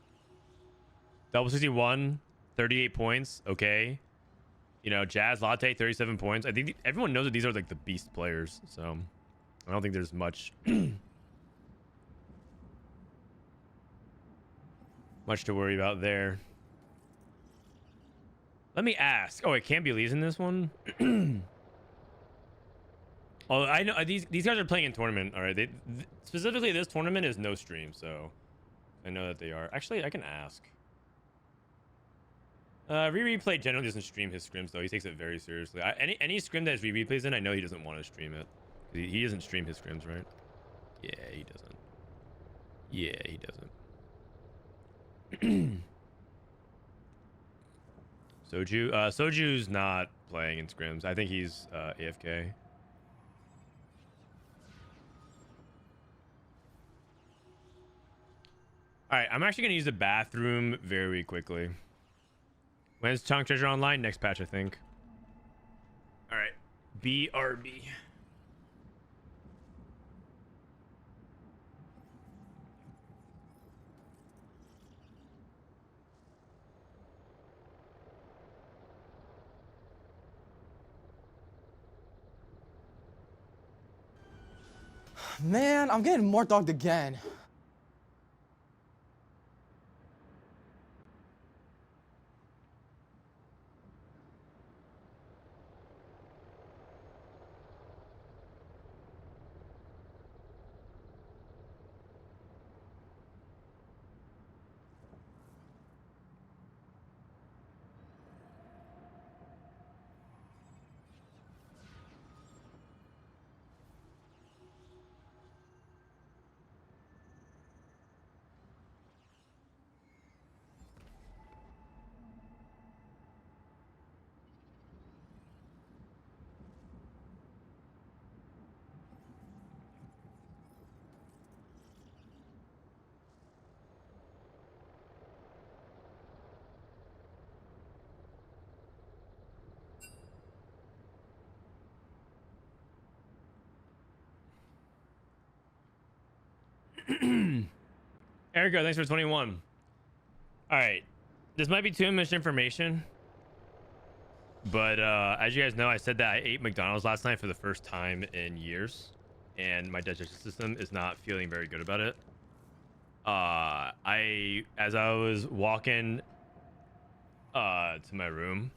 double 61, 38 points, okay. You know, Jazz Latte, 37 points. I think everyone knows that these are like the beast players, so I don't think there's much much to worry about there. Let me ask. Oh, wait, Cambulee's in this one. Oh, I know these guys are playing in tournament. All right, specifically this tournament is no stream, so I know that they are. Actually, I can ask. Rereplay generally doesn't stream his scrims though. He takes it very seriously. Any scrim that Rereplays in, I know he doesn't want to stream it. He doesn't stream his scrims, right? Yeah, he doesn't. Yeah, he doesn't. Soju's not playing in scrims. I think he's AFK. All right, I'm actually gonna use the bathroom very quickly. When's Chunk Treasure online? Next patch, I think. All right, BRB. Man, I'm getting more dogged again. Erica, thanks for 21. All right, this might be too much information, but as you guys know, I said that I ate McDonald's last night for the first time in years, and my digestive system is not feeling very good about it. As I was walking to my room,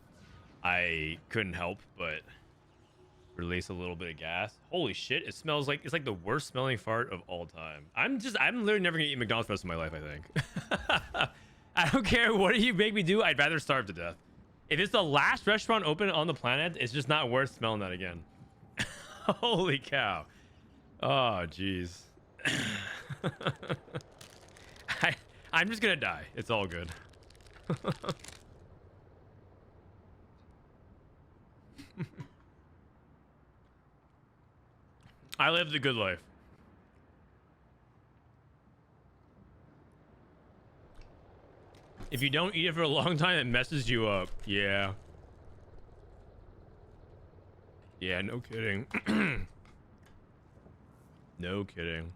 I couldn't help but release a little bit of gas. Holy shit, it smells like, it's like the worst smelling fart of all time. I'm literally never gonna eat McDonald's for the rest of my life, I think. I don't care what you make me do, I'd rather starve to death. If it's the last restaurant open on the planet, it's just not worth smelling that again. Holy cow. Oh jeez. I'm just gonna die. It's all good. I lived a good life. If you don't eat it for a long time, it messes you up. Yeah. Yeah, no kidding. No kidding.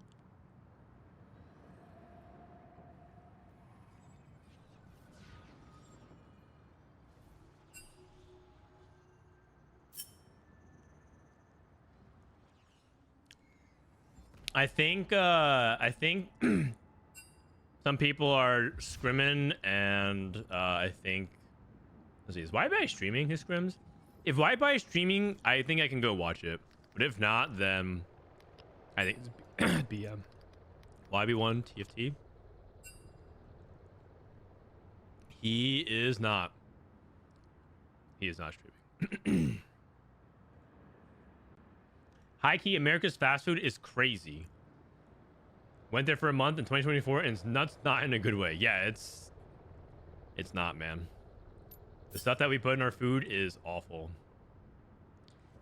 I think some people are scrimming, and I think, let's see, is YBY streaming his scrims? If YBY is streaming, I think I can go watch it. But if not, then I think it's BM. YBY1 TFT. He is not. He is not streaming. High key, America's fast food is crazy. Went there for a month in 2024 and it's not in a good way. Yeah, it's not, man. The stuff that we put in our food is awful.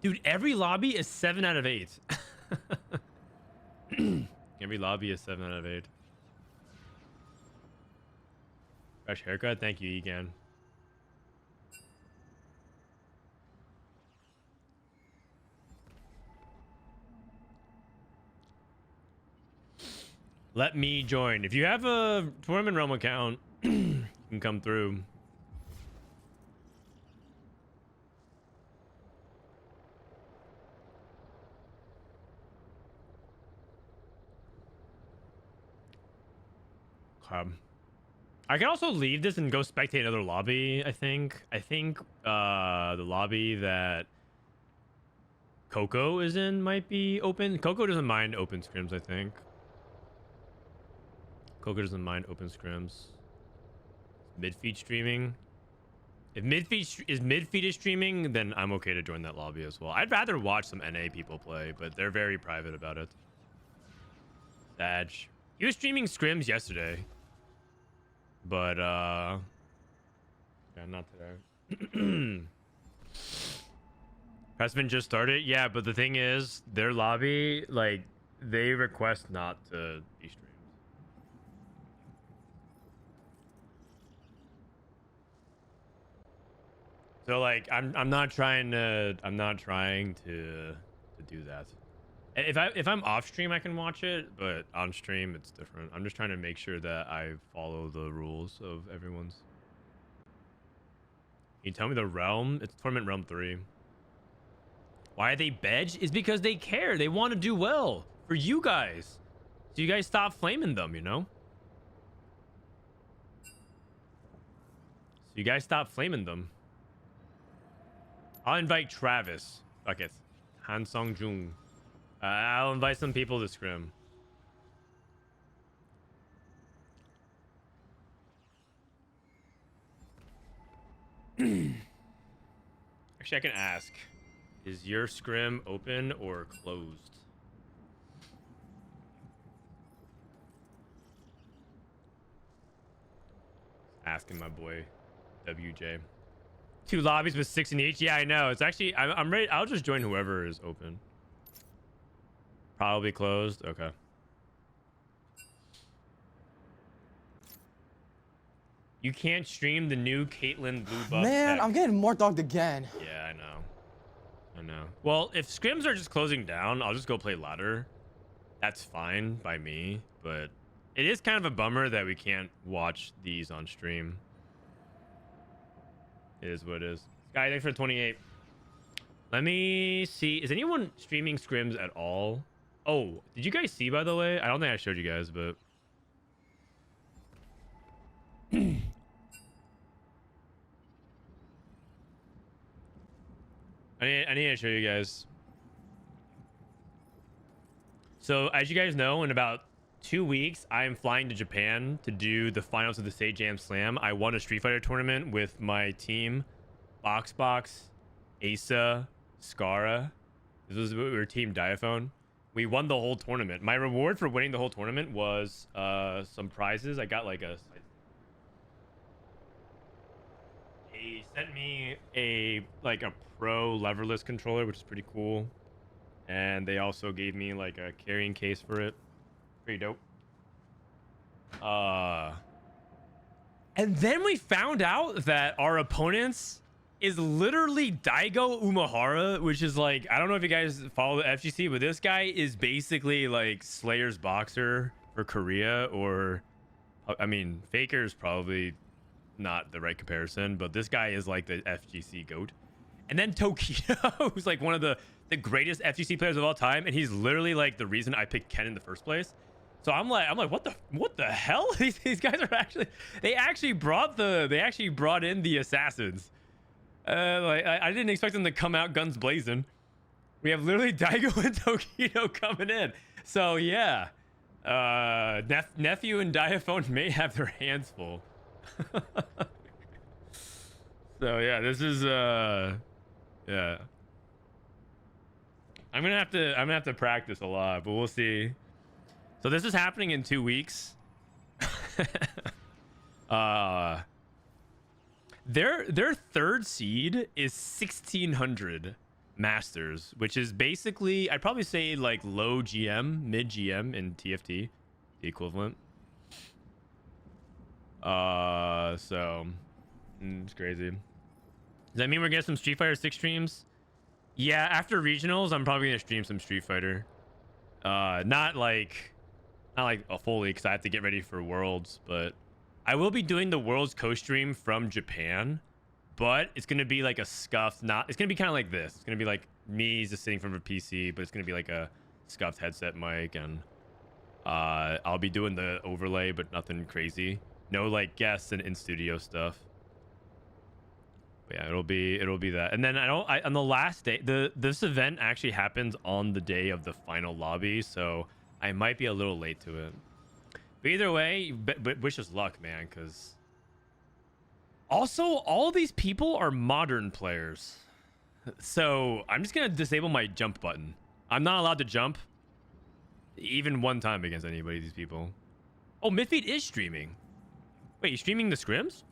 Dude, every lobby is 7 out of 8. Every lobby is 7 out of 8. Fresh haircut. Thank you, Egan. Let me join. If you have a Tournament Realm account, you can come through. I can also leave this and go spectate another lobby, I think. The lobby that Coco is in might be open. Coco doesn't mind open scrims, I think. Coco doesn't mind open scrims. MidFeed streaming. If MidFeed is streaming, then I'm okay to join that lobby as well. I'd rather watch some NA people play, but they're very private about it. Sag. He was streaming scrims yesterday. But yeah, not today. Prestivent just started. Yeah, but the thing is, their lobby, like, they request not to be streamed. So like, I'm not trying to do that. If I'm off stream, I can watch it, but on stream it's different. I'm just trying to make sure that I follow the rules of everyone's. Can you tell me the realm? It's Tournament Realm 3. Why are they bedged? Is because they care. They want to do well for you guys. So you guys stop flaming them, you know? So you guys stop flaming them. I'll invite Travis. Fuck it. Han Song Jung. I'll invite some people to scrim. Actually, I can ask. Is your scrim open or closed? Asking my boy, WJ. 2 lobbies with 6 in each. Yeah, I know. It's actually, I'm ready. I'll just join whoever is open. Probably closed. Okay. You can't stream the new Caitlyn Blue Buff. Man, tech. I'm getting more dogged again. Yeah, I know. I know. Well, if scrims are just closing down, I'll just go play ladder. That's fine by me, but it is kind of a bummer that we can't watch these on stream. It is what it is. Sky, thanks for 28. Let me see. Is anyone streaming scrims at all? Oh, did you guys see, by the way? I don't think I showed you guys, but I need to show you guys. So, as you guys know, in about 2 weeks, I am flying to Japan to do the finals of the State Jam Slam. I won a Street Fighter tournament with my team, Boxbox, Asa, Scara. This was we were Team Diaphone. We won the whole tournament. My reward for winning the whole tournament was some prizes. I got like they sent me a pro leverless controller, which is pretty cool, and they also gave me like a carrying case for it. Pretty dope. And then we found out that our opponents is literally Daigo Umehara, which is like, I don't know if you guys follow the FGC, but this guy is basically like Slayer's boxer for Korea, or I mean, Faker's probably not the right comparison, but this guy is like the FGC GOAT. And then Tokido, who's like one of the greatest FGC players of all time, and he's literally like the reason I picked Ken in the first place. So I'm like, what the hell? These guys are actually brought in the assassins. Like I didn't expect them to come out guns blazing. We have literally Daigo and Tokido coming in. So yeah, nephew and Diaphone may have their hands full. So yeah, this is yeah. I'm gonna have to practice a lot, but we'll see. So this is happening in 2 weeks. Their third seed is 1600 masters, which is basically, I'd probably say like low GM, mid GM in TFT, the equivalent. So it's crazy. Does that mean we're getting some Street Fighter 6 streams? Yeah, after regionals, I'm probably gonna stream some Street Fighter. Not like a fully, because I have to get ready for Worlds, but I will be doing the Worlds co-stream from Japan, but it's gonna be like a scuffed, it's gonna be kind of like this. It's gonna be like me just sitting from a PC, but it's gonna be like a scuffed headset mic, and I'll be doing the overlay, but nothing crazy. No like guests and in-studio stuff. But yeah, it'll be that. And then on the last day, this event actually happens on the day of the final lobby, so I might be a little late to it. But either way, but wish us luck, man, because also all these people are modern players. So I'm just gonna disable my jump button. I'm not allowed to jump even one time against anybody of these people. Oh, MidFeed is streaming. Wait, he's streaming the scrims?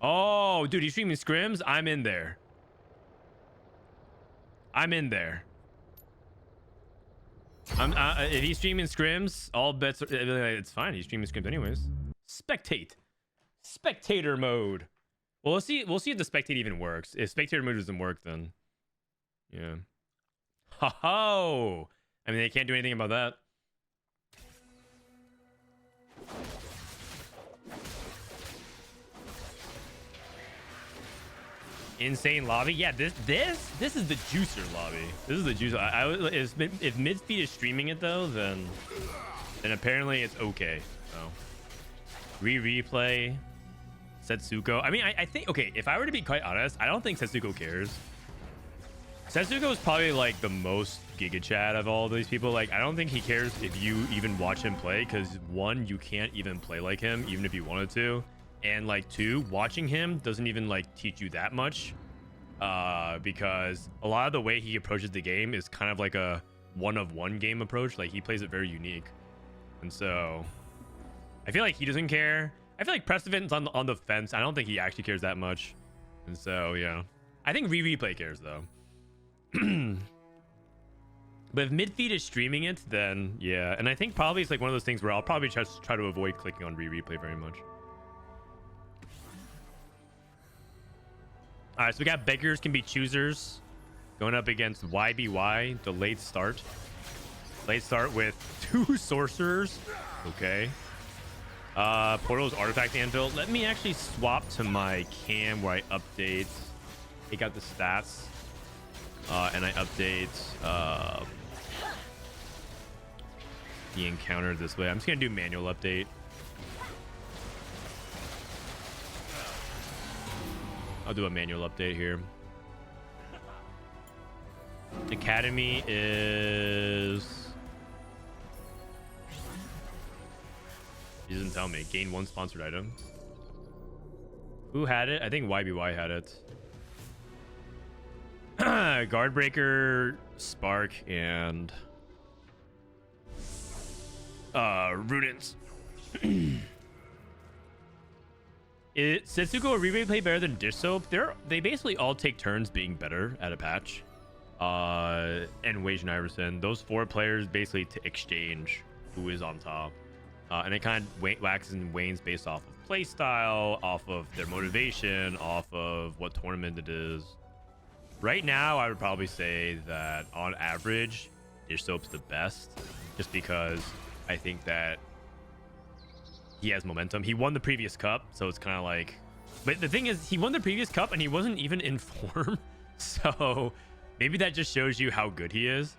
Oh, dude, he's streaming scrims? I'm in there. If he's streaming scrims, all bets are, it's fine. He's streaming scrims anyways. Spectator mode. Well, we'll see if the spectate even works. If spectator mode doesn't work, then yeah. Ho! I mean, they can't do anything about that. Insane lobby. Yeah, this is the juicer lobby. This is the juicer. If MidFeed is streaming it though, then apparently it's okay. So replay Setsuko. I mean, I think, okay, if I were to be quite honest, I don't think Setsuko cares. Setsuko is probably like the most Giga Chad of all of these people. Like, I don't think he cares if you even watch him play, because one, you can't even play like him even if you wanted to. And like two, watching him doesn't even like teach you that much, because a lot of the way he approaches the game is kind of like a one-of-one game approach. Like, he plays it very unique, and so I feel like he doesn't care. I feel like Prestivent's on the fence. I don't think he actually cares that much, and so yeah, I think Rereplay cares though. But if MidFeed is streaming it, then yeah, and I think probably it's like one of those things where I'll probably just try to avoid clicking on Rereplay very much. All right, so we got beggars can be choosers going up against YBY, the late start. Late start with 2 sorcerers. Okay. Portal's artifact anvil. Let me actually swap to my cam where I update, take out the stats, and I update the encounter this way. I'm just gonna do manual update. I'll do a manual update here. Academy is... He doesn't tell me. Gain 1 sponsored item. Who had it? I think YBY had it. Guardbreaker, Spark, and... Rudens. Setsuko or Rereplay better than Dish Soap? They basically all take turns being better at a patch. And Wage and Iverson, those 4 players basically to exchange who is on top. And it kind of waxes and wanes based off of play style, off of their motivation, off of what tournament it is. Right now, I would probably say that on average, Dish Soap's the best, just because I think that he has momentum. He won the previous cup, so it's kind of like... But the thing is, he won the previous cup and he wasn't even in form. So maybe that just shows you how good he is.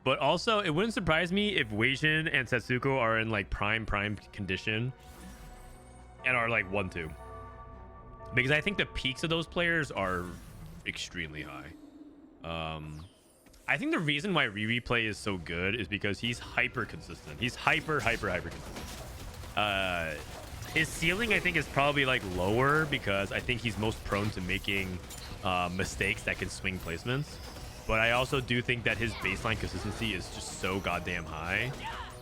But also, it wouldn't surprise me if Weijin and Setsuko are in like prime condition and are like 1-2. Because I think the peaks of those players are extremely high. I think the reason why Rereplay is so good is because he's hyper consistent. He's hyper consistent. His ceiling, I think, is probably like lower because I think he's most prone to making mistakes that can swing placements. But I also do think that his baseline consistency is just so goddamn high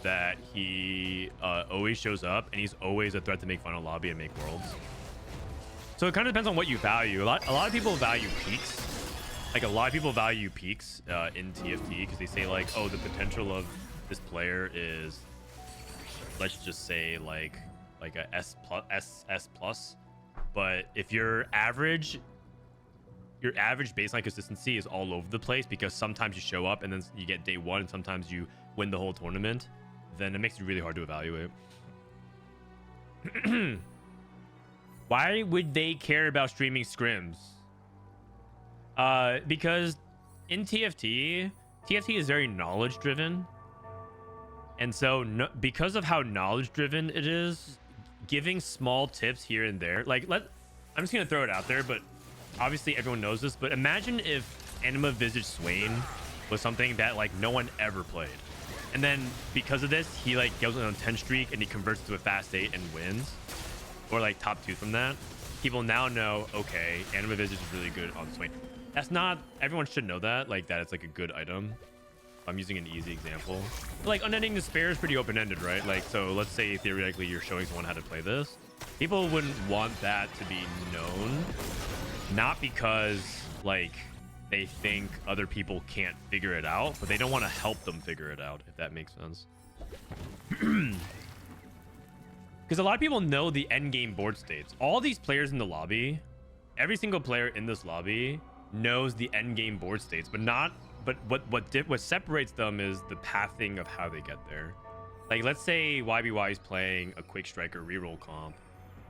that he always shows up and he's always a threat to make final lobby and make worlds. So it kind of depends on what you value. A lot of people value peaks. Like a lot of people value peaks in TFT because they say like, oh, the potential of this player is, let's just say like a S plus. But if your average baseline consistency is all over the place because sometimes you show up and then you get day one and sometimes you win the whole tournament, then it makes it really hard to evaluate. Why would they care about streaming scrims? Because in TFT is very knowledge driven. And so because of how knowledge driven it is, giving small tips here and there, like I'm just going to throw it out there, but obviously everyone knows this, but imagine if Anima Visage Swain was something that like no one ever played. And then because of this, he like goes on a 10 streak and he converts to a fast 8 and wins. Or like top 2 from that. People now know, okay, Anima Visage is really good on Swain. That's not, everyone should know that, like that it's like a good item. I'm using an easy example. But like Unending Despair is pretty open-ended, right? Like, so let's say theoretically you're showing someone how to play this. People wouldn't want that to be known. Not because like they think other people can't figure it out, but they don't want to help them figure it out, if that makes sense. Because a lot of people know the end game board states. All these players in the lobby, every single player in this lobby knows the end game board states, but what separates them is the pathing of how they get there. Like let's say YBY is playing a Quick Striker reroll comp,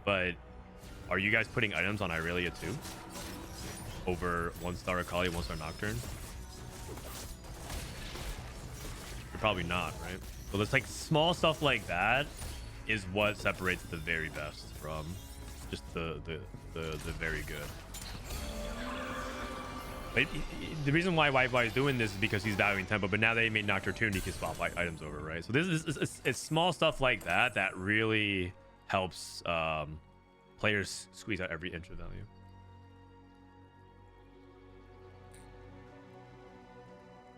but are you guys putting items on Irelia too? Over 1-star Akali, 1-star Nocturne? You're probably not, right? So there's like small stuff like that is what separates the very best from just the very good. But the reason why YBY is doing this is because he's valuing tempo, but now they made Nocturne, he can swap like items over, right? So this is it's small stuff like that that really helps players squeeze out every inch of value.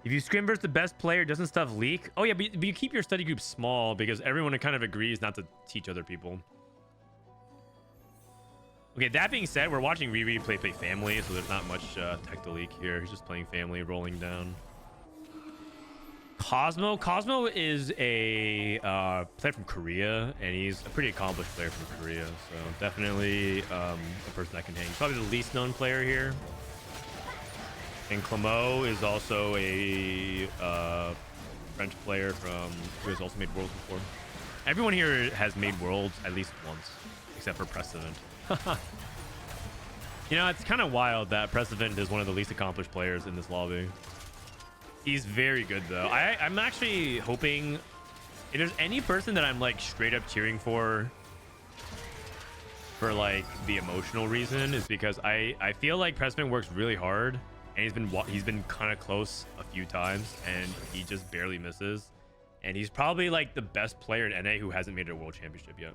If you scrim versus the best player, doesn't stuff leak? Oh yeah, but you keep your study group small because everyone kind of agrees not to teach other people. Okay, that being said, we're watching Rereplay play family, so there's not much tech to leak here. He's just playing family, rolling down. Cosmo is a player from Korea, and he's a pretty accomplished player from Korea, so definitely a person that can hang. He's probably the least known player here. And Clément is also a French player who has also made Worlds before. Everyone here has made Worlds at least once, except for Prestivent. You know, it's kind of wild that Prestivent is one of the least accomplished players in this lobby. He's very good, though. I'm actually hoping if there's any person that I'm like straight up cheering for like the emotional reason is because I feel like Prestivent works really hard. And he's been kind of close a few times, and he just barely misses. And he's probably like the best player in NA who hasn't made it a world championship yet.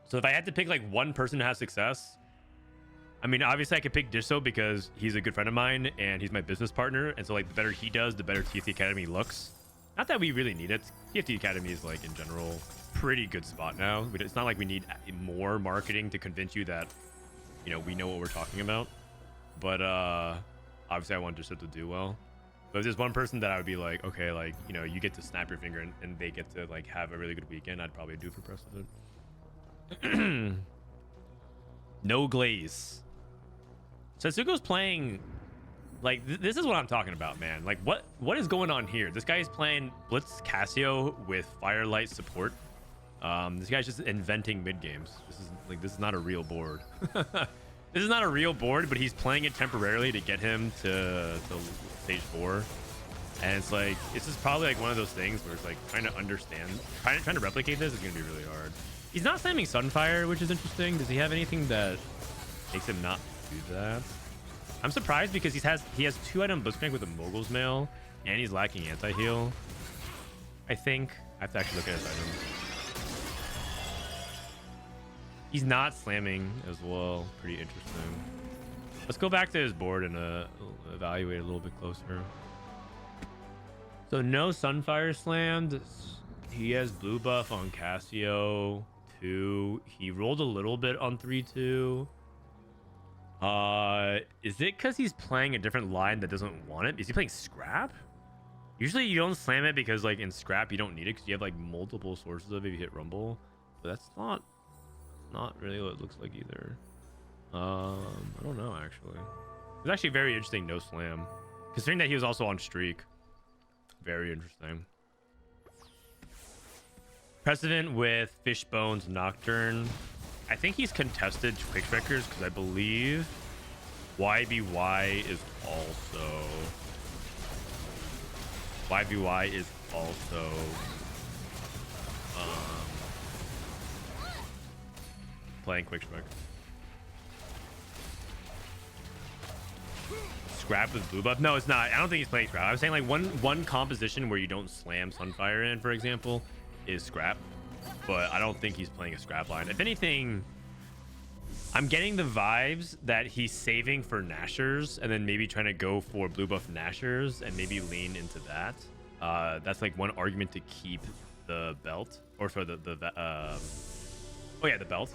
So if I had to pick like one person to have success, I mean, obviously I could pick Disso because he's a good friend of mine and he's my business partner. And so like the better he does, the better TFT Academy looks. Not that we really need it. TFT Academy is like in general pretty good spot now. It's not like we need more marketing to convince you that, you know, we know what we're talking about. But obviously I want Disso to do well. But if there's one person that I would be like, okay, like, you know, you get to snap your finger and they get to like have a really good weekend, I'd probably do for Prestivent. No glaze. Setsuko's playing like this is what I'm talking about, man. Like what is going on here? This guy is playing Blitz Cassio with Firelight support. This guy's just inventing mid games. This is not a real board. This is not a real board, but he's playing it temporarily to get him to stage 4. And it's like, this is probably like one of those things where it's like trying to replicate this is going to be really hard. He's not slamming Sunfire, which is interesting. Does he have anything that makes him not do that? I'm surprised because he has 2-item Blitzcrank with a Mogul's Mail, and he's lacking anti-heal. I think I have to actually look at his items. He's not slamming as well. Pretty interesting. Let's go back to his board and evaluate a little bit closer. So no Sunfire slammed. He has blue buff on Cassio 2. He rolled a little bit on 3-2. Is it because he's playing a different line that doesn't want it? Is he playing Scrap? Usually you don't slam it because like in Scrap you don't need it because you have like multiple sources of it if you hit Rumble. But that's not really what it looks like either. I don't know actually. It's actually very interesting no slam. Considering that he was also on streak. Very interesting. Prestivent with Fishbone's Nocturne. I think he's contested Quick Strikers because I believe YBY is also playing Quick Strike. Scrap with blue buff? No, it's not. I don't think he's playing Scrap. I was saying like one composition where you don't slam Sunfire in, for example, is Scrap. But I don't think he's playing a Scrap line. If anything, I'm getting the vibes that he's saving for Nashers and then maybe trying to go for blue buff Nashers and maybe lean into that. That's like one argument to keep the belt, or for the belt.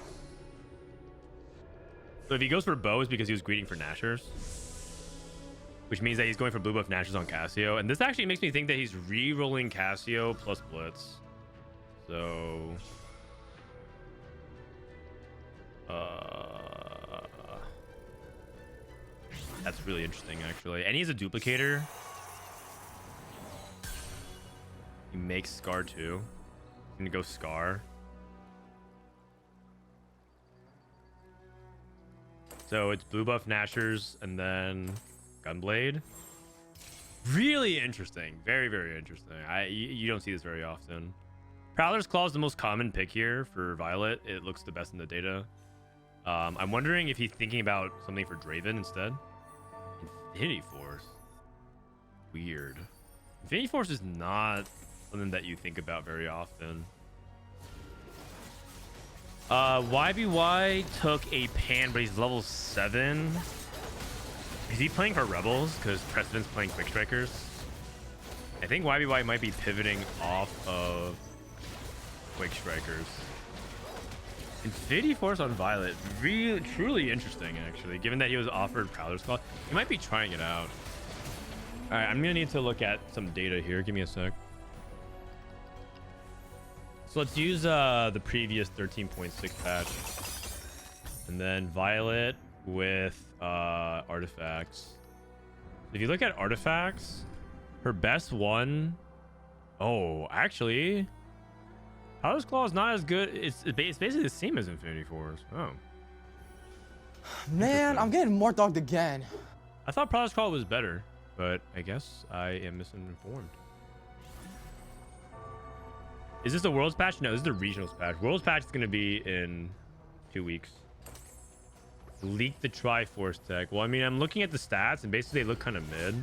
So if he goes for bows because he was greeting for Nashers, which means that he's going for blue buff Nashers on Cassio, and this actually makes me think that he's re-rolling Cassio plus Blitz. So that's really interesting actually. And he's a duplicator. He makes Scar too. I'm gonna go Scar. So it's blue buff Nashers and then Gunblade. Really interesting. Very, very interesting. You don't see this very often. Prowler's Claw is the most common pick here for Violet. It looks the best in the data. I'm wondering if he's thinking about something for Draven instead. Infinity Force. Weird. Infinity Force is not something that you think about very often. YBY took a pan, but he's level 7. Is he playing for Rebels? Because Prestivent's playing Quick Strikers. I think YBY might be pivoting off of Quick Strikers. Infinity Force on Violet. Really, truly interesting, actually. Given that he was offered Prowler's Claw, he might be trying it out. All right, I'm going to need to look at some data here. Give me a sec. So let's use the previous 13.6 patch. And then Violet with artifacts. If you look at artifacts, her best one... Oh, actually... Prowler's Claw is not as good. It's basically the same as Infinity Force. Oh. Man, I'm getting more dogged again. I thought Prowler's Claw was better, but I guess I am misinformed. Is this the Worlds patch? No, this is the Regionals patch. Worlds patch is going to be in 2 weeks. Leak the Triforce tech. Well, I mean, I'm looking at the stats, and basically they look kind of mid.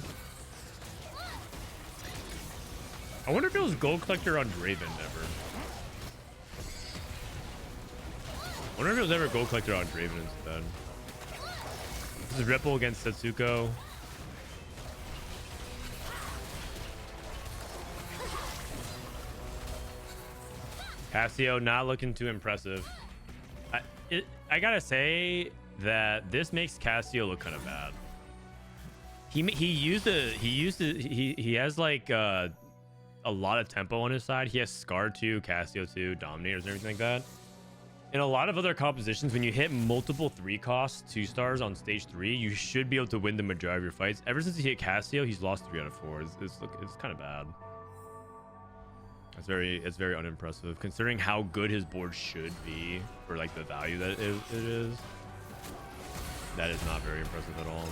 I wonder if it was Gold Collector on Draven ever. I wonder if it was ever Gold Collector on Draven instead. This is Ripple against Setsuko. Cassio not looking too impressive. I gotta say that this makes Cassio look kind of bad. He has like a lot of tempo on his side. He has Scar 2, Cassio 2, Dominators, and everything like that. In a lot of other compositions, when you hit multiple 3-cost 2-stars on stage 3, you should be able to win the majority of your fights. Ever since he hit Cassio, he's lost 3 out of 4. It's kind of bad. It's very unimpressive considering how good his board should be for like the value that it is. That is not very impressive at all.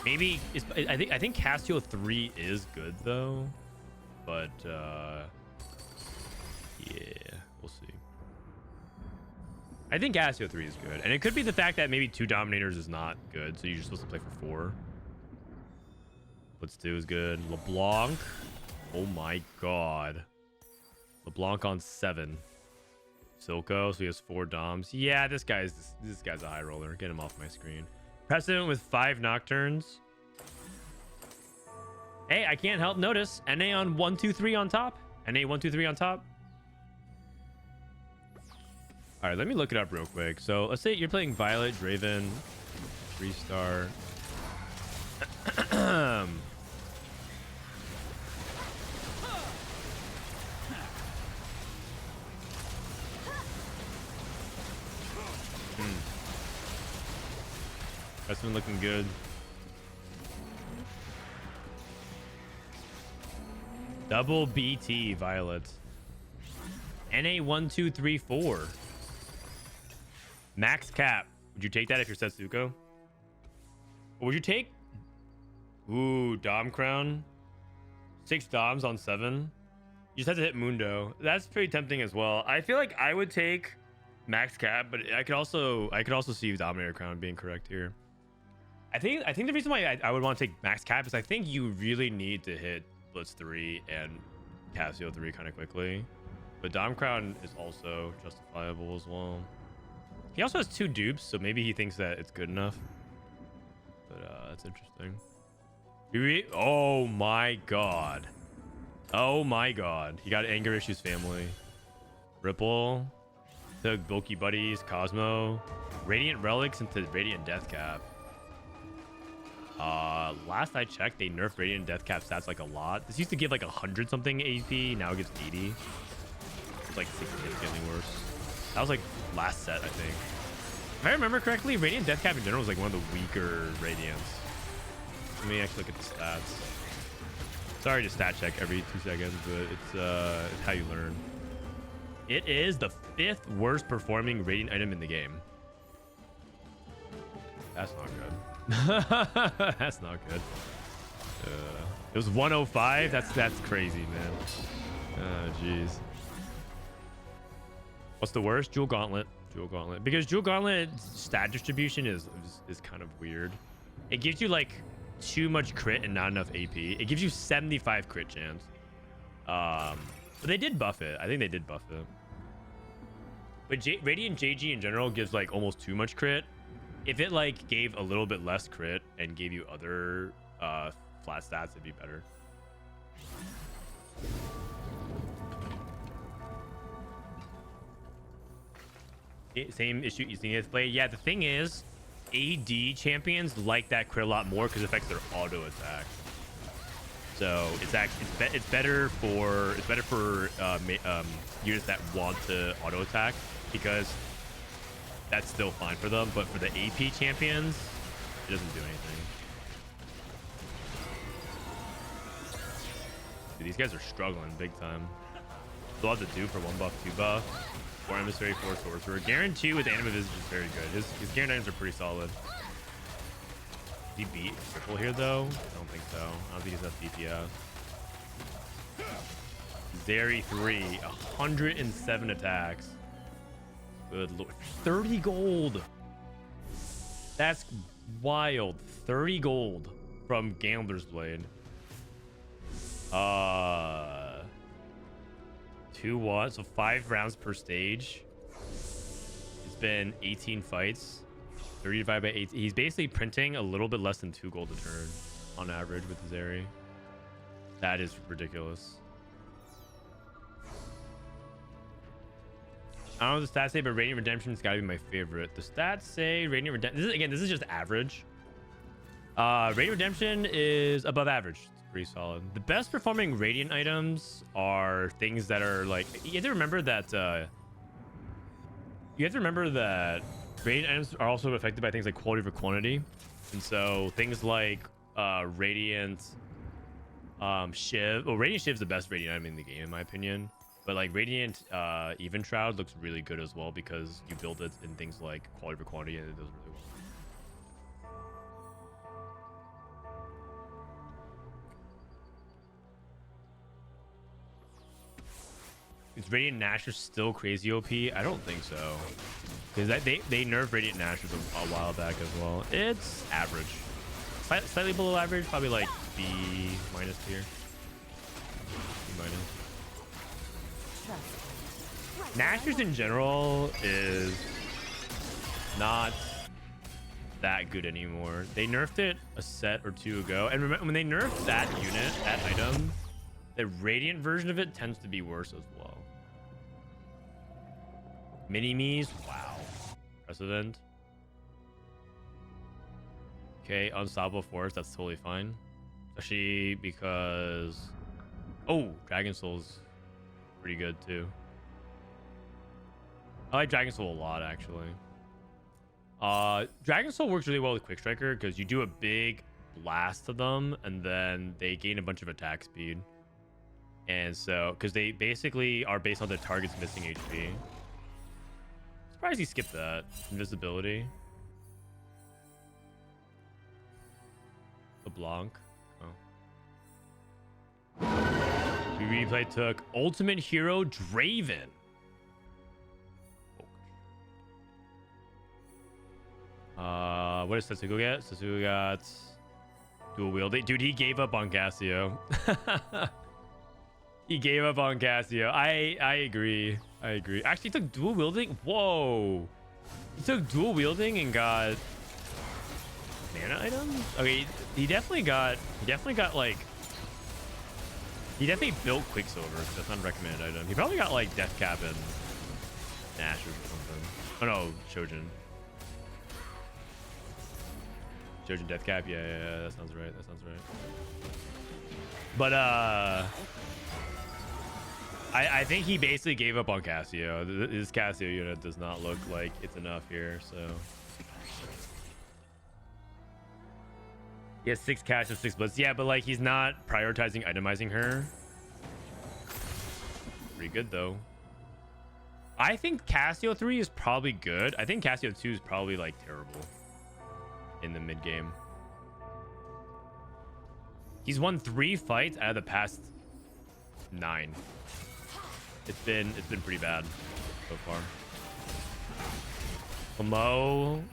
Maybe I think Cassio 3 is good though, but yeah, we'll see. I think Cassio 3 is good, and it could be the fact that maybe 2 Dominators is not good, so you're supposed to play for 4. Blitz 2 is good. LeBlanc. Oh my god. LeBlanc on 7. Silco, so he has 4 Doms. Yeah, this guy's a high roller. Get him off my screen. Prestivent with 5 Nocturnes. Hey, I can't help notice NA on 123 on top. NA 123 on top. All right, let me look it up real quick. So let's say you're playing Violet, Draven, 3-star. That's been looking good. Double BT Violet. NA 1234. Max cap. Would you take that if you're Setsuko? Or would you take? Ooh, Dom Crown. 6 Doms on 7. You just have to hit Mundo. That's pretty tempting as well. I feel like I would take max cap, but I could also see Dominator Crown being correct here. I think the reason why I would want to take max cap is I think you really need to hit Blitz 3 and Casio 3 kind of quickly. But Dom Crown is also justifiable as well. He also has 2 dupes, so maybe he thinks that it's good enough. But that's interesting. Oh my god. Oh my god. He got Anger Issues family. Ripple. Took Bulky Buddies, Cosmo. Radiant Relics into Radiant Death Cap. Last I checked, they nerfed Radiant Death Cap stats like a lot. This used to give like 100 something AP, now it gives 80. It's like significantly worse. That was like last set, I think. If I remember correctly, Radiant Death Cap in general was like one of the weaker Radiants. Let me actually look at the stats. Sorry to stat check every 2 seconds, but it's how you learn. It is the 5th worst performing Radiant item in the game. That's not good. That's not good. It was 105. That's crazy, man. Oh, jeez. What's the worst? Jewel Gauntlet. Jewel Gauntlet. Because Jewel Gauntlet stat distribution is kind of weird. It gives you like too much crit and not enough AP. It gives you 75 crit chance. But they did buff it. I think they did buff it. But Radiant JG in general gives like almost too much crit. If it like gave a little bit less crit and gave you other flat stats, it'd be better. Same issue you see us play. Yeah, the thing is, AD champions like that crit a lot more because it affects their auto attack. So it's better for units that want to auto attack because that's still fine for them. But for the AP champions, it doesn't do anything. Dude, these guys are struggling big time. They'll have to do for 1 buff, 2 buff. 4 Emissary, 4 Sorcerer. Garen 2 with Anima Visage is very good. His Garen items are pretty solid. Did he beat Triple here, though? I don't think so. I don't think he's enough DPS. Zeri 3, 107 attacks. Good lord. 30 gold. That's wild. 30 gold from Gambler's Blade. 2 what? So 5 rounds per stage. It's been 18 fights. 30 divided by 8. He's basically printing a little bit less than 2 gold a turn on average with Zeri. That is ridiculous. I don't know what the stats say, but Radiant Redemption's got to be my favorite. The stats say Radiant Redemption. This is just average. Radiant Redemption is above average. Pretty solid. The best performing Radiant items are things that are like, you have to remember that Radiant items are also affected by things like quality over quantity, and so things like Radiant Shiv. Well, Radiant Shiv is the best Radiant item in the game in my opinion, but like Radiant Even Shroud looks really good as well because you build it in things like quality over quantity and it does really well. Is Radiant Nashor still crazy OP? I don't think so. Because they nerfed Radiant Nashor a while back as well. It's average. Slightly below average, probably like B- tier. B-. Nashor's in general is not that good anymore. They nerfed it a set or two ago. And remember, when they nerfed that unit, that item, the Radiant version of it tends to be worse as well. Mini-me's, wow. Prestivent. Okay, Unstoppable Force, that's totally fine. Especially because... Oh, Dragon Soul's pretty good too. I like Dragon Soul a lot, actually. Dragon Soul works really well with Quick Striker because you do a big blast to them and then they gain a bunch of attack speed. And so, because they basically are based on the target's missing HP. Surprised he skipped that. Invisibility. LeBlanc. Oh. Rereplay took Ultimate Hero Draven. What does Setsuko get? Setsuko got dual wielding. Dude, he gave up on Cassio. He gave up on Cassio. I agree. I agree. Actually, he took dual wielding. Whoa. He took dual wielding and got mana items. Okay, he definitely got like. He definitely built Quicksilver. That's not a recommended item. He probably got like Death Cap and Nash or something. Oh no, Shojin. Shojin Death Cap. Yeah, that sounds right. That sounds right. But I think he basically gave up on Cassio. This Cassio unit does not look like it's enough here. So he has 6 cash and 6 blitz. Yeah, but like he's not prioritizing itemizing her. Pretty good though. I think Cassio 3 is probably good. I think Cassio 2 is probably like terrible in the mid game. He's won 3 fights out of the past 9. It's been pretty bad so far. Lamo,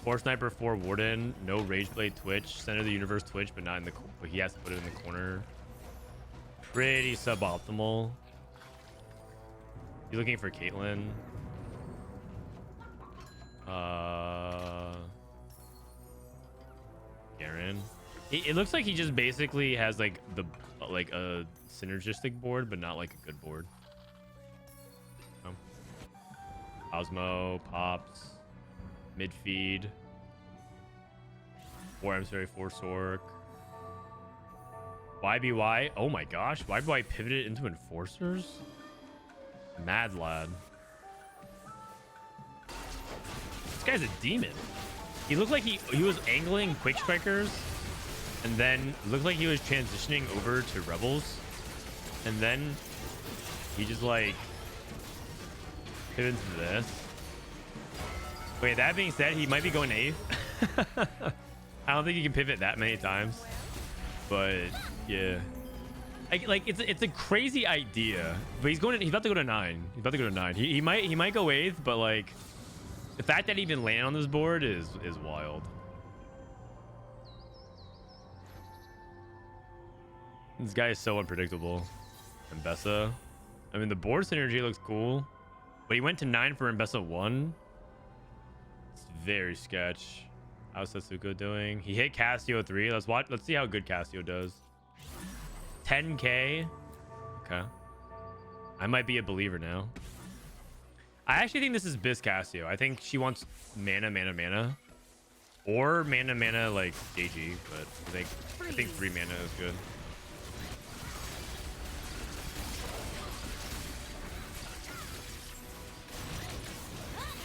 4 sniper, 4 warden, no rage blade twitch, center of the universe twitch, but not in the. But he has to put it in the corner. Pretty suboptimal. You looking for Caitlyn? Garen. It looks like he just basically has like a synergistic board, but not like a good board. Osmo, Pops, MidFeed, 4 emissary, 4 Sork. YBY. Oh my gosh, YBY pivoted into enforcers. Mad lad. This guy's a demon. He looked like he was angling quick strikers, and then looked like he was transitioning over to rebels, and then he just like pivoted into this. Wait, that being said, he might be going 8th. I don't think he can pivot that many times, but yeah. Like it's a crazy idea, but he's about to go to 9. He's about to go to 9. He might go 8th, but like the fact that he even land on this board is wild. This guy is so unpredictable. Mbessa. I mean, the board synergy looks cool, but he went to 9 for Mbessa 1. It's very sketch. How's Setsuko doing? He hit Cassio 3. Let's see how good Cassio does. 10k. Okay. I might be a believer now. I actually think this is Biz Cassio. I think she wants mana, or mana like JG, but I think 3 mana is good.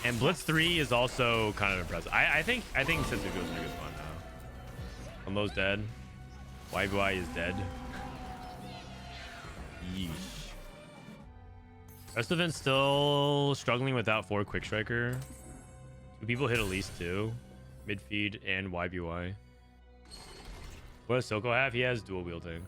And Blitz 3 is also kind of impressive. I think Setsuko's in a good spot now. Lamo's dead. YBY is dead. Yeesh. Prestivent still struggling without 4 quick striker. 2 people hit at least 2. MidFeed and YBY. What does Soko have? He has dual wielding.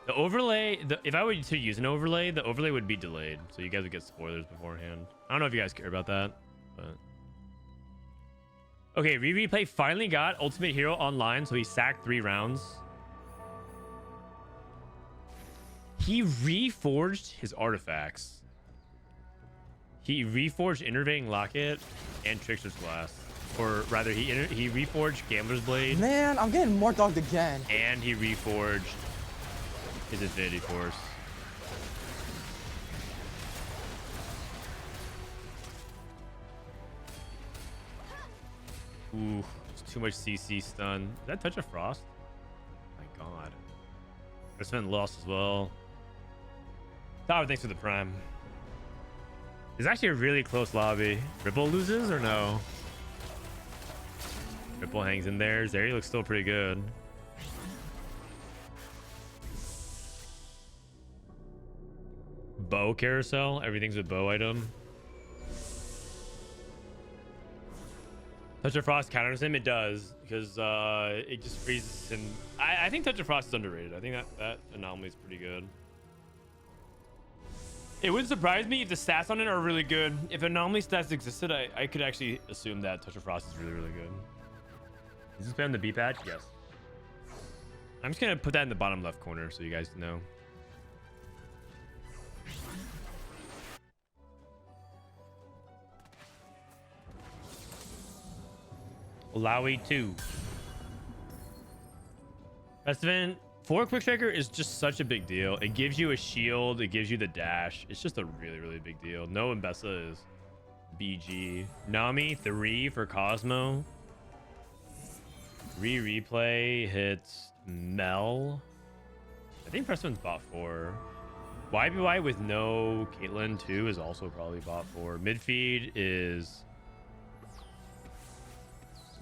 The overlay, if I were to use an overlay, the overlay would be delayed, so you guys would get spoilers beforehand. I don't know if you guys care about that, but okay. Rereplay finally got Ultimate Hero online, so he sacked 3 rounds. He reforged his artifacts. He reforged Innervating Locket and Trickster's Glass. Or rather, he reforged Gambler's Blade. Man, I'm getting more dogged again. And he reforged his Infinity Force. Ooh, it's too much CC stun. Is that Touch of Frost? My god. Prestivent lost as well. Tower, thanks for the prime. It's actually a really close lobby. Ripple loses or no? Ripple hangs in there. Zeri looks still pretty good. Bow carousel. Everything's a bow item. Touch of Frost counters him. It does because it just freezes him. I think Touch of Frost is underrated. I think that anomaly is pretty good. It wouldn't surprise me if the stats on it are really good. If anomaly stats existed, I could actually assume that Touch of Frost is really, really good. Is this play on the B patch? Yes. I'm just gonna put that in the bottom left corner so you guys know. Olawi 2. Prestivent 4 quick striker is just such a big deal. It gives you a shield, it gives you the dash. It's just a really, really big deal. No Mbessa is BG. Nami 3 for Cosmo. Rereplay hits Mel. I think Prestivent's bot 4. YBY with no Caitlyn 2 is also probably bot 4. MidFeed is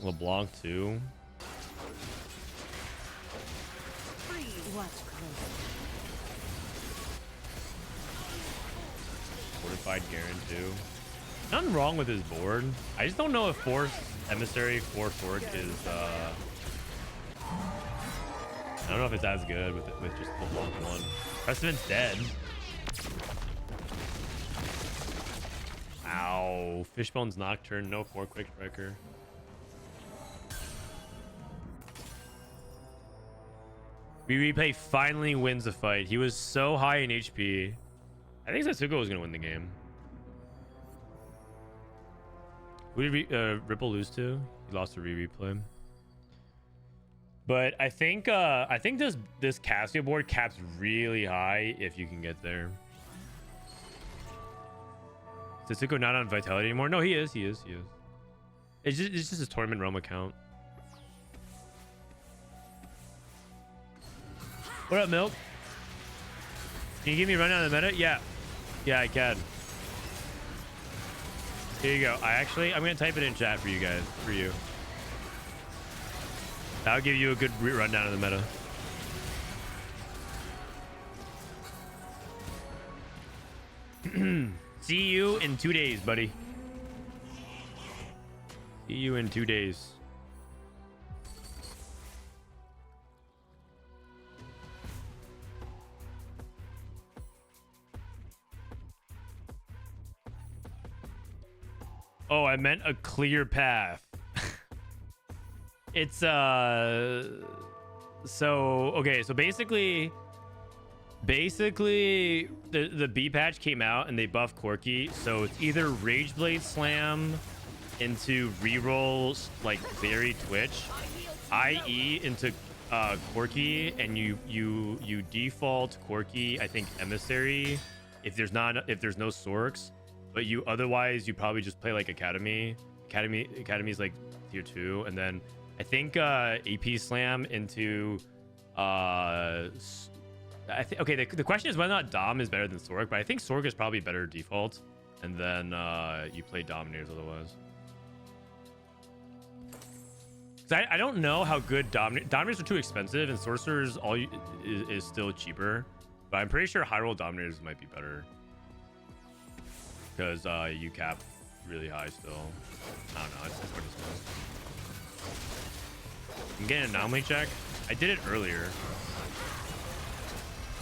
LeBlanc 2. Fortified Garen 2. Nothing wrong with his board. I just don't know if Force Emissary 4 Fork is I don't know if it's as good with just the LeBlanc 1. Prestivent's dead. Ow. Fishbone's Nocturne, no 4 quick striker. Rereplay finally wins the fight. He was so high in HP. I think Setsuko was gonna win the game. Who did Ripple lose to? He lost to Rereplay. But I think this Casio board caps really high if you can get there. Setsuko not on Vitality anymore? No, he is. It's just his Tournament Realm account. What up, Milk? Can you give me a rundown of the meta? Yeah, I can. Here you go. I'm gonna type it in chat for you guys. For you. That'll give you a good rundown of the meta. See you in 2 days, buddy. See you in 2 days. Oh, I meant a clear path. It's so basically the B patch came out and they buffed Corky, so it's either Rage Blade Slam into rerolls like Very Twitch, IE into Corky, and you default Corky, I think Emissary if there's no Sorks, but you probably just play like Academy's like tier 2, and then I think AP Slam into the question is whether or not Dom is better than Sork, but I think Sork is probably better default, and then you play Dominators otherwise. I don't know how good Dominators are too expensive, and Sorcerers is still cheaper, but I'm pretty sure high roll Dominators might be better because you cap really high still. I don't know. It's hard to say. I'm getting an anomaly check. I did it earlier.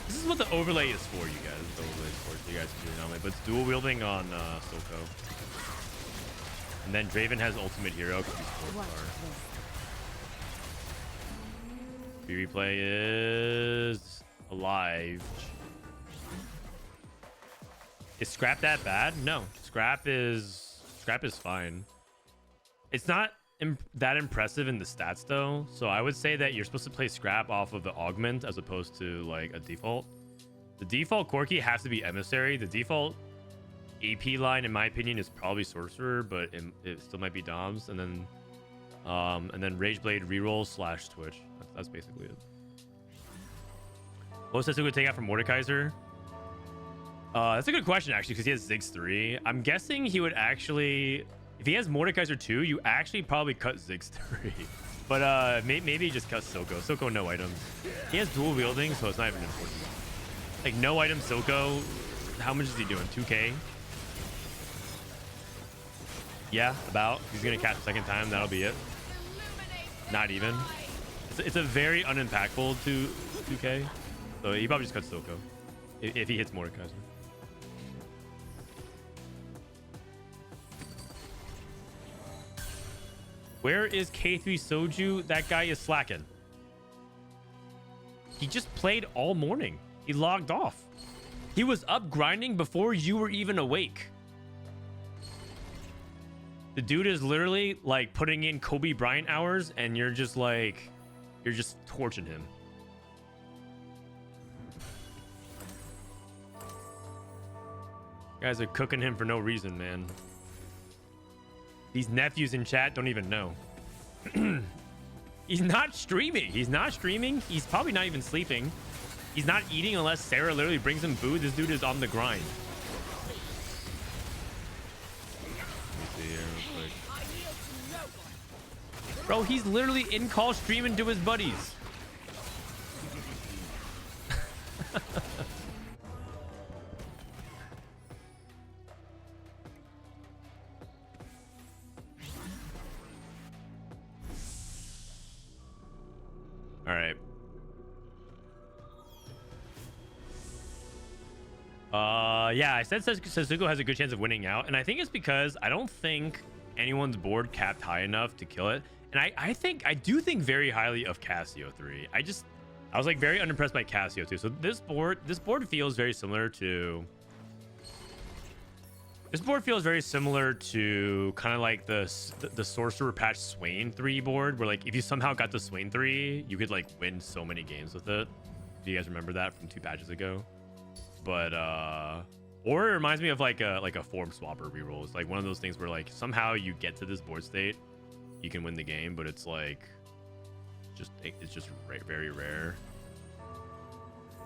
This is what the overlay is for, you guys. The overlay is for, so you guys can do an anomaly, but it's dual wielding on Silco. And then Draven has ultimate hero because he's 4-star. Rereplay is alive. Is Scrap that bad? No. Scrap is fine. It's not that impressive in the stats though. So I would say that you're supposed to play Scrap off of the augment as opposed to like a default. The default Corki has to be Emissary. The default AP line, in my opinion, is probably Sorcerer, but it still might be Doms. And then Rageblade reroll / Twitch. That's basically it. What was Setsuko take out from Mordekaiser? That's a good question, actually, because he has Ziggs 3. I'm guessing he would actually... If he has Mordekaiser 2, you actually probably cut Ziggs 3. But maybe just cut Silco. Silco, no items. He has dual wielding, so it's not even important. Like, no item Silco. How much is he doing? 2k? Yeah, about. He's going to catch a second time. That'll be it. Not even. It's a very unimpactful 2k. So he probably just cuts Silco if he hits Mordekaiser. Where is K3 Soju? That guy is slacking. He just played all morning. He logged off. He was up grinding before you were even awake. The dude is literally like putting in Kobe Bryant hours and you're just torching him. Guys are cooking him for no reason, man. These nephews in chat don't even know. He's not streaming. He's not streaming. He's probably not even sleeping. He's not eating unless Sarah literally brings him food. This dude is on the grind. Let me see here real quick. Bro, he's literally in call streaming to his buddies. All right. Yeah, I said Setsuko has a good chance of winning out, and I think it's because I don't think anyone's board capped high enough to kill it. And I do think very highly of Casio 3. I was like very unimpressed by Casio 2. So this board feels very similar to kind of like the Sorcerer Patch Swain 3 board, where like if you somehow got the Swain 3, you could like win so many games with it. Do you guys remember that from 2 patches ago? But or it reminds me of like a form swapper reroll. It's like one of those things where like somehow you get to this board state, you can win the game, but it's like it's just very rare.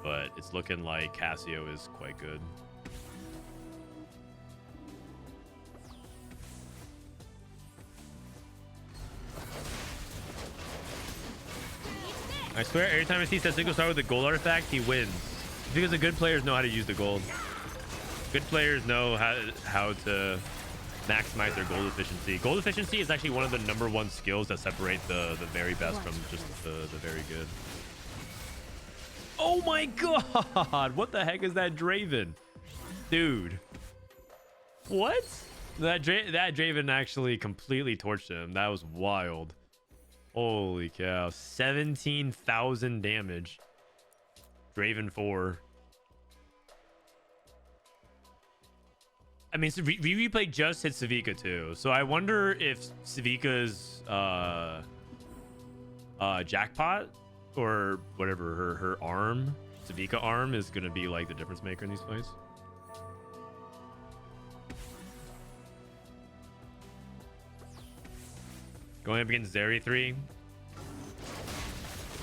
But it's looking like Casio is quite good. I swear, every time I see Setsuko start with the gold artifact, he wins. It's because the good players know how to use the gold. Good players know how to maximize their gold efficiency. Gold efficiency is actually one of the #1 skills that separate the very best from just the very good. Oh my god! What the heck is that Draven? Dude. What? That Draven actually completely torched him. That was wild. Holy cow. 17,000 damage. Draven 4. I mean, Rereplay just hit Savika too. So I wonder if Savika's jackpot or whatever her arm, Savika arm, is going to be like the difference maker in these fights. Going up against Zeri 3.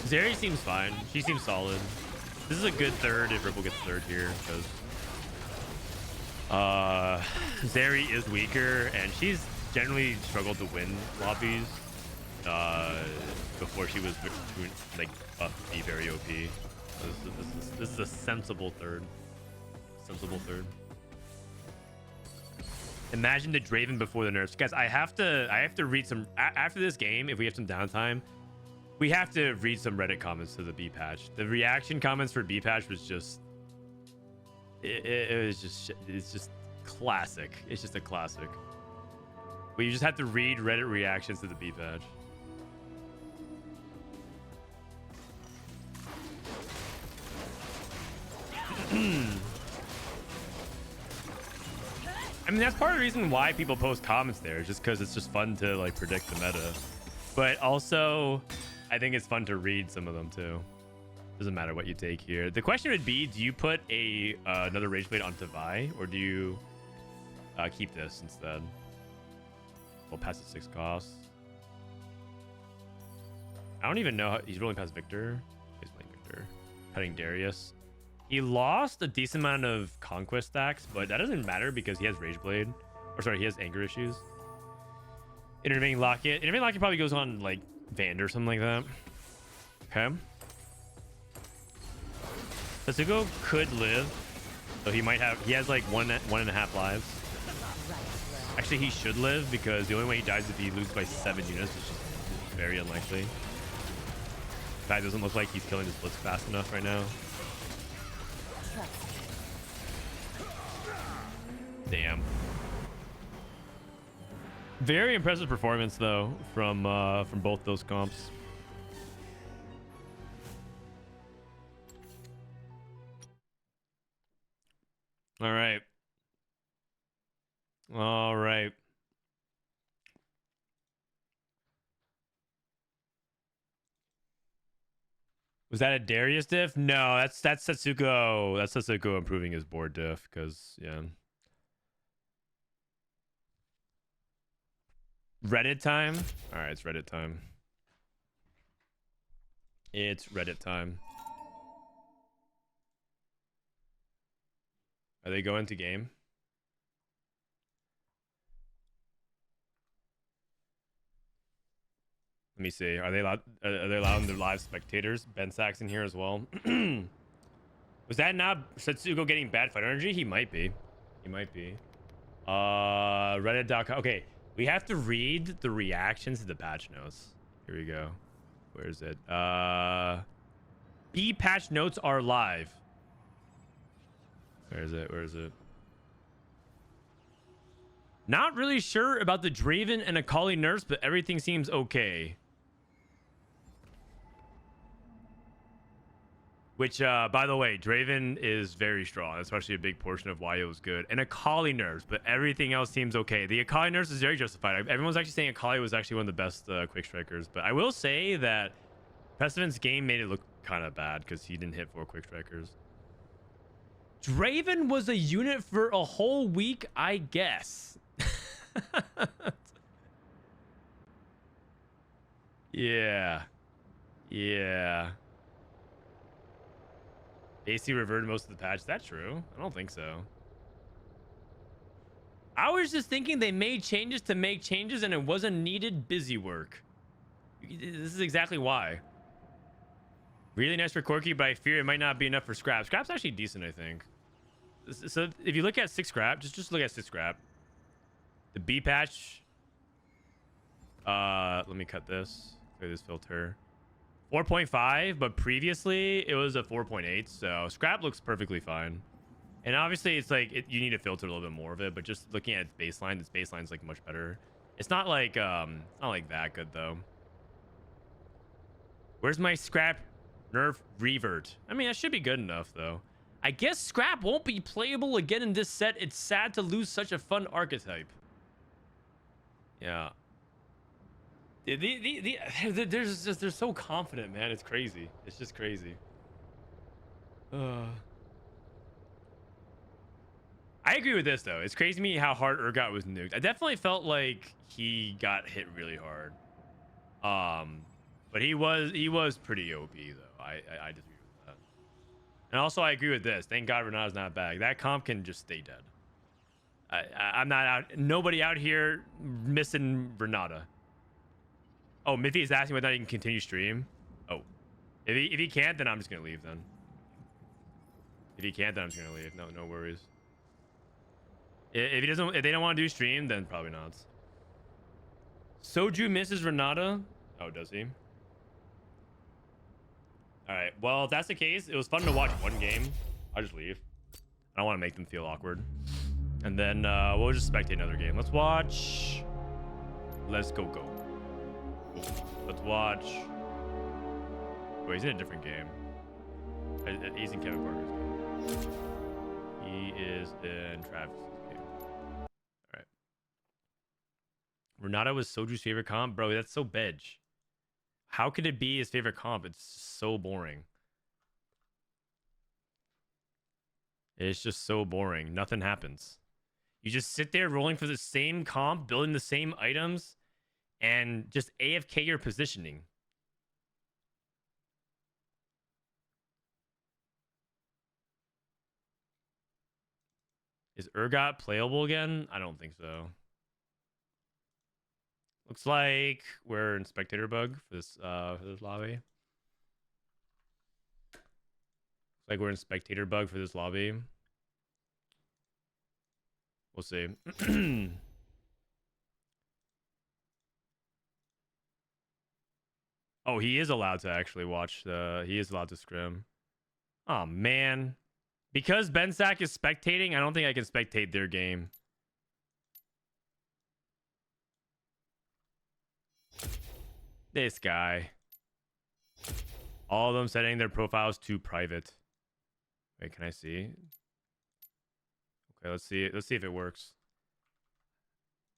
Zeri seems fine. She seems solid. This is a good third if Ripple gets third here, because Zeri is weaker and she's generally struggled to win lobbies before she was like up to be very OP. So this is a sensible third. Imagine the Draven before the nerfs. Guys, I have to read some after this game. If we have some downtime, we have to read some Reddit comments to the B patch. The reaction comments for B patch was just it's just classic. It's just a classic. But you just have to read Reddit reactions to the B patch. I mean, that's part of the reason why people post comments there, just because it's just fun to like predict the meta. But also, I think it's fun to read some of them too. Doesn't matter what you take here. The question would be, do you put a another Rage Blade onto Vi, or do you keep this instead? We'll pass the 6 costs. I don't even know how he's rolling past Viktor. He's playing Viktor. Cutting Darius. He lost a decent amount of conquest stacks, but that doesn't matter because he has Rage Blade. Or sorry, he has anger issues. Intervening Locket. Intervening Locket probably goes on like Vander or something like that. Okay. Setsuko could live. So he might have, he has like one and a half lives. Actually, he should live because the only way he dies is if he loses by 7 units, which is very unlikely. Guy doesn't look like he's killing his blitz fast enough right now. Damn. Very impressive performance though from both those comps. All right. All right. Was that a Darius diff? No, that's Setsuko. That's Setsuko improving his board diff because yeah. Reddit time? All right, it's Reddit time. It's Reddit time. Are they going to game? Let me see. Are they allowing their live spectators? Ben Sax in here as well. Was that not Setsuko getting bad fight energy? He might be. He might be. Reddit.com. Okay, we have to read the reactions to the patch notes. Here we go. Where is it? B patch notes are live. Where is it? Where is it? Not really sure about the Draven and Akali nerfs, but everything seems okay. Which, by the way, Draven is very strong. That's actually a big portion of why it was good. And Akali nerfs, but everything else seems okay. The Akali nerfs is very justified. Everyone's actually saying Akali was actually one of the best quick strikers. But I will say that Prestivent's game made it look kind of bad because he didn't hit 4 quick strikers. Draven was a unit for a whole week, I guess. Yeah. Yeah. AC reverted most of the patch. Is that true? I don't think so. I was just thinking they made changes to make changes and it wasn't needed busy work. This is exactly why. Really nice for Corky, but I fear it might not be enough for Scrap. Scrap's actually decent, I think. So if you look at 6 Scrap, just look at 6 Scrap. The B patch. Let me cut this. Clear this filter. 4.5, but previously it was a 4.8. So Scrap looks perfectly fine. And obviously it's like you need to filter a little bit more of it, but just looking at its baseline's like much better. It's not like that good though. Where's my Scrap nerf revert? I mean, that should be good enough though. I guess Scrap won't be playable again in this set. It's sad to lose such a fun archetype. Yeah. They're so confident, man. It's crazy. It's just crazy. I agree with this though. It's crazy to me how hard Urgot was nuked. I definitely felt like he got hit really hard. But he was pretty OP though. I disagree with that. And also I agree with this. Thank God Renata's not back. That comp can just stay dead. I'm not out. Nobody out here missing Renata. Oh, MidFeed is asking whether or not he can continue stream. Oh, if he can't, then I'm just gonna leave. Then if he can't, then I'm just gonna leave. No worries. If they don't want to do stream, then probably not. Soju misses Renata. Oh, does he? All right. Well, if that's the case, it was fun to watch one game. I'll just leave. I don't want to make them feel awkward. And then we'll just spectate another game. Let's watch. Let's go. Let's watch. Oh, he's in a different game. He's in Kevin Parker's game. He is in Travis's game. Renata was Soju's favorite comp? Bro, that's so bedge. How could it be his favorite comp? It's so boring. It's just so boring. Nothing happens. You just sit there rolling for the same comp, building the same items, and just AFK your positioning. Is Urgot playable again? I don't think so. Looks like we're in spectator bug for this lobby. Looks like we're in spectator bug for this lobby. We'll see. Oh, he is allowed to actually watch the. He is allowed to scrim. Oh man, because Bensack is spectating, I don't think I can spectate their game. This guy. All of them setting their profiles to private. Wait, can I see? Okay, let's see it. Let's see if it works.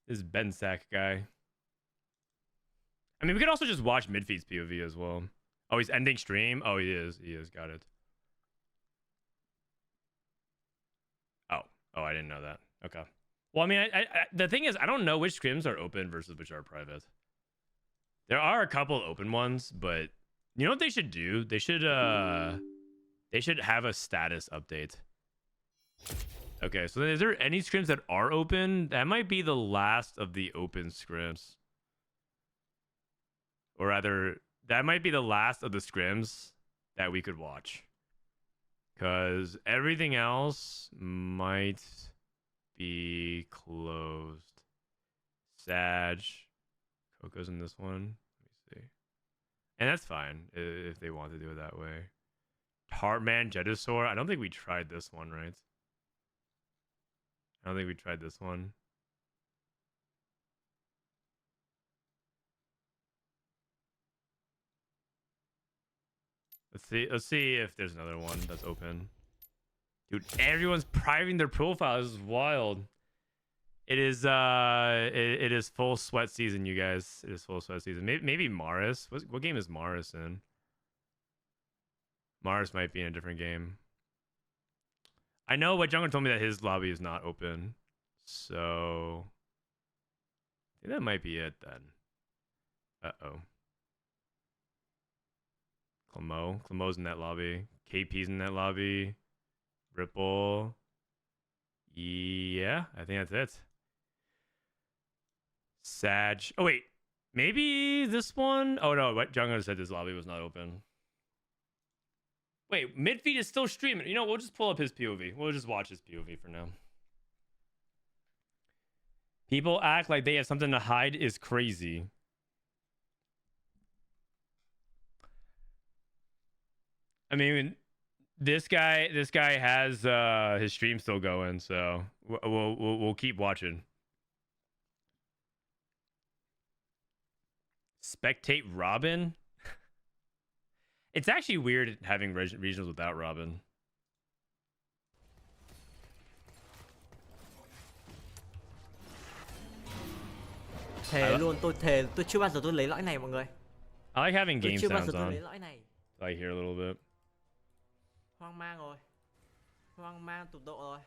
This Bensack guy. I mean, we could also just watch MidFeed's POV as well. Oh, he's ending stream? Oh, he is. He is. Got it. Oh. Oh, I didn't know that. Okay. Well, I mean, the thing is, I don't know which scrims are open versus which are private. There are a couple open ones, but you know what they should do? They should have a status update. Okay, so is there any scrims that are open? That might be the last of the open scrims. Or rather, that might be the last of the scrims that we could watch. Because everything else might be closed. Sag. Coco's in this one. Let me see. And that's fine if they want to do it that way. Tarteman, Jedusor. I don't think we tried this one, right? I don't think we tried this one. Let's see if there's another one that's open. Dude, everyone's privating their profiles. This is wild. It is it is full sweat season, you guys. It is full sweat season. Maybe Maris. What game is Maris in? Maris might be in a different game. I know what Jungle told me that his lobby is not open. So I think that might be it then. Uh-oh. Clemo's in that lobby. KP's in that lobby. Ripple. Yeah, I think that's it. Sag. Oh, wait. Maybe this one? Oh, no. What Jungle said this lobby was not open. Wait, MidFeed is still streaming. You know, we'll just pull up his POV. We'll just watch his POV for now. People act like they have something to hide is crazy. I mean, this guy has his stream still going, so we'll keep watching. Spectate Robin. It's actually weird having regionals without Robin. Thề luôn, tôi thề tôi chưa bao giờ tôi lấy lõi này mọi người. I like having game Tôi chưa bao sounds giờ tôi on. lấy lõi này. So I hear a little bit. Hoang mang rồi. Hoang mang tụt độ rồi.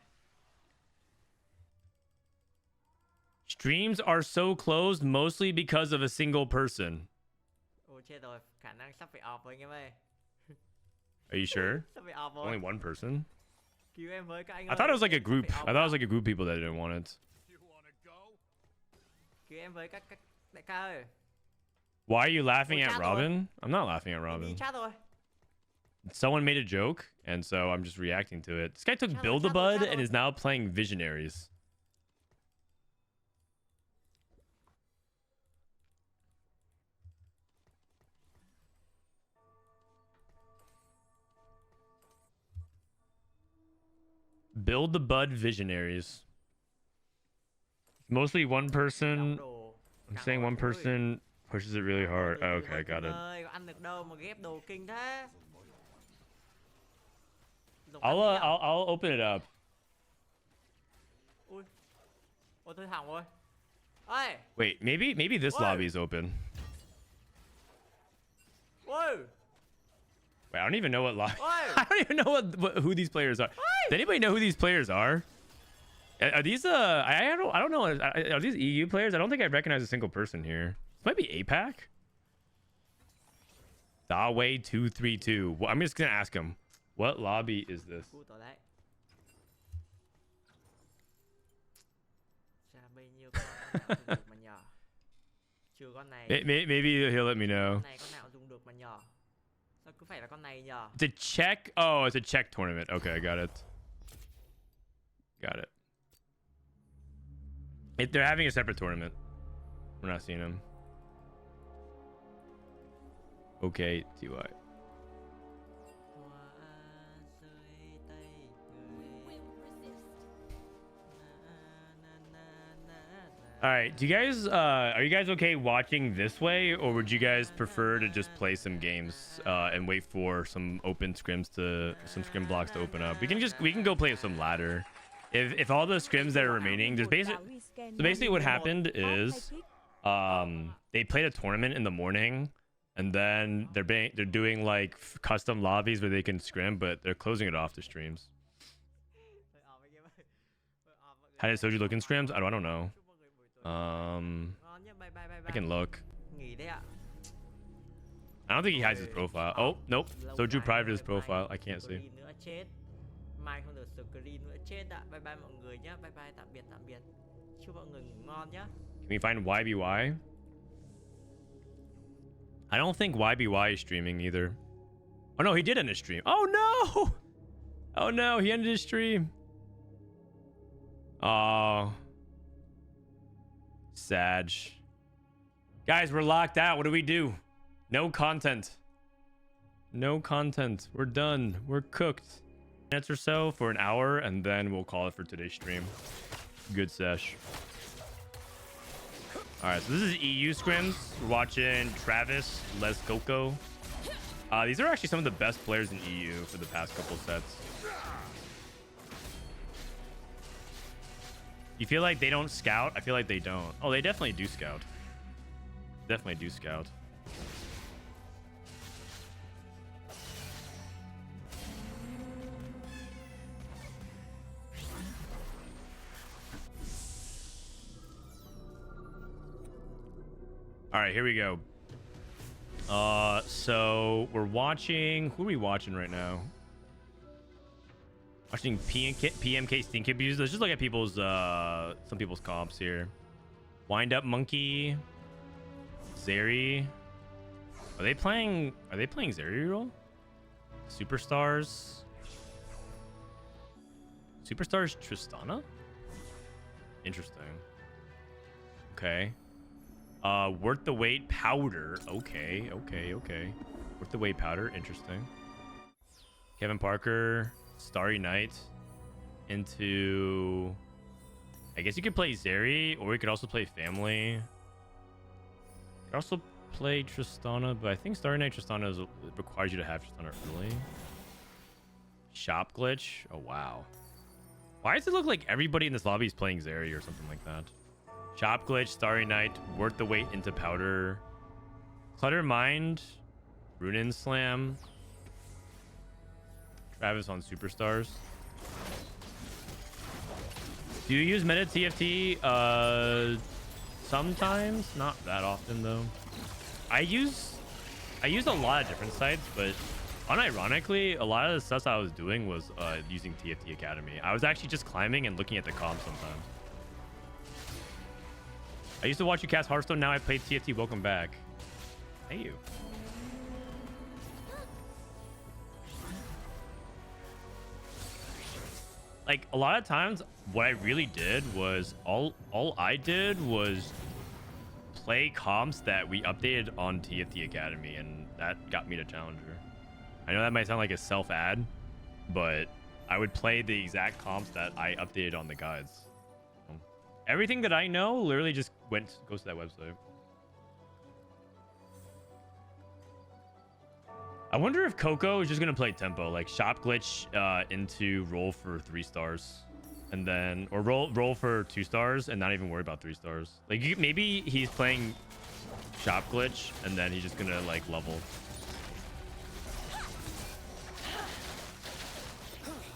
Streams are so closed mostly because of a single person. Ôi chết rồi, khả năng sắp phải off rồi anh em ơi. Are you sure? Sắp phải off rồi. Only one person? Cứu em với các anh I ơi. thought it was like a group. I thought it was like a group of people that didn't want it. Cứu em với các đại ca ơi. Why are you laughing at Robin? I'm not laughing at Robin. Đi chat rồi. Someone made a joke, and so I'm just reacting to it. This guy took Build-A-Bud and is now playing Visionaries. Build-A-Bud Visionaries. Mostly one person. I'm saying one person pushes it really hard. Oh, okay, got it. Ăn được đâu mà ghép đồ kinh thế. I'll open it up. Ui. Ôi tôi hỏng rồi. Ôi. Wait, maybe this Whoa. lobby is open. Whoa. Wait, I don't even know what lobby. Whoa. I don't even know who these players are. Does anybody know who these players are? Are these I don't know. Are these EU players? I don't think I recognize a single person here. This might be APAC. Dawei 232. Well, I'm just gonna ask him. What lobby is this? Cú tỏ đấy. Chà, bấy nhiêu con nào dùng được mà nhỏ. Trừ con này. Maybe he'll let me know. Con này con nào dùng được mà nhỏ. Sao cứ phải là con này nhờ? It's a Czech. Oh, it's a Czech tournament. Okay, I got it. Got it. They're having a separate tournament. We're not seeing them. Okay, TY. All right, do you guys are you guys okay watching this way, or would you guys prefer to just play some games and wait for some scrim blocks to open up? We can go play some ladder. If all the scrims that are remaining, there's basically what happened is they played a tournament in the morning, and then they're doing like custom lobbies where they can scrim, but they're closing it off to streams. How did Soju look in scrims? I don't know. I can look. I don't think he hides his profile. Oh, nope. Soju private his profile. I can't see. Mai không được screen nữa chết ạ. Bye bye mọi người nhé. Bye bye, tạm biệt tạm biệt. Chúc mọi người ngủ ngon nhé. Can we find YBY? I don't think YBY is streaming either. Oh no, he did end his stream. Oh no! Oh no, he ended his stream. Oh. Sag. Guys, we're locked out. What do we do? No content. No content. We're done. We're cooked. Minutes or so for an hour, and then we'll call it for today's stream. Good sesh. All right, so this is EU scrims. We're watching Travis, Lescoco. These are actually some of the best players in EU for the past couple sets. You feel like they don't scout? I feel like they don't. Oh, they definitely do scout. Definitely do scout. All right, here we go. So we're watching. Who are we watching right now? Watching PMK Stink Abuse. Let's just look at people's some people's comps here. Wind Up Monkey, Zeri. Are they playing Zeri role? Superstars. Superstars Tristana? Interesting. Okay. Worth the Wait Powder. Okay. Worth the Wait Powder. Interesting. Kevin Parker, Starry Night. Into... I guess you could play Zeri, or we could also play Family. You could also play Tristana, but I think Starry Night Tristana requires you to have Tristana early. Shop Glitch. Oh, wow. Why does it look like everybody in this lobby is playing Zeri or something like that? Shop Glitch, Starry Night, Worth the Wait into Powder, Clutter Mind, Runin Slam, Travis on Superstars. Do you use meta TFT? Sometimes, not that often though. I use a lot of different sites, but unironically, a lot of the stuff I was doing was using TFT Academy. I was actually just climbing and looking at the comps sometimes. I used to watch you cast Hearthstone. Now I play TFT. Welcome back. Thank you. Like a lot of times, what I really did was all I did was play comps that we updated on TFT Academy, and that got me to Challenger. I know that might sound like a self-ad, but I would play the exact comps that I updated on the guides. Everything that I know literally just goes to that website. I wonder if Coco is just gonna play tempo, like Shop Glitch into roll for 3 stars. and then or roll for 2 stars and not even worry about 3 stars. Like maybe he's playing shop glitch and then he's just gonna like level.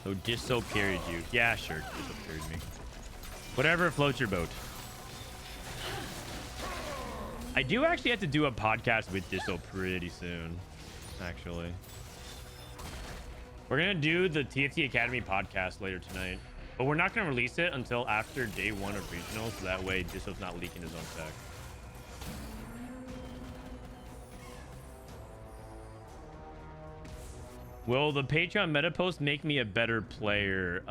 So Disso carried you. Yeah, sure. Disso carried me. Whatever floats your boat. I do actually have to do a podcast with Disso pretty soon, actually. We're going to do the TFT Academy podcast later tonight, but we're not going to release it until after day 1 of regionals, so that way Disso's not leaking his own tech. Will the Patreon meta post make me a better player?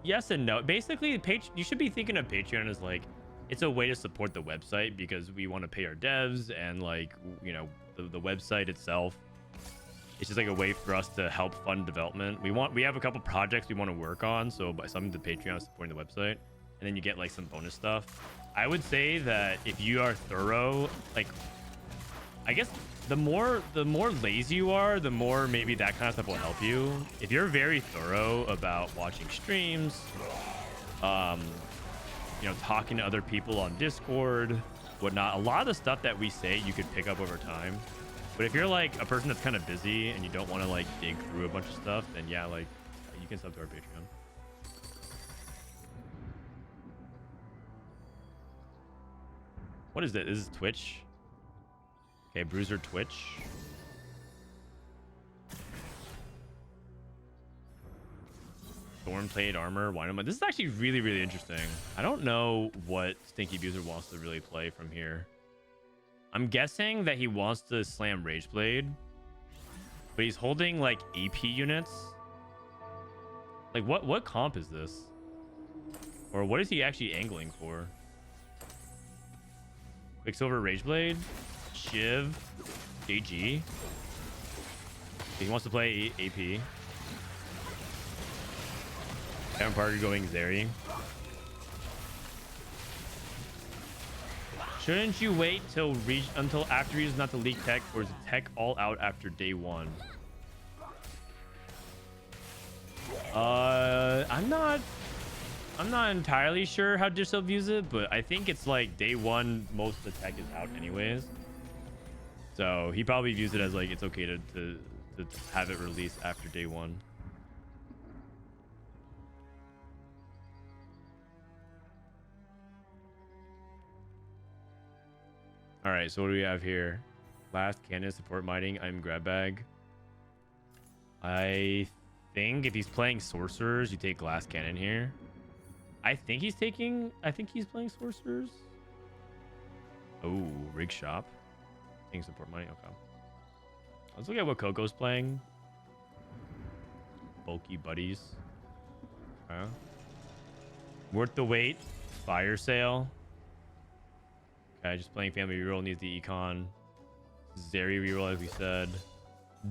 Yes and no. Basically, you should be thinking of Patreon as like, it's a way to support the website because we want to pay our devs and like, you know, the website itself. It's just like a way for us to help fund development. We have a couple projects we want to work on. So by something to Patreon supporting the website, and then you get like some bonus stuff. I would say that if you are thorough, like, I guess the more lazy you are, the more maybe that kind of stuff will help you. If you're very thorough about watching streams, you know, talking to other people on Discord, whatnot, a lot of the stuff that we say you could pick up over time. But if you're like a person that's kind of busy and you don't want to like dig through a bunch of stuff, then yeah, like you can sub to our Patreon. What is it? This is Twitch. Okay, Bruiser Twitch. Thorn plate armor. Why not? This is actually really, really interesting. I don't know what Stinky Abuser wants to really play from here. I'm guessing that he wants to slam Rageblade, but he's holding like AP units. Like what comp is this? Or what is he actually angling for? Quicksilver Rageblade, Shiv, JG. He wants to play AP. Kevin Parker going Zeri. Shouldn't you wait until after he's not to leak tech, or is the tech all out after day 1? I'm not entirely sure how Disso views it, but I think it's like day 1 most of the tech is out anyways. So he probably views it as like it's okay to have it released after day 1. All right, so what do we have here? Last cannon, support mining, I'm grab bag. I think if he's playing sorcerers, you take glass cannon here. I think he's playing sorcerers. Oh, rig shop. Taking support mining, okay. Let's look at what Coco's playing. Bulky buddies. Okay. Worth the wait. Fire sale. Okay, just playing family reroll, needs the econ. Zeri reroll, as we said.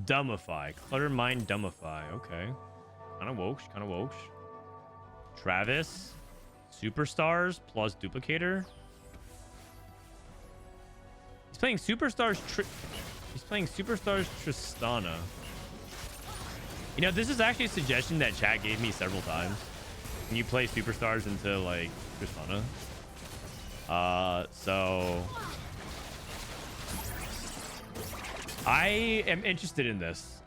Dumbify. Clutter Mind Dumbify. Okay. Kind of woksh. Travis. Superstars plus Duplicator. He's playing Superstars Tristana. You know, this is actually a suggestion that chat gave me several times. Can you play Superstars into like Tristana? So I am interested in this.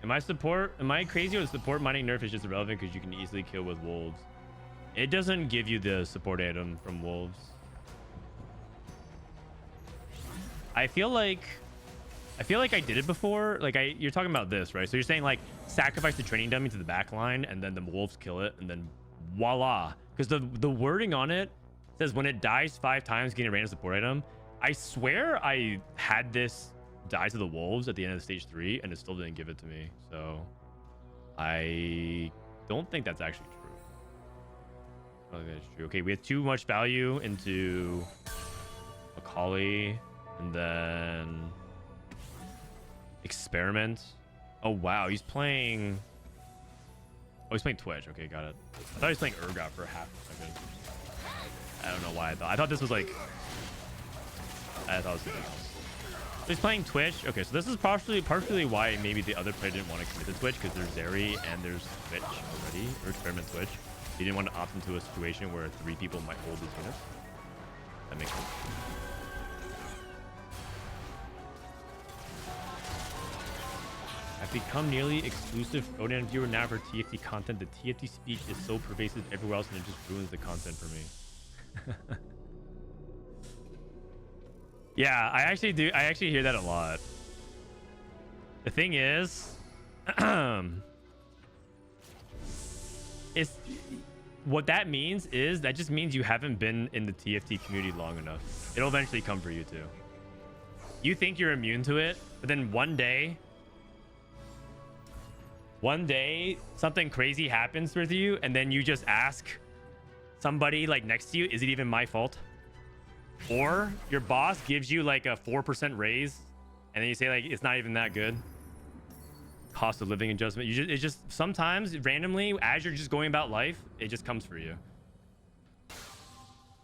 Am I crazy, or the support mining nerf is just irrelevant because you can easily kill with wolves? It doesn't give you the support item from wolves. I feel like I did it before. Like you're talking about this, right? So you're saying like sacrifice the training dummy to the back line and then the wolves kill it and then voila. Because the wording on it says when it dies 5 times, getting a random support item. I swear I had this die to the wolves at the end of stage 3 and it still didn't give it to me. So I don't think that's actually true. I don't think that's true. Okay, we have too much value into Opale and then Experiment. Oh wow, he's playing Twitch. Okay, got it. I thought he was playing Urgot for half a second. I don't know why I thought this was like, I thought it was something else. He's playing Twitch. Okay, so this is partially why maybe the other player didn't want to commit to Twitch, because there's Zeri and there's Twitch already, or Experiment Twitch. He didn't want to opt into a situation where 3 people might hold his units. That makes sense. I've become nearly exclusive Frodan viewer now for TFT content. The TFT speak is so pervasive everywhere else, and it just ruins the content for me. Yeah, I actually hear that a lot. The thing is, what that means is that just means you haven't been in the TFT community long enough. It'll eventually come for you too. You think you're immune to it, but then one day something crazy happens with you, and then you just ask somebody like next to you, is it even my fault? Or your boss gives you like a 4% raise, and then you say like it's not even that good. Cost of living adjustment. It just sometimes randomly, as you're just going about life, it just comes for you.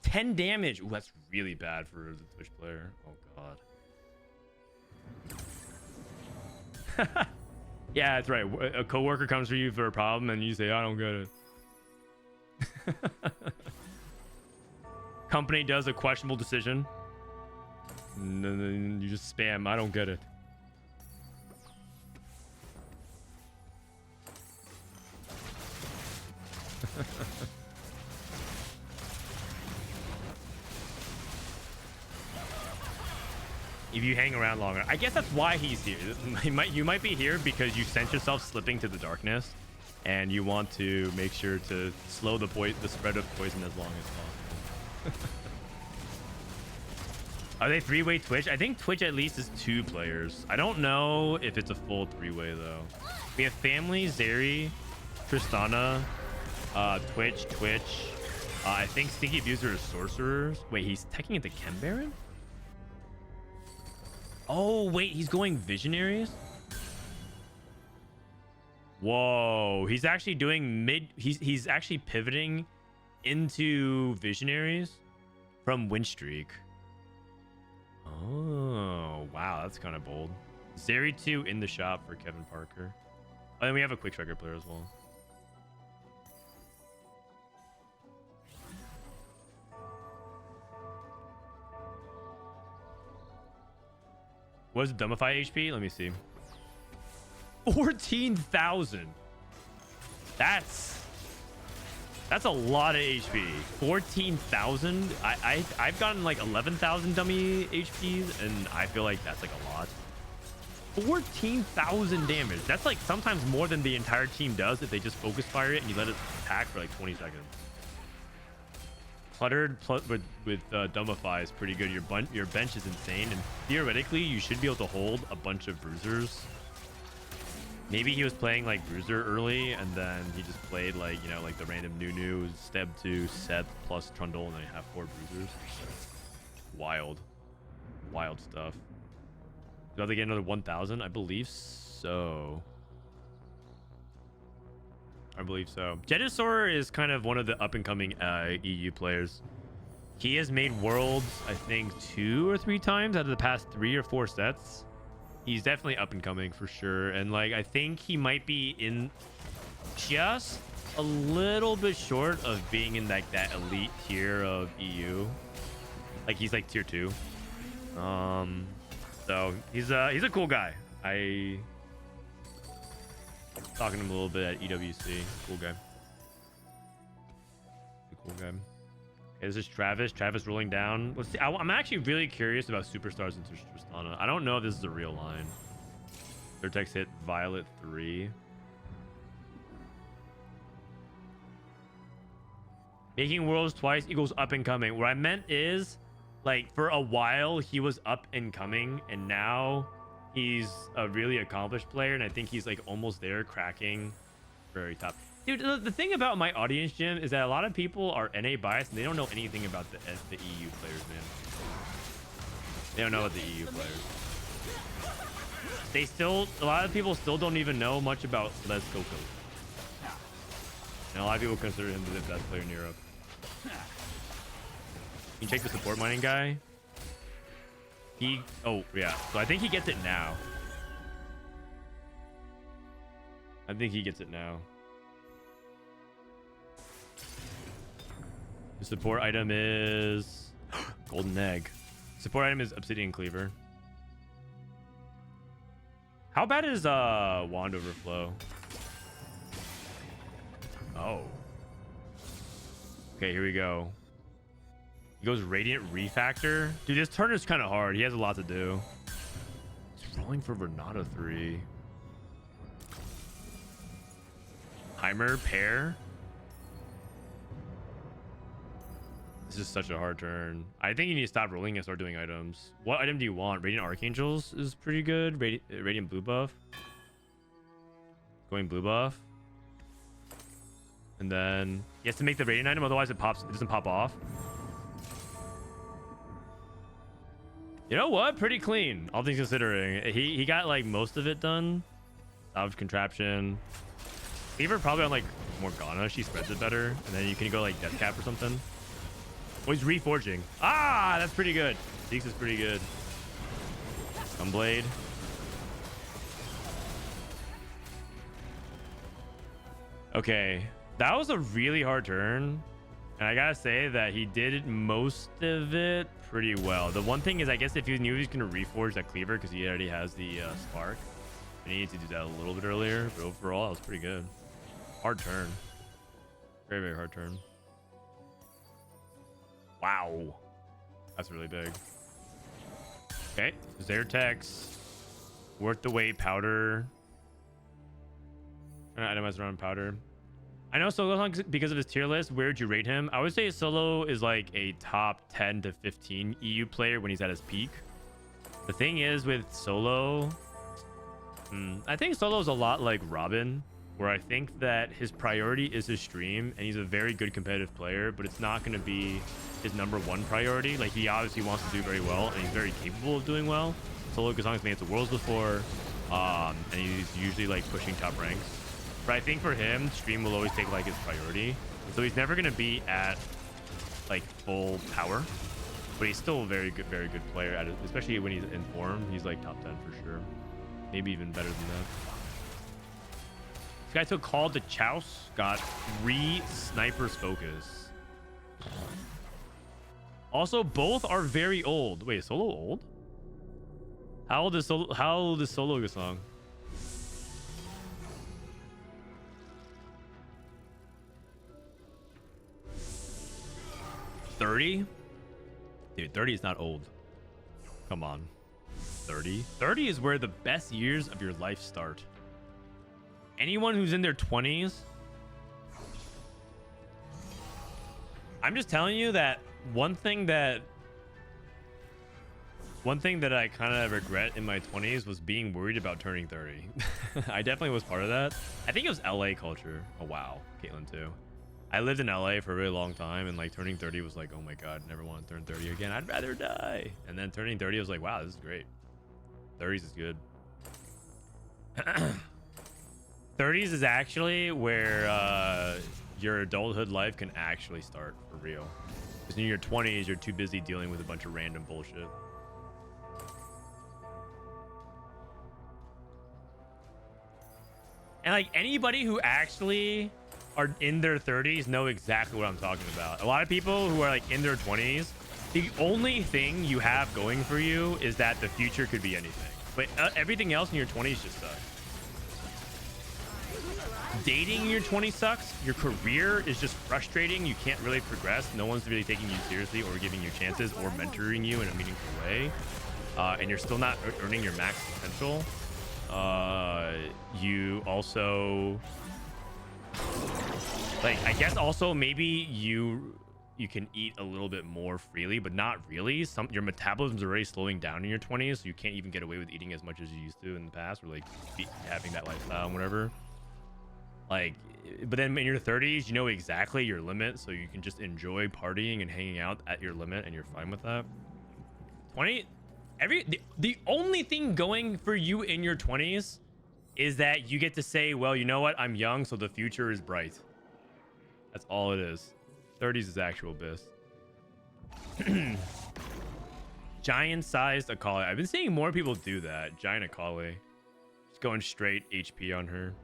10 damage. Ooh, that's really bad for the Twitch player. Oh god. Yeah, that's right. A coworker comes for you for a problem, and you say, "I don't get it." Company does a questionable decision, and then you just spam, "I don't get it." If you hang around longer, I guess that's why he's here. You might be here because you sense yourself slipping to the darkness, and you want to make sure to slow the spread of poison as long as possible. Are they 3-way Twitch? I think Twitch at least is 2 players. I don't know if it's a full 3-way though. We have Family, Zeri, Tristana, Twitch. I think Stinky Abuser is Sorcerers. Wait, he's teching into Chem Baron? Oh, wait, he's going Visionaries? Whoa, he's actually doing he's actually pivoting into Visionaries from Windstreak. Oh, wow, that's kind of bold. Zeri 2 in the shop for Kevin Parker. Oh, and we have a quick striker player as well. What is Dumbify HP? Let me see. 14,000. That's a lot of HP. 14,000. I've gotten like 11,000 dummy HPs, and I feel like that's like a lot. 14,000 damage. That's like sometimes more than the entire team does if they just focus fire it and you let it attack for like 20 seconds. Cluttered with Dumbify is pretty good. Your bench is insane, and theoretically you should be able to hold a bunch of bruisers. Maybe he was playing like bruiser early, and then he just played like, you know, like the random Nunu, Steb 2, Seth plus Trundle, and then you have 4 bruisers. Wild stuff. Do they get another 1,000? I believe so. Jedusor is kind of one of the up-and-coming EU players. He has made Worlds, I think, 2 or 3 times out of the past 3 or 4 sets. He's definitely up-and-coming for sure. And, like, I think he might be in just a little bit short of being in, like, that elite tier of EU. Like, he's, like, tier 2. So, he's a cool guy. Talking to him a little bit at EWC. Cool guy. Okay, this is Travis. Travis rolling down. Let's see. I'm actually really curious about Superstars and Tristana. I don't know if this is a real line. Vertex hit Violet 3. Making Worlds twice equals up and coming. What I meant is, like, for a while he was up and coming, and now he's a really accomplished player, and I think he's like almost there, cracking very top. Dude, the thing about my audience, Jim, is that a lot of people are NA biased and they don't know anything about the EU players, man. They don't know about the EU players. A lot of people still don't even know much about Setsuko. And a lot of people consider him the best player in Europe. Can you check the support mining guy? Oh, yeah. So I think he gets it now. I think he gets it now. The support item is golden egg. Support item is obsidian cleaver. How bad is wand overflow? Oh. Okay, here we go. He goes radiant refactor. Dude, this turn is kind of hard. He has a lot to do. He's rolling for Renata 3. Heimer pair. This is such a hard turn. I think you need to stop rolling and start doing items. What item do you want? Radiant Archangels is pretty good. Radiant blue buff. Going blue buff. And then he has to make the radiant item, otherwise it doesn't pop off. You know what? Pretty clean, all things considering. He got like most of it done. Salvage contraption. Cleaver probably on like Morgana. She spreads it better. And then you can go like Death Cap or something. Oh, he's reforging. Ah, that's pretty good. Zeke's is pretty good. Gunblade. Okay, that was a really hard turn. And I gotta say that he did most of it pretty well. The one thing is, I guess if he knew he was gonna reforge that cleaver because he already has the spark, and he needed to do that a little bit earlier. But overall, that was pretty good. Hard turn. Very, very hard turn. Wow. That's really big. Okay. Zertex. Worth the wait. Powder. Itemize around powder. I know Solo, because of his tier list, where would you rate him? I would say Solo is like a top 10 to 15 EU player when he's at his peak. The thing is with Solo, I think Solo is a lot like Robin, where I think that his priority is his stream, and he's a very good competitive player, but it's not going to be his #1 priority. Like, he obviously wants to do very well, and he's very capable of doing well. Solo Gazong's made it to Worlds before, and he's usually like pushing top ranks. But I think for him, stream will always take like his priority. So he's never going to be at like full power, but he's still a very good player at it, especially when he's in form. He's like top 10 for sure. Maybe even better than that. This guy took Call to Chouse, got 3 Sniper's Focus. Also, both are very old. Wait, is Solo old? How old is Solo Gazong? $30? Dude, 30 is not old. Come on. 30? 30 is where the best years of your life start. Anyone who's in their 20s, I'm just telling you that one thing that I kind of regret in my 20s was being worried about turning 30. I definitely was part of that. I think it was LA culture. Oh wow, Caitlyn too. I lived in LA for a really long time, and like turning 30 was like, oh my god, never want to turn 30 again. I'd rather die. And then turning 30 was like, wow, this is great. 30s is good. 30s is actually where your adulthood life can actually start for real. Because in your 20s, you're too busy dealing with a bunch of random bullshit. And like anybody who actually are in their 30s know exactly what I'm talking about. A lot of people who are like in their 20s, the only thing you have going for you is that the future could be anything. But everything else in your 20s just sucks. Dating in your 20s sucks. Your career is just frustrating. You can't really progress. No one's really taking you seriously or giving you chances or mentoring you in a meaningful way. And you're still not earning your max potential. You also, like, I guess also maybe you can eat a little bit more freely, but not really. Your metabolism's already slowing down in your 20s, so you can't even get away with eating as much as you used to in the past, or like having that lifestyle and whatever. Like, but then in your 30s, you know exactly your limit, so you can just enjoy partying and hanging out at your limit, and you're fine with that. The only thing going for you in your 20s is that you get to say, well, you know what? I'm young, so the future is bright. That's all it is. 30s is actual bliss. Giant-sized Opale. I've been seeing more people do that. Giant Opale. Just going straight HP on her.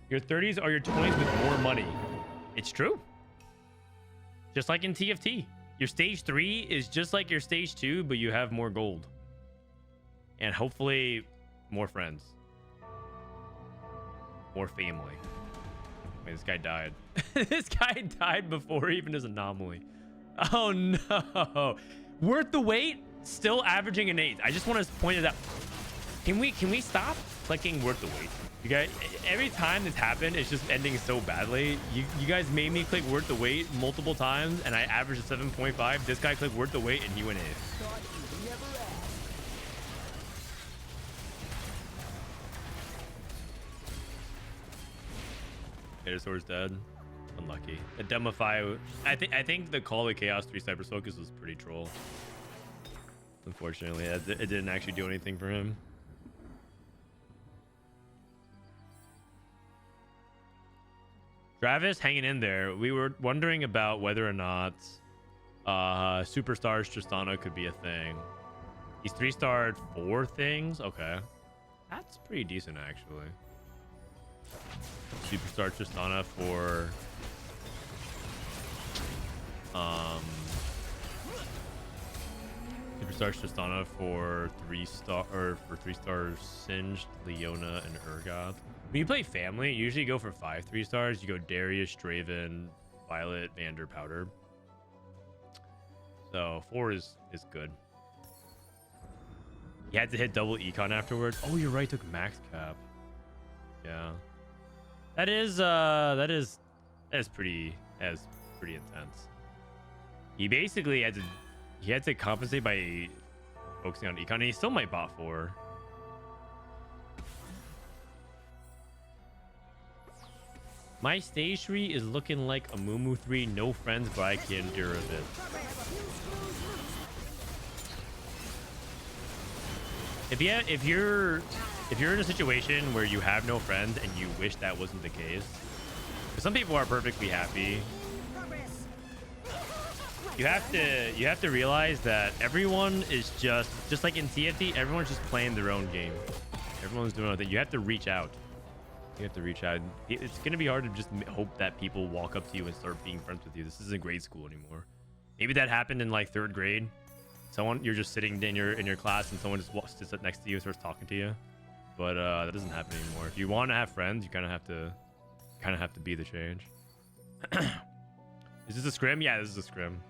Your 30s are your 20s with more money. It's true. Just like in TFT. Your stage 3 is just like your stage 2, but you have more gold. And hopefully more friends. More family. Wait, this guy died. This guy died before even his anomaly. Oh no. Worth the wait? Still averaging an 8. I just want to point it out. Can we stop clicking worth the wait? You guys, every time this happened, it's just ending so badly. You guys made me click worth the wait multiple times, and I averaged a 7.5. This guy clicked worth the wait, and he went in. Jedusor's dead. Unlucky. The Demify. I think the Call of Chaos 3 Cyber Focus was pretty troll. Unfortunately, it didn't actually do anything for him. Travis hanging in there. We were wondering about whether or not Superstars Tristana could be a thing. He's 3-starred 4 things. Okay. That's pretty decent, actually. Superstar Tristana for Superstar Tristana for 3-star or for 3-stars Singed, Leona, and Urgoth. When you play family, you usually go for 5 3-stars. You go Darius, Draven, Violet, Vander, Powder. So 4 is good. You had to hit double econ afterwards. Oh, you're right. Took max cap. Yeah. That is pretty intense. He basically had to compensate by focusing on econ, and he still might bot 4. My stage 3 is looking like a Mumu 3, no friends, but I can endure a bit. If you're in a situation where you have no friends and you wish that wasn't the case, some people are perfectly happy. You have to realize that everyone is just like in TFT, everyone's just playing their own game. Everyone's doing their thing. You have to reach out. You have to reach out. It's gonna be hard to just hope that people walk up to you and start being friends with you. This isn't grade school anymore. Maybe that happened in like 3rd grade. You're just sitting in your class and someone just sits next to you and starts talking to you. But that doesn't happen anymore. If you want to have friends, you kind of have to be the change. Is this a scrim? Yeah, this is a scrim.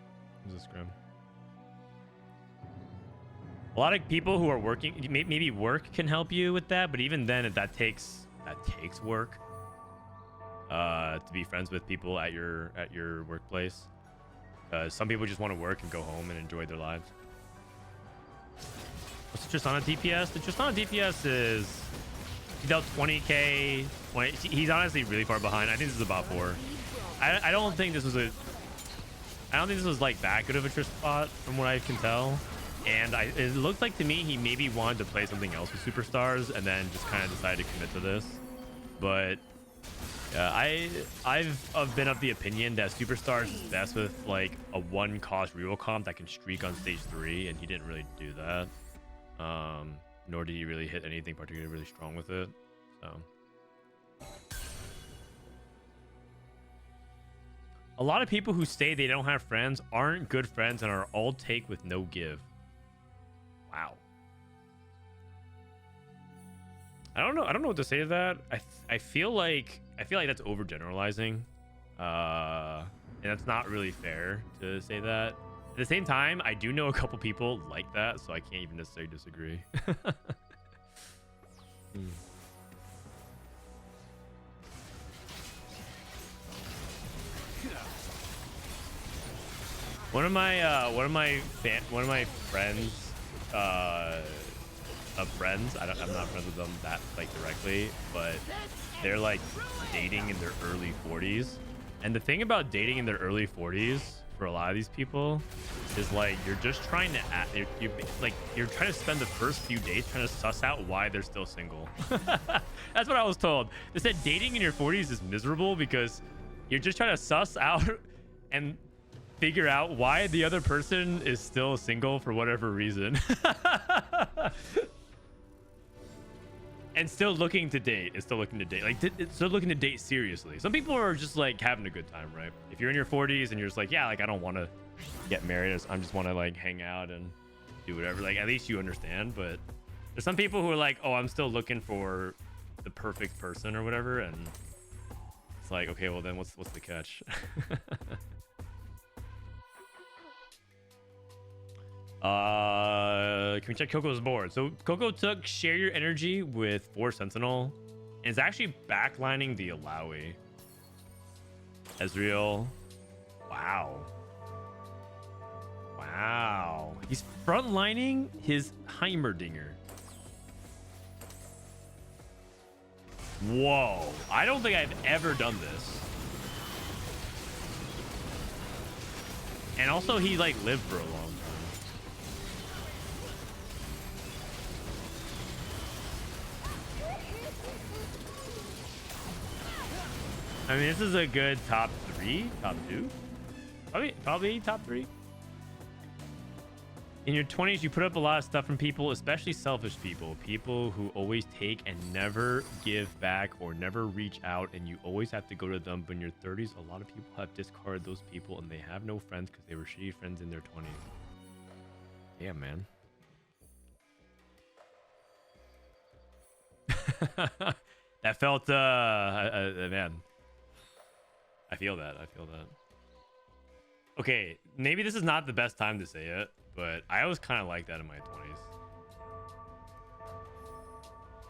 This is a scrim. A lot of people who are working, maybe work can help you with that, but even then, that takes work. To be friends with people at your workplace. Some people just want to work and go home and enjoy their lives. What's the Tristana DPS? The Tristana DPS is he dealt 20k. He's honestly really far behind. I think this is about 4. I don't think this was like that good of a Trist spot from what I can tell. And it looked like to me he maybe wanted to play something else with Superstars and then just kind of decided to commit to this. But I've been of the opinion that Superstars is best with like a 1-cost reroll comp that can streak on stage 3, and he didn't really do that. Nor did he really hit anything particularly really strong with it. So a lot of people who say they don't have friends aren't good friends and are all take with no give. Wow. I don't know what to say to that. I feel like that's overgeneralizing. And that's not really fair to say that. At the same time, I do know a couple people like that, so I can't even necessarily disagree. One of my friends, friends. I'm not friends with them that like directly, but they're like dating in their early 40s. And the thing about dating in their early 40s for a lot of these people is like you're just trying to you're trying to spend the first few days trying to suss out why they're still single. That's what I was told. They said dating in your 40s is miserable because You're just trying to suss out and figure out why the other person is still single for whatever reason. And still looking to date. It's still looking to date. Like, it's still looking to date seriously. Some people are just like having a good time, right? If you're in your 40s and you're just like, yeah, like I don't want to get married. I just want to like hang out and do whatever. Like, at least you understand. But there's some people who are like, oh, I'm still looking for the perfect person or whatever. And it's like, okay, well then what's the catch? Can we check Coco's board? So Coco took Share Your Energy with 4 Sentinel and is actually backlining the Alawi. Ezreal. Wow. Wow. He's frontlining his Heimerdinger. Whoa. I don't think I've ever done this. And also he like lived for a long time. I mean, this is a good top 3, top 2, probably top 3. In your 20s, you put up a lot of stuff from people, especially selfish people who always take and never give back or never reach out, and you always have to go to them. But in your 30s, a lot of people have discarded those people, and they have no friends because they were shitty friends in their 20s. Yeah, man. That felt, man. I feel that. Okay, maybe this is not the best time to say it, but I was kind of like that in my 20s.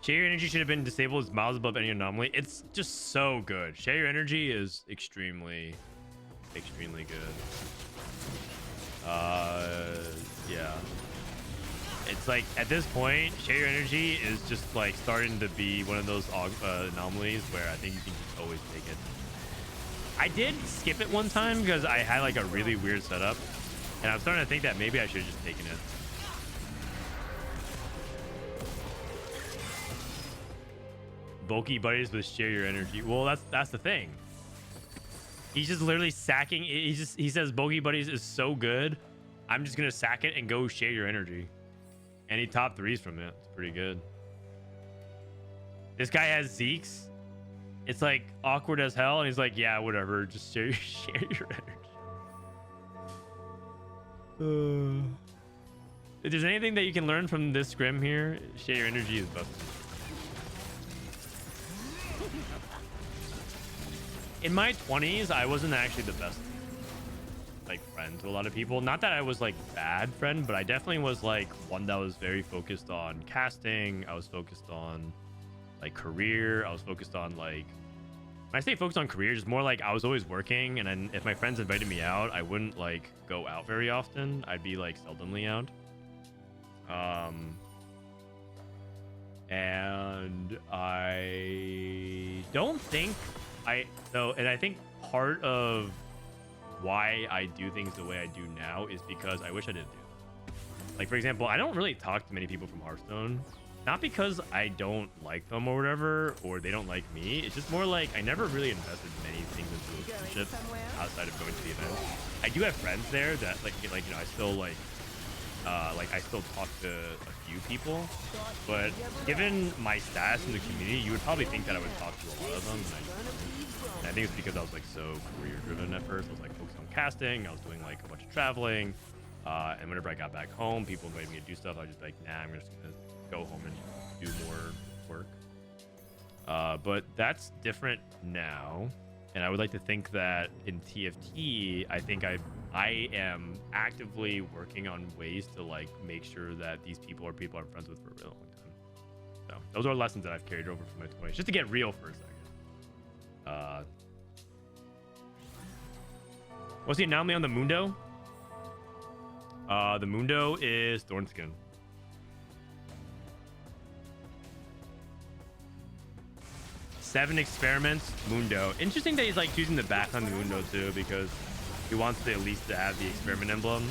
Share Your Energy should have been disabled as miles above any anomaly. It's just so good. Share Your Energy is extremely good. Yeah. It's like, at this point, Share Your Energy is just like starting to be one of those anomalies where I think you can just always take it. I did skip it one time because I had like a really weird setup, and I'm starting to think that maybe I should have just taken it. Bulky buddies with Share Your Energy. Well, that's the thing. He's just literally sacking. He says bulky buddies is so good. I'm just gonna sack it and go Share Your Energy. And he top 3s from it. It's pretty good. This guy has Zeke's. It's like awkward as hell, and he's like, yeah, whatever, just share your energy. If there's anything that you can learn from this scrim here, Share Your Energy is busted. In my 20s, I wasn't actually the best like friend to a lot of people. Not that I was like bad friend, but I definitely was like one that was very focused on casting. I was focused on like career. I was focused on like, when I say focused on career, just more like I was always working, and then if my friends invited me out, I wouldn't like go out very often. I'd be like seldomly out. And I don't think and I think part of why I do things the way I do now is because I wish I didn't do it. Like, for example, I don't really talk to many people from Hearthstone. Not because I don't like them or whatever, or they don't like me. It's just more like I never really invested many things into relationships outside of going to the events. I do have friends there that like you know, I still I still talk to a few people, but given my status in the community, you would probably think that I would talk to a lot of them. And I think it's because I was like so career driven at first. I was like focused on casting. I was doing like a bunch of traveling, and whenever I got back home, people invited me to do stuff. I was just like, nah, I'm just gonna go home and do more work. But that's different now, and I would like to think that in TFT, I think I am actively working on ways to like make sure that these people are people I'm friends with for a really long time. So those are lessons that I've carried over from my 20s, just to get real for a second. What's the anomaly on the Mundo? The Mundo is Thornskin. Seven experiments, Mundo. Interesting that he's like choosing the back on the Mundo too, because he wants to at least to have the experiment emblem.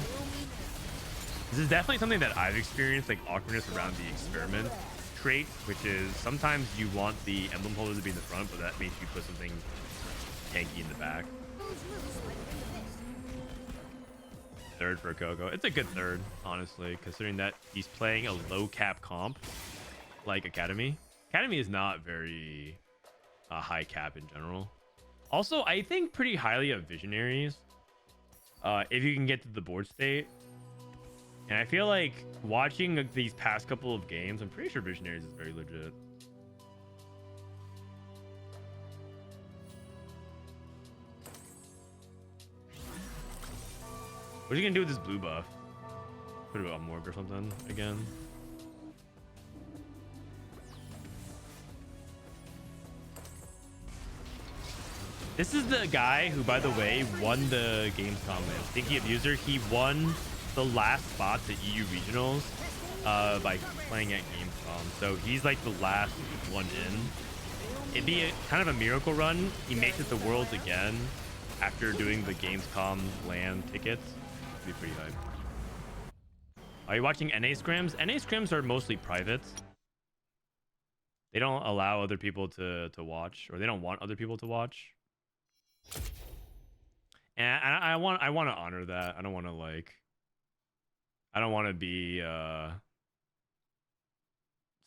This is definitely something that I've experienced, like awkwardness around the experiment trait, which is sometimes you want the emblem holder to be in the front, but that means you put something tanky in the back. Third for Coco. It's a good third, honestly, considering that he's playing a low cap comp like Academy. Academy is not very high cap in general. Also, I think pretty highly of Visionaries if you can get to the board state. And I feel like watching these past couple of games, I'm pretty sure Visionaries is very legit. What are you gonna do with this blue buff? Put it on Morg or something again. This is the guy who, by the way, won the Gamescom win. Stinky Abuser. He won the last spots at EU Regionals by playing at Gamescom. So he's like the last one in. It'd be kind of a miracle run. He makes it to Worlds again after doing the Gamescom LAN tickets. Be pretty hype. Are you watching NA scrims? NA scrims are mostly private. They don't allow other people to watch, or they don't want other people to watch. And I want to honor that. I don't want to be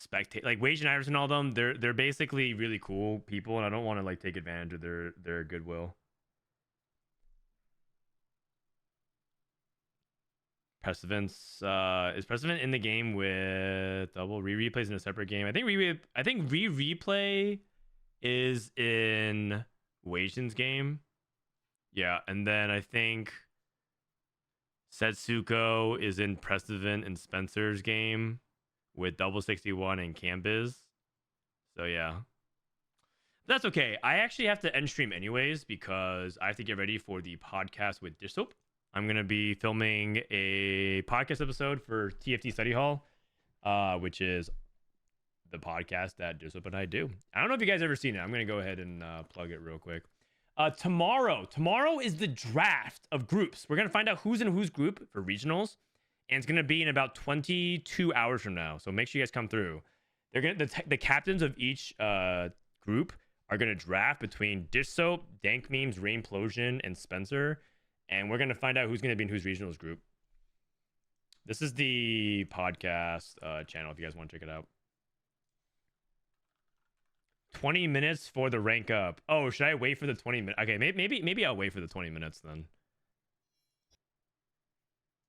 spectate like Wage and Iverson and all them. They're basically really cool people, and I don't want to like take advantage of their goodwill. Prestivent is Prestivent in the game with double Rereplays in a separate game. I think Rereplay is in Wajan's game. Yeah, and then I think Setsuko is in Prestivent and Spencer's game with double 61 and Cambiz. So yeah. That's okay. I actually have to end stream anyways because I have to get ready for the podcast with Dish Soap. I'm going to be filming a podcast episode for TFT Study Hall, which is the podcast that Dish Soap and I do. I don't know if you guys ever seen it. I'm going to go ahead and plug it real quick. Tomorrow is the draft of groups. We're going to find out who's in whose group for regionals, and it's going to be in about 22 hours from now. So make sure you guys come through. They're going to the captains of each group are going to draft between Dish Soap, Dank Memes, Rainplosion, and Spencer. And we're going to find out who's going to be in whose regionals group. This is the podcast channel if you guys want to check it out. 20 minutes for the rank up. Oh, should I wait for the 20 minutes? Okay, maybe I'll wait for the 20 minutes then.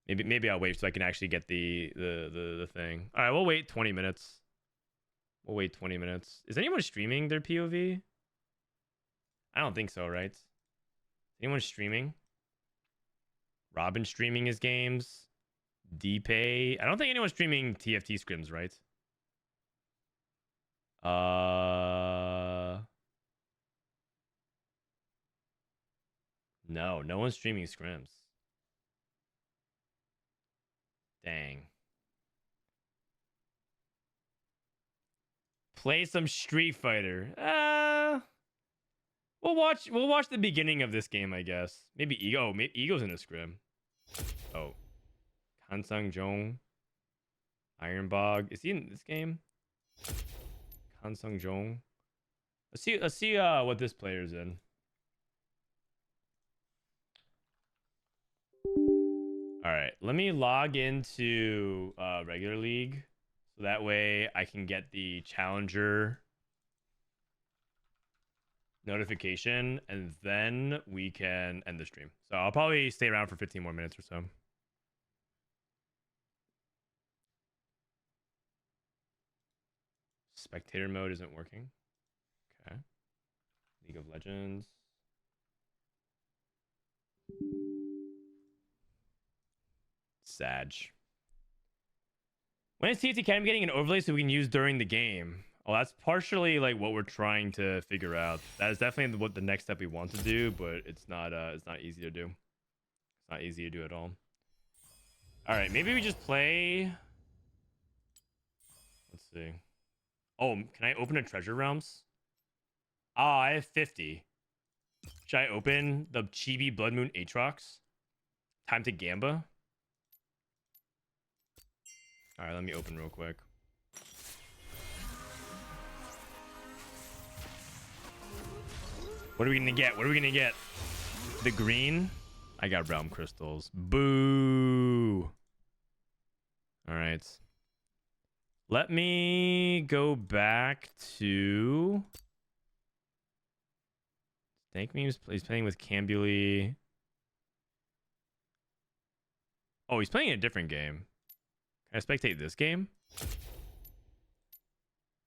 Maybe I'll wait so I can actually get the thing. All right, we'll wait 20 minutes. We'll wait 20 minutes. Is anyone streaming their POV? I don't think so, right? Anyone streaming? Robin streaming his games. DPay. I don't think anyone's streaming TFT scrims, right? No one's streaming scrims. Dang. Play some Street Fighter. We'll watch the beginning of this game, I guess. Maybe Ego. Maybe Ego's in a scrim. Oh. Kansang Jong. Ironbog. Is he in this game? Kansang Jong. Let's see what this player's in. Alright, let me log into regular league. So that way I can get the challenger notification, and then we can end the stream. So I'll probably stay around for 15 more minutes or so. Spectator mode isn't working. Okay. League of Legends. Sag. When is TFT Academy getting an overlay so we can use during the game? Well, that's partially like what we're trying to figure out. That is definitely what the next step we want to do, but it's not easy to do. It's not easy to do at all. All right, maybe we just play. Let's see. Oh, can I open a Treasure Realms? Ah, I have 50. Should I open the Chibi Blood Moon Aatrox? Time to Gamba. All right, let me open real quick. What are we gonna get? What are we gonna get? The green? I got realm crystals. Boo. All right. Let me go back to... Thank me. He's playing with Cambulee. Oh, he's playing a different game. Can I spectate this game?